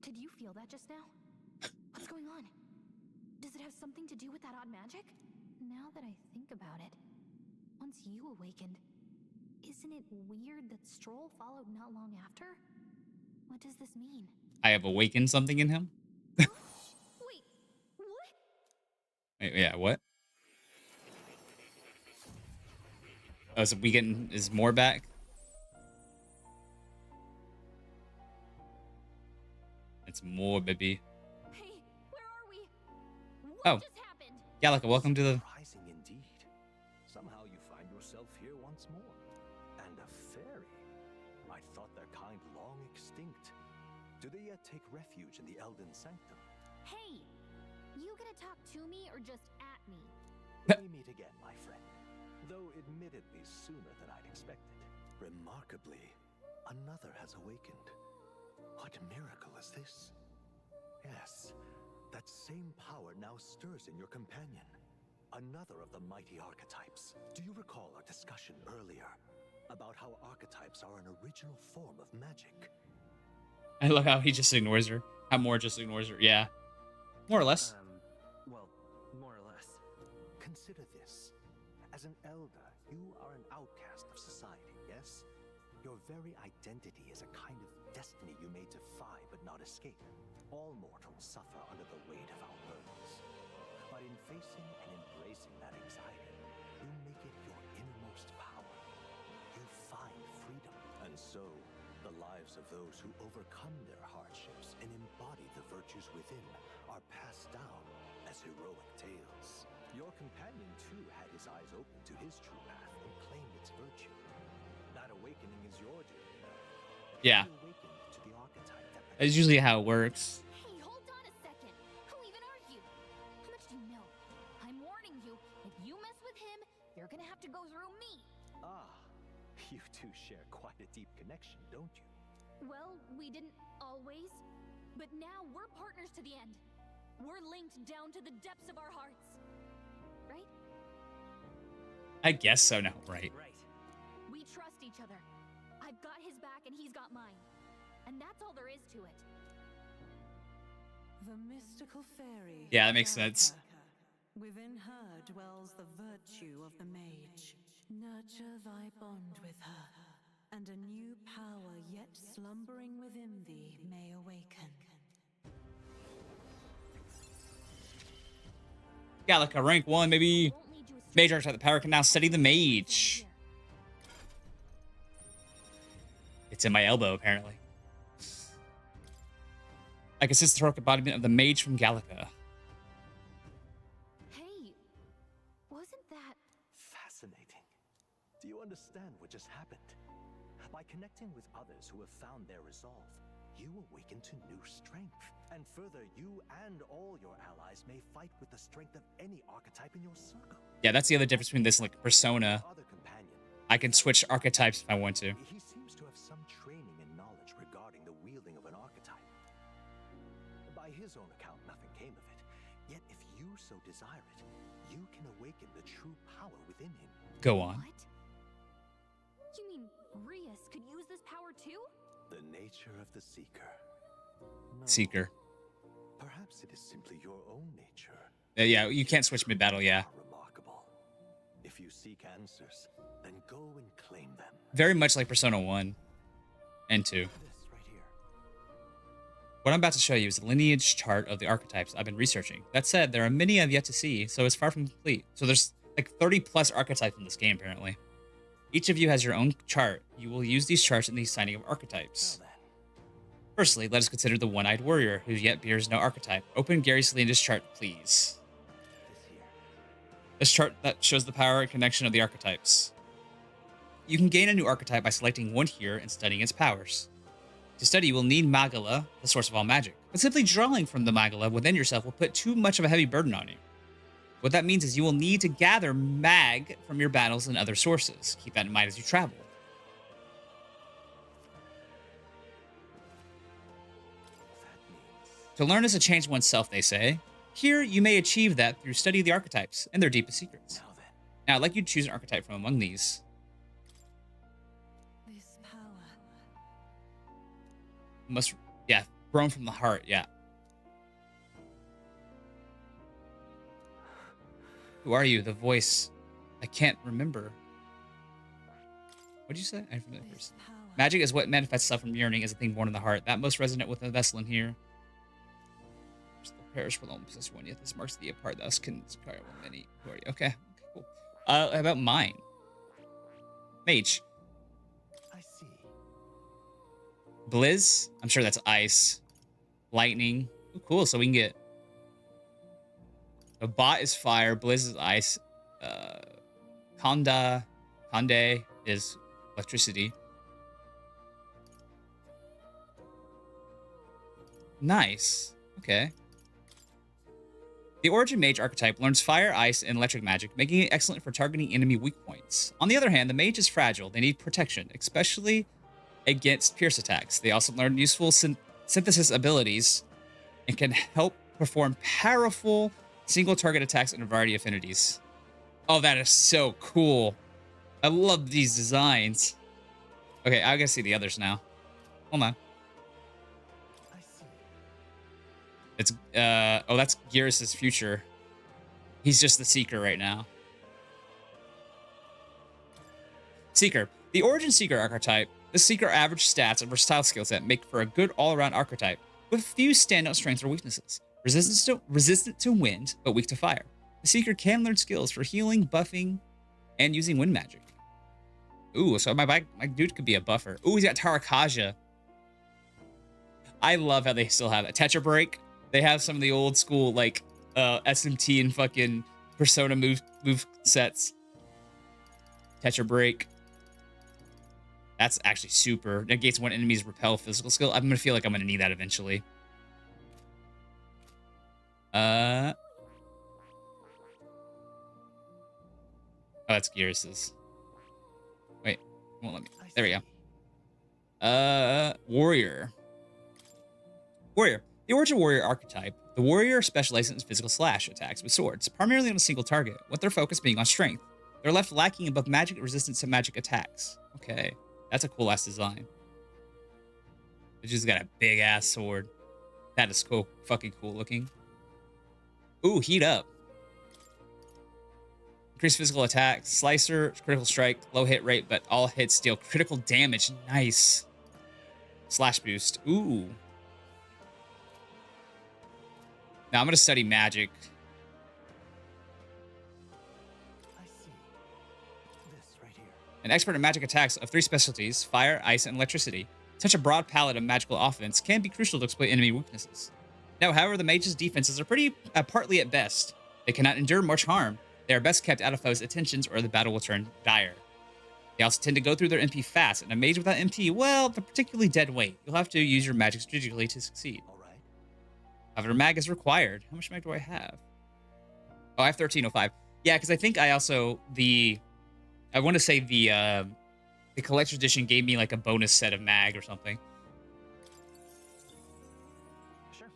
Did you feel that just now? What's going on? Does it have something to do with that odd magic? Now that I think about it, once you awakened, isn't it weird that Stroll followed not long after? What does this mean? I have awakened something in him? Wait, what? Wait, yeah, what? Oh, so we getting is more back? It's more, baby. Hey, where are we? What Oh. just happened? Gallica, welcome to the... Surprising indeed. Somehow you find yourself here once more. And a fairy. I thought their kind long extinct. Do they yet take refuge in the Elden Sanctum? Hey, you gonna talk to me or just at me? We meet again, my friend. Though admittedly sooner than I'd expected. Remarkably, another has awakened. What miracle is this? Yes, that same power now stirs in your companion. Another of the mighty archetypes. Do you recall our discussion earlier about how archetypes are an original form of magic? I love how he just ignores her. How Moore just ignores her. Yeah. More or less. Well, more or less. Consider this. As an elder, you are an outcast of society, yes? Your very identity is a kind of destiny you may defy but not escape. All mortals suffer under the weight of our burdens. But in facing and embracing that anxiety, you make it your innermost power. You find freedom. And so, the lives of those who overcome their hardships and embody the virtues within are passed down as heroic tales. Your companion, too, had his eyes open to his true path and claimed its virtue. That awakening is your doing. Yeah. You awakened to the archetype that That's usually how it works. Hey, hold on a second. Who even are you? How much do you know? I'm warning you, if you mess with him, you're gonna have to go through me. Ah, you two share quite a deep connection, don't you? Well, we didn't always, but now we're partners to the end. We're linked down to the depths of our hearts. Right? I guess so now, right? Right. We trust each other. I've got his back and he's got mine. And that's all there is to it. The mystical fairy. Yeah, that makes sense. Gallica. Within her dwells the virtue of the mage. Nurture thy bond with her, and a new power yet slumbering within thee may awaken. Gallica, rank 1, maybe. Mage archetype. The power can now study the mage. It's in my elbow, apparently. I can sense the heroic embodiment of the mage from Gallica. Hey, wasn't that... Fascinating. Do you understand what just happened? By connecting with others who have found their resolve, you awaken to new strength. And further, you and all your allies may fight with the strength of any archetype in your circle. Yeah, that's the other difference between this and like Persona. Your other companion, I can switch archetypes if I want to. he seems to have some training and knowledge regarding the wielding of an archetype. By his own account, nothing came of it. Yet if you so desire it, you can awaken the true power within him. Go on. What? You mean Rias could use this power too? The nature of the Seeker. No. Seeker. Perhaps it is simply your own nature. Yeah, you can't switch mid-battle, yeah. Remarkable. If you seek answers, then go and claim them. Very much like Persona 1 and 2. This right here. What I'm about to show you is a lineage chart of the archetypes I've been researching. That said, there are many I've yet to see, so it's far from complete. So there's like 30 plus archetypes in this game, apparently. Each of you has your own chart. You will use these charts in the assigning of archetypes. Now then, Firstly, let us consider the one-eyed warrior, who yet bears no archetype. Open Gary's lineage chart, please. this here. This chart that shows the power and connection of the archetypes. You can gain a new archetype by selecting one here and studying its powers. To study, you will need Magala, the source of all magic. But simply drawing from the Magala within yourself will put too much of a heavy burden on you. What that means is you will need to gather mag from your battles and other sources. Keep that in mind as you travel. That means To learn is to change oneself, they say. Here, you may achieve that through study of the archetypes and their deepest secrets. Now, I'd like you to choose an archetype from among these. This power. Yeah, grown from the heart, yeah. Who are you? The voice. I can't remember. What'd you say? I'm familiar person. Magic is what manifests itself from yearning as a thing born in the heart. That most resonant with the vessel in here. The parish will only possess one, yet this marks the apart. Thus can acquire one many. Who are you? Okay, cool. How about mine? Mage. I see. Blizz. I'm sure that's ice. Lightning. Ooh, cool. So we can get. A bot is fire. Blizz is ice. Conde is electricity. Nice. Okay. The Origin Mage archetype learns fire, ice, and electric magic, making it excellent for targeting enemy weak points. On the other hand, the Mage is fragile. They need protection, especially against pierce attacks. They also learn useful synthesis abilities and can help perform powerful single target attacks in a variety of affinities. Oh, that is so cool. I love these designs. Okay, I gotta see the others now. Hold on. I see. It's, oh, that's Gearus' future. He's just the Seeker right now. Seeker. The Origin Seeker archetype. The Seeker average stats and versatile skill set make for a good all-around archetype with few standout strengths or weaknesses. Resistant to wind, but weak to fire. The Seeker can learn skills for healing, buffing, and using wind magic. Ooh, so my dude could be a buffer. Ooh, he's got Tarakaja. I love how they still have it. Tetra Break. They have some of the old school, like, SMT and fucking Persona move sets. Tetra Break. That's actually super. Negates one enemy's repel physical skill. I'm gonna feel like I'm gonna need that eventually. Oh, that's Gearus's. Wait, won't let me. There we go. Warrior. Warrior. The Origin Warrior archetype. The warrior specializes in physical slash attacks with swords, primarily on a single target, with their focus being on strength. They're left lacking above magic resistance to magic attacks. Okay, that's a cool ass design. It just got a big ass sword. That is cool, fucking cool looking. Ooh, heat up. Increased physical attack, slicer, critical strike, low hit rate, but all hits deal critical damage. Nice. Slash boost. Ooh. Now I'm gonna study magic. I see. This right here. An expert in magic attacks of 3 specialties: fire, ice, and electricity. Such a broad palette of magical offense can be crucial to exploit enemy weaknesses. Now, however, the mage's defenses are pretty partly at best. They cannot endure much harm. They are best kept out of foes' attentions or the battle will turn dire. They also tend to go through their MP fast, and a mage without MP, well, they're particularly dead weight. You'll have to use your magic strategically to succeed. All right. However, mag is required. How much mag do I have? Oh, I have 1305. Yeah, because I think I also, I want to say the collector's edition gave me like a bonus set of mag or something. Sure.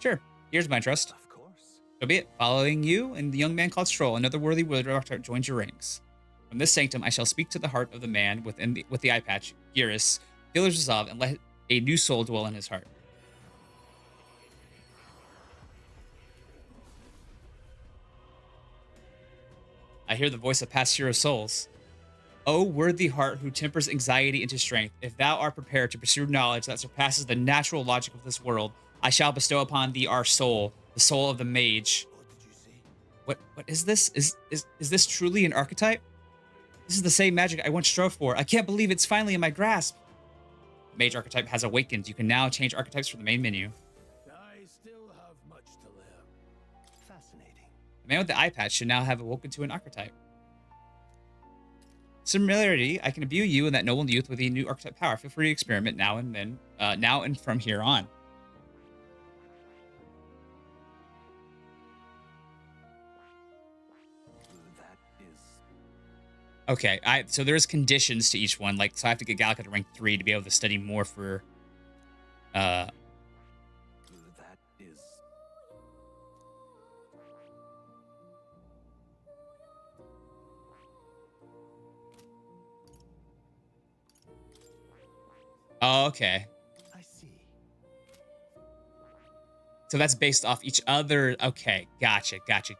Sure. Here's my trust. Of course. So be it. Following you and the young man called Stroll, another worthy warrior joins your ranks. From this sanctum, I shall speak to the heart of the man with the eye patch, Gearus, heal his resolve, and let a new soul dwell in his heart. I hear the voice of past hero souls. O worthy heart who tempers anxiety into strength, if thou art prepared to pursue knowledge that surpasses the natural logic of this world, I shall bestow upon thee our soul, the soul of the mage. What did you say? What is this? Is this truly an archetype? This is the same magic I once strove for. I can't believe it's finally in my grasp. Mage archetype has awakened. You can now change archetypes from the main menu. I still have much to learn. Fascinating. The man with the eye patch should now have awoken to an archetype. Similarity, I can imbue you and that noble youth with a new archetype power. Feel free to experiment now and from here on. That is. Okay, so there's conditions to each one. Like, so I have to get Gallica to rank 3 to be able to study more for, That is. Oh, okay. I see. So that's based off each other. Okay, gotcha. That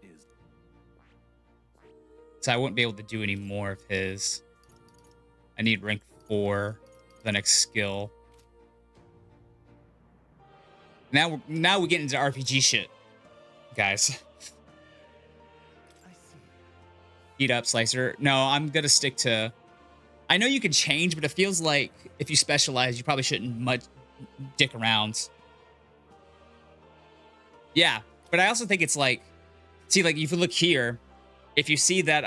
is. So I wouldn't be able to do any more of his. I need rank 4 for the next skill. Now we get into RPG shit, guys. I see. Heat up, slicer. No, I'm gonna stick to. I know you can change, but it feels like if you specialize, you probably shouldn't much dick around. Yeah, but I also think it's like, see, like if you look here, if you see that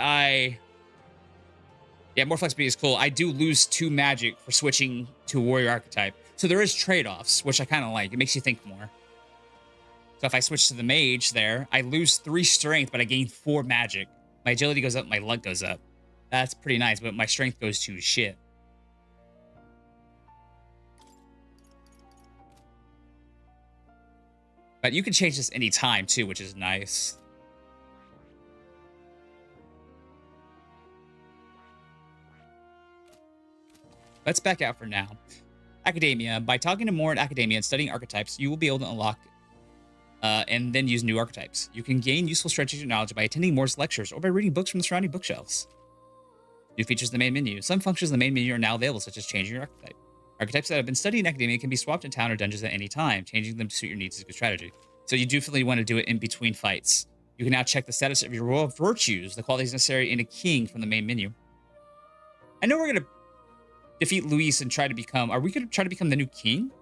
yeah, more flexibility is cool. I do lose 2 magic for switching to a warrior archetype. So there is trade-offs, which I kind of like. It makes you think more. So if I switch to the mage there, I lose 3 strength, but I gain 4 magic. My agility goes up, my luck goes up. That's pretty nice, but my strength goes to shit. But you can change this anytime too, which is nice. Let's back out for now. Academia. By talking to more in academia and studying archetypes, you will be able to unlock and then use new archetypes. You can gain useful strategic knowledge by attending Moore's lectures or by reading books from the surrounding bookshelves. New features in the main menu. Some functions in the main menu are now available, such as changing your archetype. Archetypes that have been studied in academia can be swapped in town or dungeons at any time. Changing them to suit your needs is a good strategy. So you definitely want to do it in between fights. You can now check the status of your royal virtues, the qualities necessary in a king from the main menu. I know we're going to defeat Luis and try to become... Are we going to try to become the new king?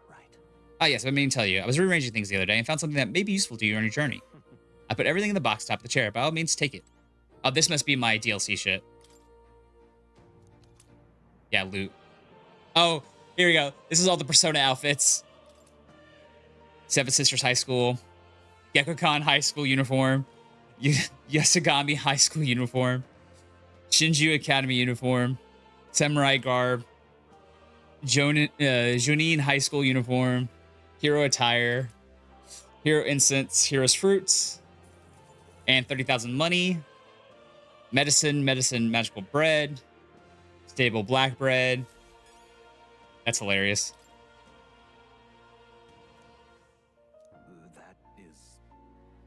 Right. Ah, yes, I mean to tell you. I was rearranging things the other day and found something that may be useful to you on your journey. I put everything in the box top of the chair. By all means, take it. Oh, this must be my DLC shit. Yeah, loot. Oh, here we go. This is all the Persona outfits. Seven Sisters High School. Gekko-kan High School uniform. Yasugami High School uniform. Shinju Academy uniform. Samurai garb. Junin High School uniform. Hero attire. Hero incense. Hero's fruits. And 30,000 money. Medicine, magical bread. Stable black bread. That's hilarious.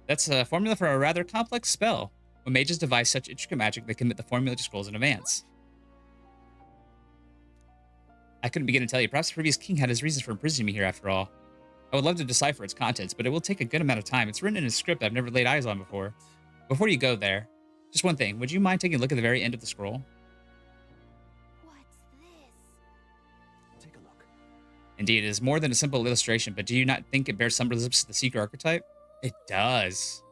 That's a formula for a rather complex spell. When mages devise such intricate magic, they commit the formula to scrolls in advance. I couldn't begin to tell you. Perhaps the previous king had his reasons for imprisoning me here after all. I would love to decipher its contents, but it will take a good amount of time. It's written in a script I've never laid eyes on before. Before you go there, just one thing. Would you mind taking a look at the very end of the scroll? What's this? Take a look. Indeed, it is more than a simple illustration, but do you not think it bears some resemblance to the secret archetype? It does.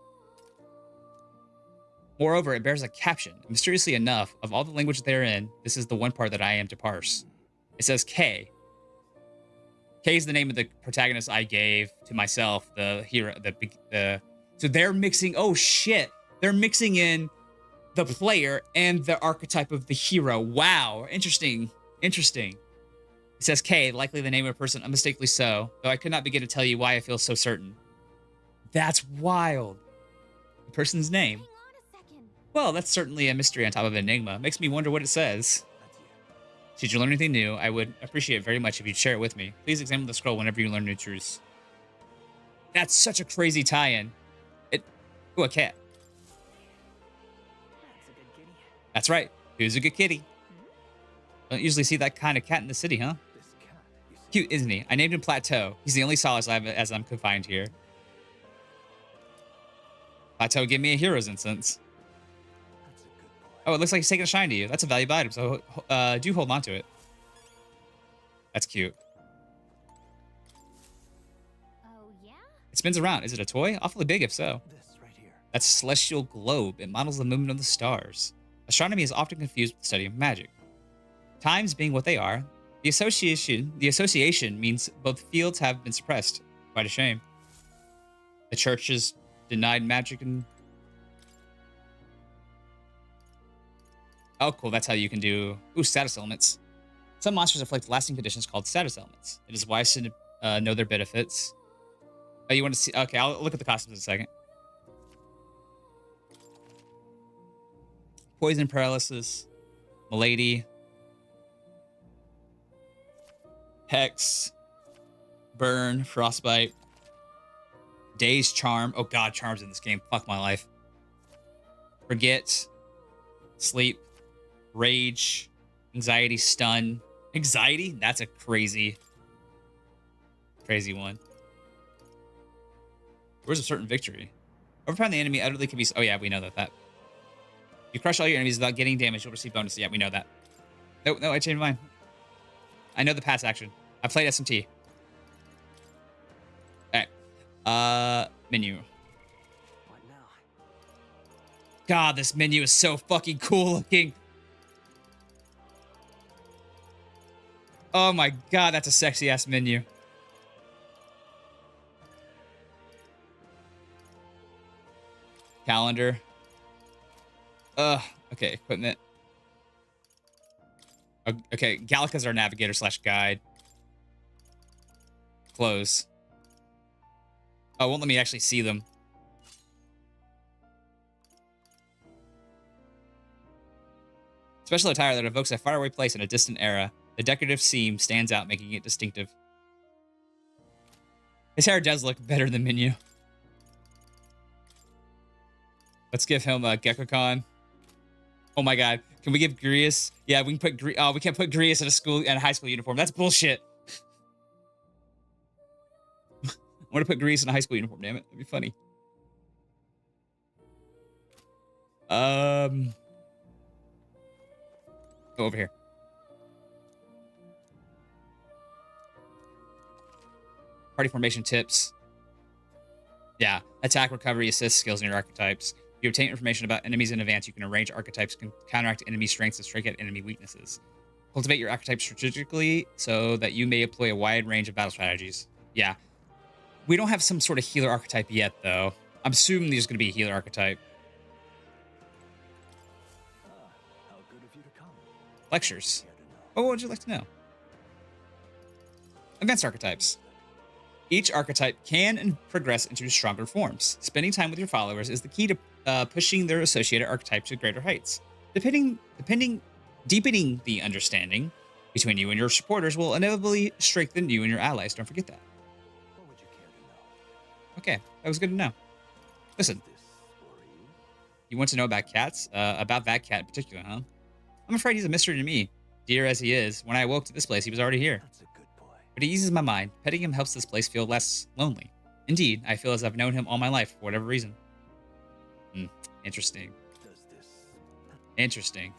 Moreover, it bears a caption. Mysteriously enough, of all the language therein, this is the one part that I am to parse. It says K. K is the name of the protagonist I gave to myself, the hero, so they're mixing, oh shit, they're mixing in the player and the archetype of the hero. Wow, interesting. It says K, likely the name of a person, unmistakably so, though I could not begin to tell you why I feel so certain. That's wild. The person's name. Hang on a second. Well, that's certainly a mystery on top of an enigma. Makes me wonder what it says. Should you learn anything new, I would appreciate it very much if you'd share it with me. Please examine the scroll whenever you learn new truths. That's such a crazy tie-in. Ooh, a cat. That's a good kitty. That's right. Who's a good kitty? Don't usually see that kind of cat in the city, huh? This cat is Cute, isn't he? I named him Plateau. He's the only solace I have as I'm confined here. Plateau, give me a hero's incense. that's a good boy. Oh, it looks like he's taking a shine to you. That's a valuable item, so do hold on to it. That's cute. Oh, yeah? It spins around. Is it a toy? Awfully big if so. This right here. That's a celestial globe. It models the movement of the stars. Astronomy is often confused with the study of magic. Times being what they are, the association means both fields have been suppressed. Quite a shame. The church has denied magic and... Oh, cool. That's how you can do... Ooh, status elements. Some monsters inflict lasting conditions called status elements. It is wise to know their benefits. Oh, you want to see... Okay, I'll look at the costumes in a second. poison, paralysis, malady, hex, burn, frostbite, daze, charm. Oh god, charms in this game. Fuck my life. Forget, sleep, rage, anxiety, stun. Anxiety? That's a crazy one. Where's a certain victory? Overpower the enemy utterly can be... Oh yeah, we know that. You crush all your enemies without getting damage, you'll receive bonus. Yeah, we know that. No, I changed mine. I know the pass action. I played SMT. Alright. Menu. What now? God, this menu is so fucking cool looking. Oh my god, that's a sexy ass menu. Calendar. Okay, equipment. Okay, Gallica's our navigator / guide. Clothes. Oh, it won't let me actually see them. Special attire that evokes a faraway place in a distant era. The decorative seam stands out, making it distinctive. His hair does look better than Menu. Let's give him a GeckoCon. Oh my god. Can we give Grius? Yeah, we can put we can't put Grius in a high school uniform. That's bullshit. I want to put Grius in a high school uniform, damn it. That'd be funny. Go over here. Party formation tips. Yeah. Attack, recovery, assist, skills, and your archetypes. If you obtain information about enemies in advance, you can arrange archetypes, can counteract enemy strengths, and strike at enemy weaknesses. Cultivate your archetypes strategically so that you may employ a wide range of battle strategies. Yeah. We don't have some sort of healer archetype yet, though. I'm assuming there's going to be a healer archetype. How good of you to come. Lectures. Oh, what would you like to know? Advanced archetypes. Each archetype can and progress into stronger forms. Spending time with your followers is the key to pushing their associated archetypes to greater heights. Deepening the understanding between you and your supporters will inevitably strengthen you and your allies. Don't forget that. What would you care to know? Okay, that was good to know. Listen, This worry you? you want to know about cats? About that cat in particular, huh? I'm afraid he's a mystery to me. Dear as he is, when I awoke to this place, he was already here. That's a good boy. But he eases my mind. Petting him helps this place feel less lonely. Indeed, I feel as I've known him all my life for whatever reason. Interesting. Does this? Interesting.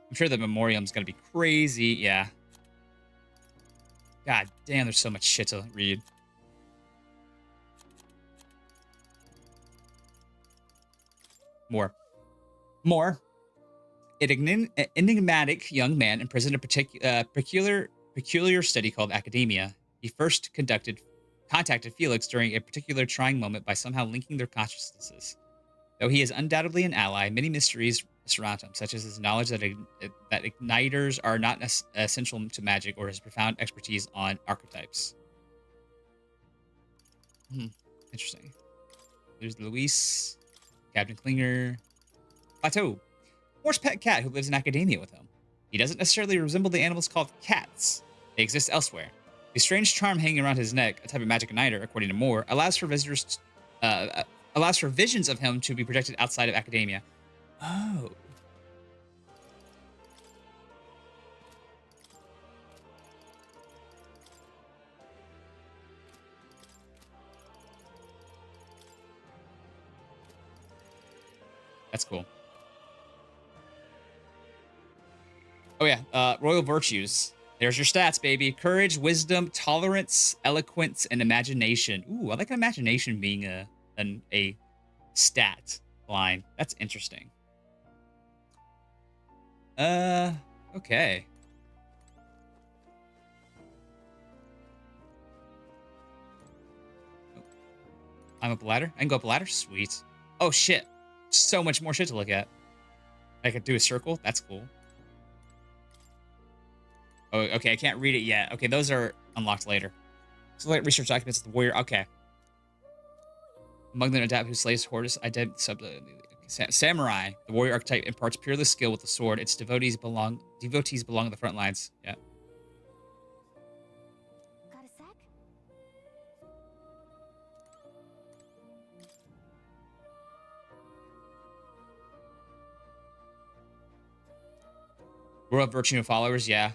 I'm sure the memoriam's gonna be crazy. Yeah. God damn, there's so much shit to read. More. An enigmatic young man imprisoned in a peculiar study called academia. He first contacted Felix during a particular trying moment by somehow linking their consciousnesses. Though he is undoubtedly an ally, many mysteries surround him, such as his knowledge that igniters are not essential to magic or his profound expertise on archetypes. Interesting. There's Luis, Captain Klinger, Plateau, Moore's pet cat who lives in academia with him. He doesn't necessarily resemble the animals called cats. They exist elsewhere. The strange charm hanging around his neck, a type of magic igniter, according to Moore, allows for visions of him to be projected outside of academia. Oh. That's cool. Oh yeah, royal virtues. There's your stats, baby. Courage, wisdom, tolerance, eloquence, and imagination. Ooh, I like imagination being a stat line. That's interesting. Okay. I'm up a ladder. I can go up a ladder? Sweet. Oh, shit. So much more shit to look at. I could do a circle. That's cool. Oh, okay. I can't read it yet. Okay, those are unlocked later. Select research documents of the warrior. Okay. Among them, adapt who slays Hortus. I did sub. Okay. Samurai. The warrior archetype imparts peerless skill with the sword. Its devotees belong on the front lines. Yeah. Got a sec? World of Virtue and followers, yeah.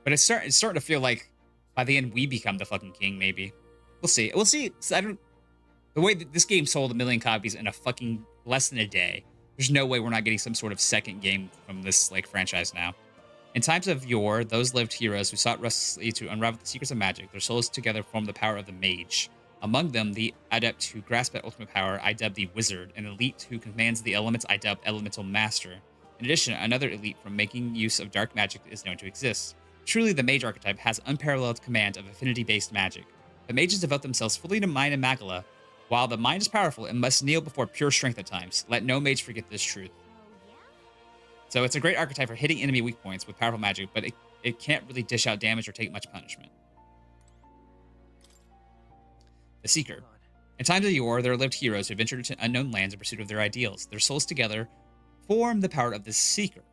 But it's starting to feel like by the end we become the fucking king, maybe. We'll see. We'll see. The way that this game sold 1 million copies in a fucking less than a day, there's no way we're not getting some sort of second game from this like franchise now. In times of yore, those lived heroes who sought restlessly to unravel the secrets of magic. Their souls together form the power of the mage. Among them, the adept who grasps at ultimate power, I dub the wizard. An elite who commands the elements, I dub elemental master. In addition, another elite from making use of dark magic is known to exist. Truly, the mage archetype has unparalleled command of affinity-based magic. The mages devote themselves fully to mind and magala. While the mind is powerful, it must kneel before pure strength at times. Let no mage forget this truth. So it's a great archetype for hitting enemy weak points with powerful magic, but it can't really dish out damage or take much punishment. The Seeker. In times of yore, there lived heroes who ventured into unknown lands in pursuit of their ideals. Their souls together form the power of the Seeker.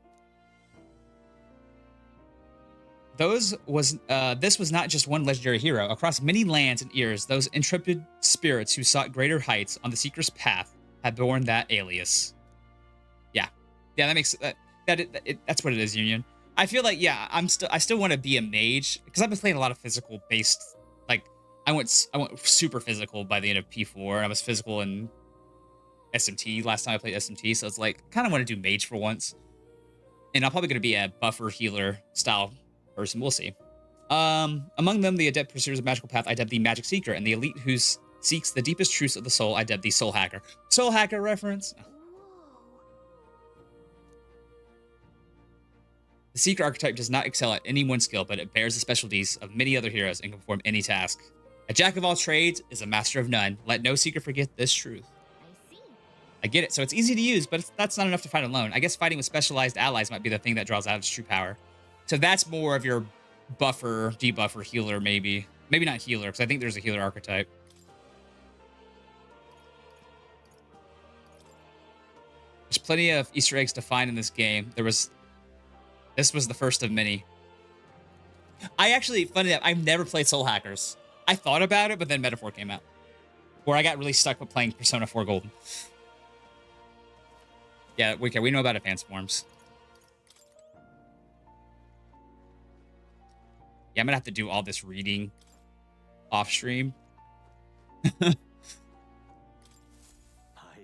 This was not just one legendary hero. Across many lands and eras, those intrepid spirits who sought greater heights on the Seeker's path had borne that alias. Yeah, that makes that's what it is, Union. I feel like I still want to be a mage because I've been playing a lot of physical based. Like I went super physical by the end of P4, and I was physical in SMT last time I played SMT. So it's like kind of want to do mage for once, and I'm probably going to be a buffer healer style person. We'll see. Among them, the adept pursuers of magical path, I dub the magic seeker, and the elite who seeks the deepest truths of the soul, I dub the soul hacker. Soul hacker reference. The seeker archetype does not excel at any one skill, but it bears the specialties of many other heroes and can perform any task. A jack of all trades is a master of none. Let no seeker forget this truth. I get it. So it's easy to use, but that's not enough to fight alone. I guess fighting with specialized allies might be the thing that draws out its true power. So that's more of your buffer, debuffer, healer, maybe. Maybe not healer, because I think there's a healer archetype. There's plenty of Easter eggs to find in this game. This was the first of many. Funny enough, I've never played Soul Hackers. I thought about it, but then Metaphor came out. Where I got really stuck with playing Persona 4 Golden. Yeah, okay, we know about advanced forms. Yeah, I'm gonna have to do all this reading off stream. My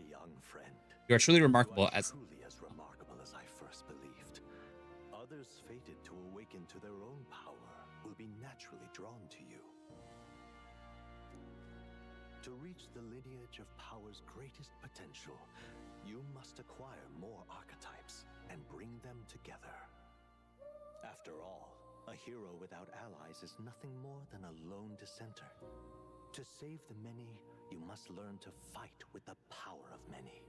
young friend. You are truly remarkable Truly as remarkable as I first believed. Others fated to awaken to their own power will be naturally drawn to you. To reach the lineage of power's greatest potential, you must acquire more archetypes and bring them together. After all, a hero without allies is nothing more than a lone dissenter. To save the many, you must learn to fight with the power of many.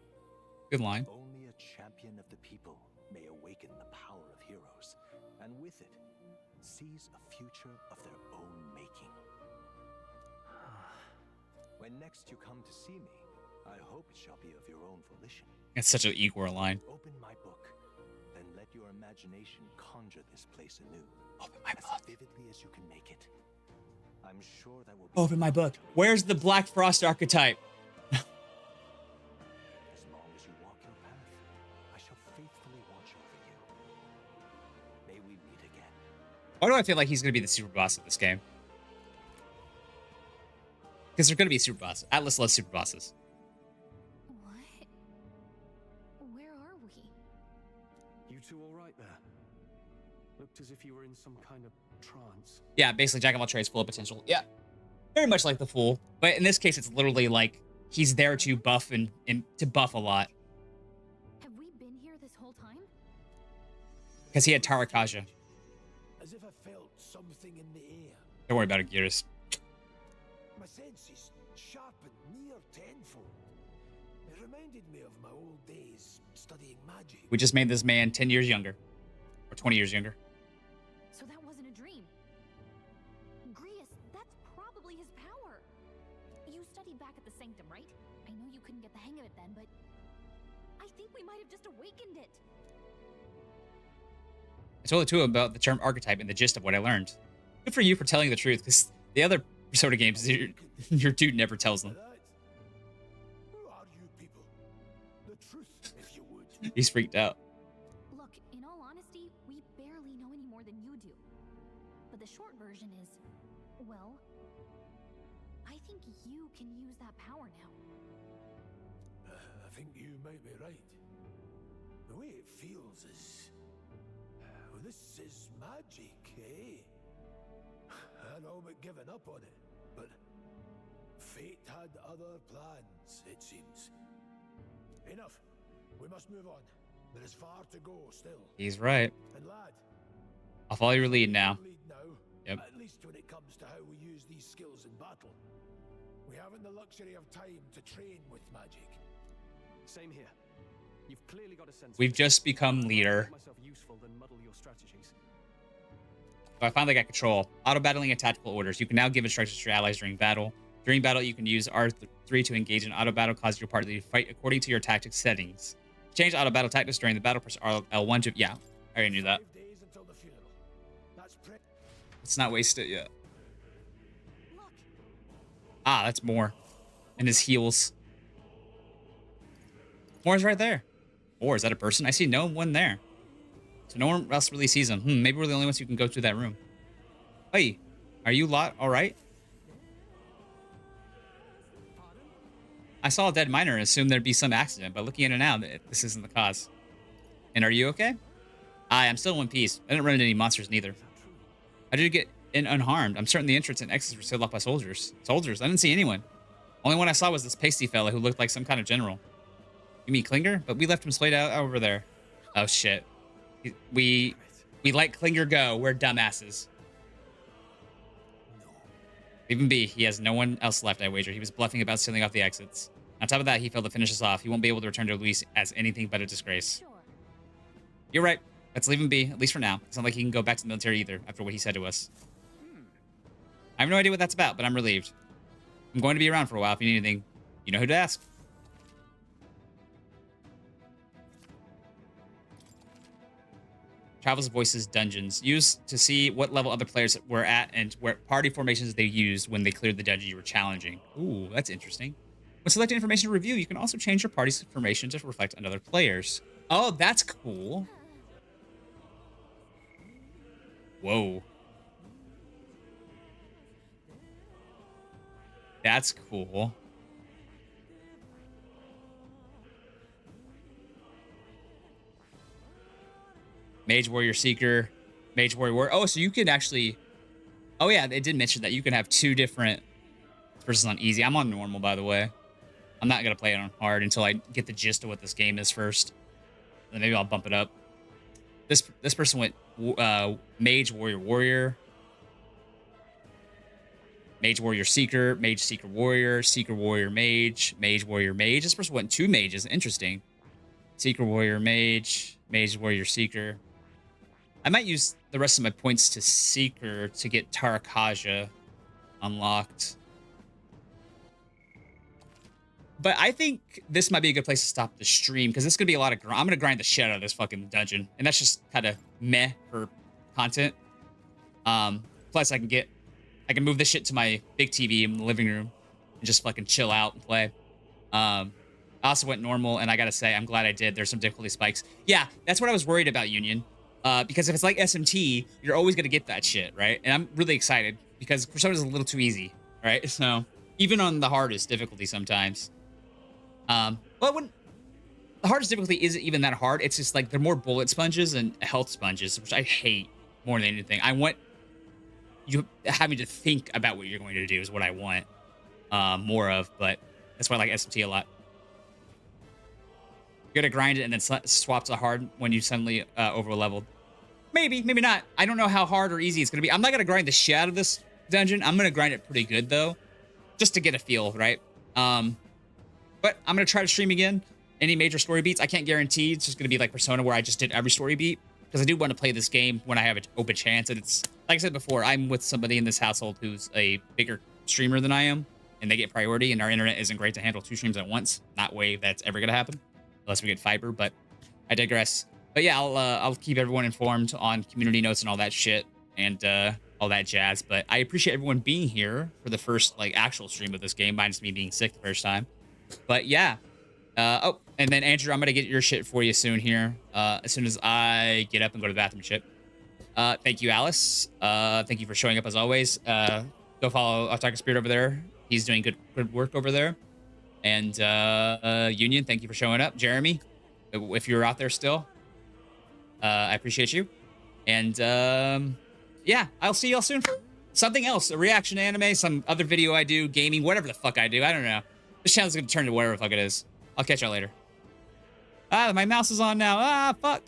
Good line. Only a champion of the people may awaken the power of heroes, and with it, seize a future of their own making. When next you come to see me, I hope it shall be of your own volition. It's such an Igor line. Open my book, then let your imagination conjure this place anew. Open my book. As vividly as you can make it. I'm sure that will be Open my book. Where's the Black Frost archetype? as long as you walk your path, I shall faithfully watch over you. May we meet again. Why do I feel like he's gonna be the super boss of this game? Because they're gonna be super bosses. Atlas loves super bosses. What? Where are we? You two all right there? Looked as if you were in some kind of trance. Yeah, basically Jack of all trades, full of potential. Yeah, very much like the Fool, but in this case, it's literally like he's there to buff and to buff a lot. Have we been here this whole time? Because he had Tarakaja. As if I felt something in the air. Don't worry about it, Gears. My senses sharpened near tenfold. It reminded me of my old days studying magic. We just made this man 10 years younger. Or 20 years younger. So that wasn't a dream. Grius, that's probably his power. You studied back at the Sanctum, right? I know you couldn't get the hang of it then, but I think we might have just awakened it. I told it to him about the term archetype and the gist of what I learned. Good for you for telling the truth, because the other Persona games, your dude never tells them. Who are you people? The truth, if you would. He's freaked out. Look, in all honesty, we barely know any more than you do. But the short version is, well, I think you can use that power now. I think you might be right. The way it feels is... well, this is magic, eh? I'd all but given up on it, but fate had other plans, it seems. Enough. We must move on. There is far to go still. He's right. And lad, I'll follow your lead now. Yep. At least when it comes to how we use these skills in battle. We haven't the luxury of time to train with magic. Same here. You've clearly got a sense. We've just become leader. Myself useful than muddle your strategies. So I finally got control. Auto battling and tactical orders. You can now give instructions to your allies during battle. During battle, you can use R3 to engage in auto battle, cause your party to fight according to your tactics settings. Change auto battle tactics during the battle. Press L1 to... Yeah, I already knew that. 5 days until the funeral. Let's not waste it yet. Ah, that's more. And his heels. Moore's right there. Or is that a person? I see no one there. So no one else really sees him. Maybe we're the only ones who can go through that room. Hey, are you lot all right? I saw a dead miner and assumed there'd be some accident, but looking at it now, this isn't the cause. And are you okay? I'm still in one piece. I didn't run into any monsters neither. I did get in unharmed. I'm certain the entrance and exits were sealed off by soldiers. Soldiers? I didn't see anyone. Only one I saw was this pasty fella who looked like some kind of general. You mean Klinger? But we left him splayed out over there. Oh shit. We let Klinger go. We're dumbasses. Even B, he has no one else left, I wager. He was bluffing about sealing off the exits. On top of that, he failed to finish us off. He won't be able to return to Luis as anything but a disgrace. Sure. You're right. Let's leave him be, at least for now. It's not like he can go back to the military either, after what he said to us. I have no idea what that's about, but I'm relieved. I'm going to be around for a while. If you need anything, you know who to ask. Travel's Voices Dungeons. Used to see what level other players were at and what party formations they used when they cleared the dungeon you were challenging. Ooh, that's interesting. When selecting information to review, you can also change your party's formation to reflect on other players. Oh, that's cool. Whoa. That's cool. Mage Warrior Seeker, Mage Warrior. Oh, so you can actually... Oh, yeah, they did mention that you can have two different... This person's on easy. I'm on normal, by the way. I'm not going to play it on hard until I get the gist of what this game is first. Then maybe I'll bump it up. This person went Mage Warrior Warrior. Mage Warrior Seeker, Mage Seeker Warrior, Seeker Warrior Mage, Mage Warrior Mage. This person went two mages. Interesting. Seeker Warrior Mage, Mage Warrior Seeker. I might use the rest of my points to Seeker to get Tarakaja unlocked. But I think this might be a good place to stop the stream, because this is going to be a lot of... I'm going to grind the shit out of this fucking dungeon. And that's just kind of meh for content. Plus, I can move this shit to my big TV in the living room and just fucking chill out and play. I also went normal, and I got to say, I'm glad I did. There's some difficulty spikes. Yeah, that's what I was worried about, Union. Because if it's like SMT, you're always going to get that shit, right? And I'm really excited, because Persona is a little too easy, right? So, even on the hardest difficulty sometimes... well, the hardest difficulty isn't even that hard. It's just like they're more bullet sponges and health sponges, which I hate more than anything. I want you having to think about what you're going to do is what I want more of, but that's why I like SMT a lot. You're gonna grind it and then swap to hard when you suddenly over leveled. Maybe, maybe not. I don't know how hard or easy it's gonna be. I'm not gonna grind the shit out of this dungeon. I'm gonna grind it pretty good though, just to get a feel, right? But I'm going to try to stream again. Any major story beats, I can't guarantee it's just going to be like Persona where I just did every story beat. Because I do want to play this game when I have an open chance. And it's, like I said before, I'm with somebody in this household who's a bigger streamer than I am. And they get priority. And our internet isn't great to handle two streams at once. Not way that's ever going to happen. unless we get fiber, but I digress. But yeah, I'll keep everyone informed on community notes and all that shit and all that jazz. But I appreciate everyone being here for the first like actual stream of this game, minus me being sick the first time. But yeah. Oh, and then Andrew, I'm gonna get your shit for you soon here. As soon as I get up and go to the bathroom and shit. Thank you, Alice. Thank you for showing up as always. Go follow Otaku Spirit over there. He's doing good work over there. And Union, thank you for showing up. Jeremy, if you're out there still, I appreciate you. And yeah, I'll see y'all soon for something else, a reaction to anime, some other video I do, gaming, whatever the fuck I do. I don't know. This channel's gonna turn to whatever the fuck it is. I'll catch y'all later. Ah, my mouse is on now. Ah, fuck.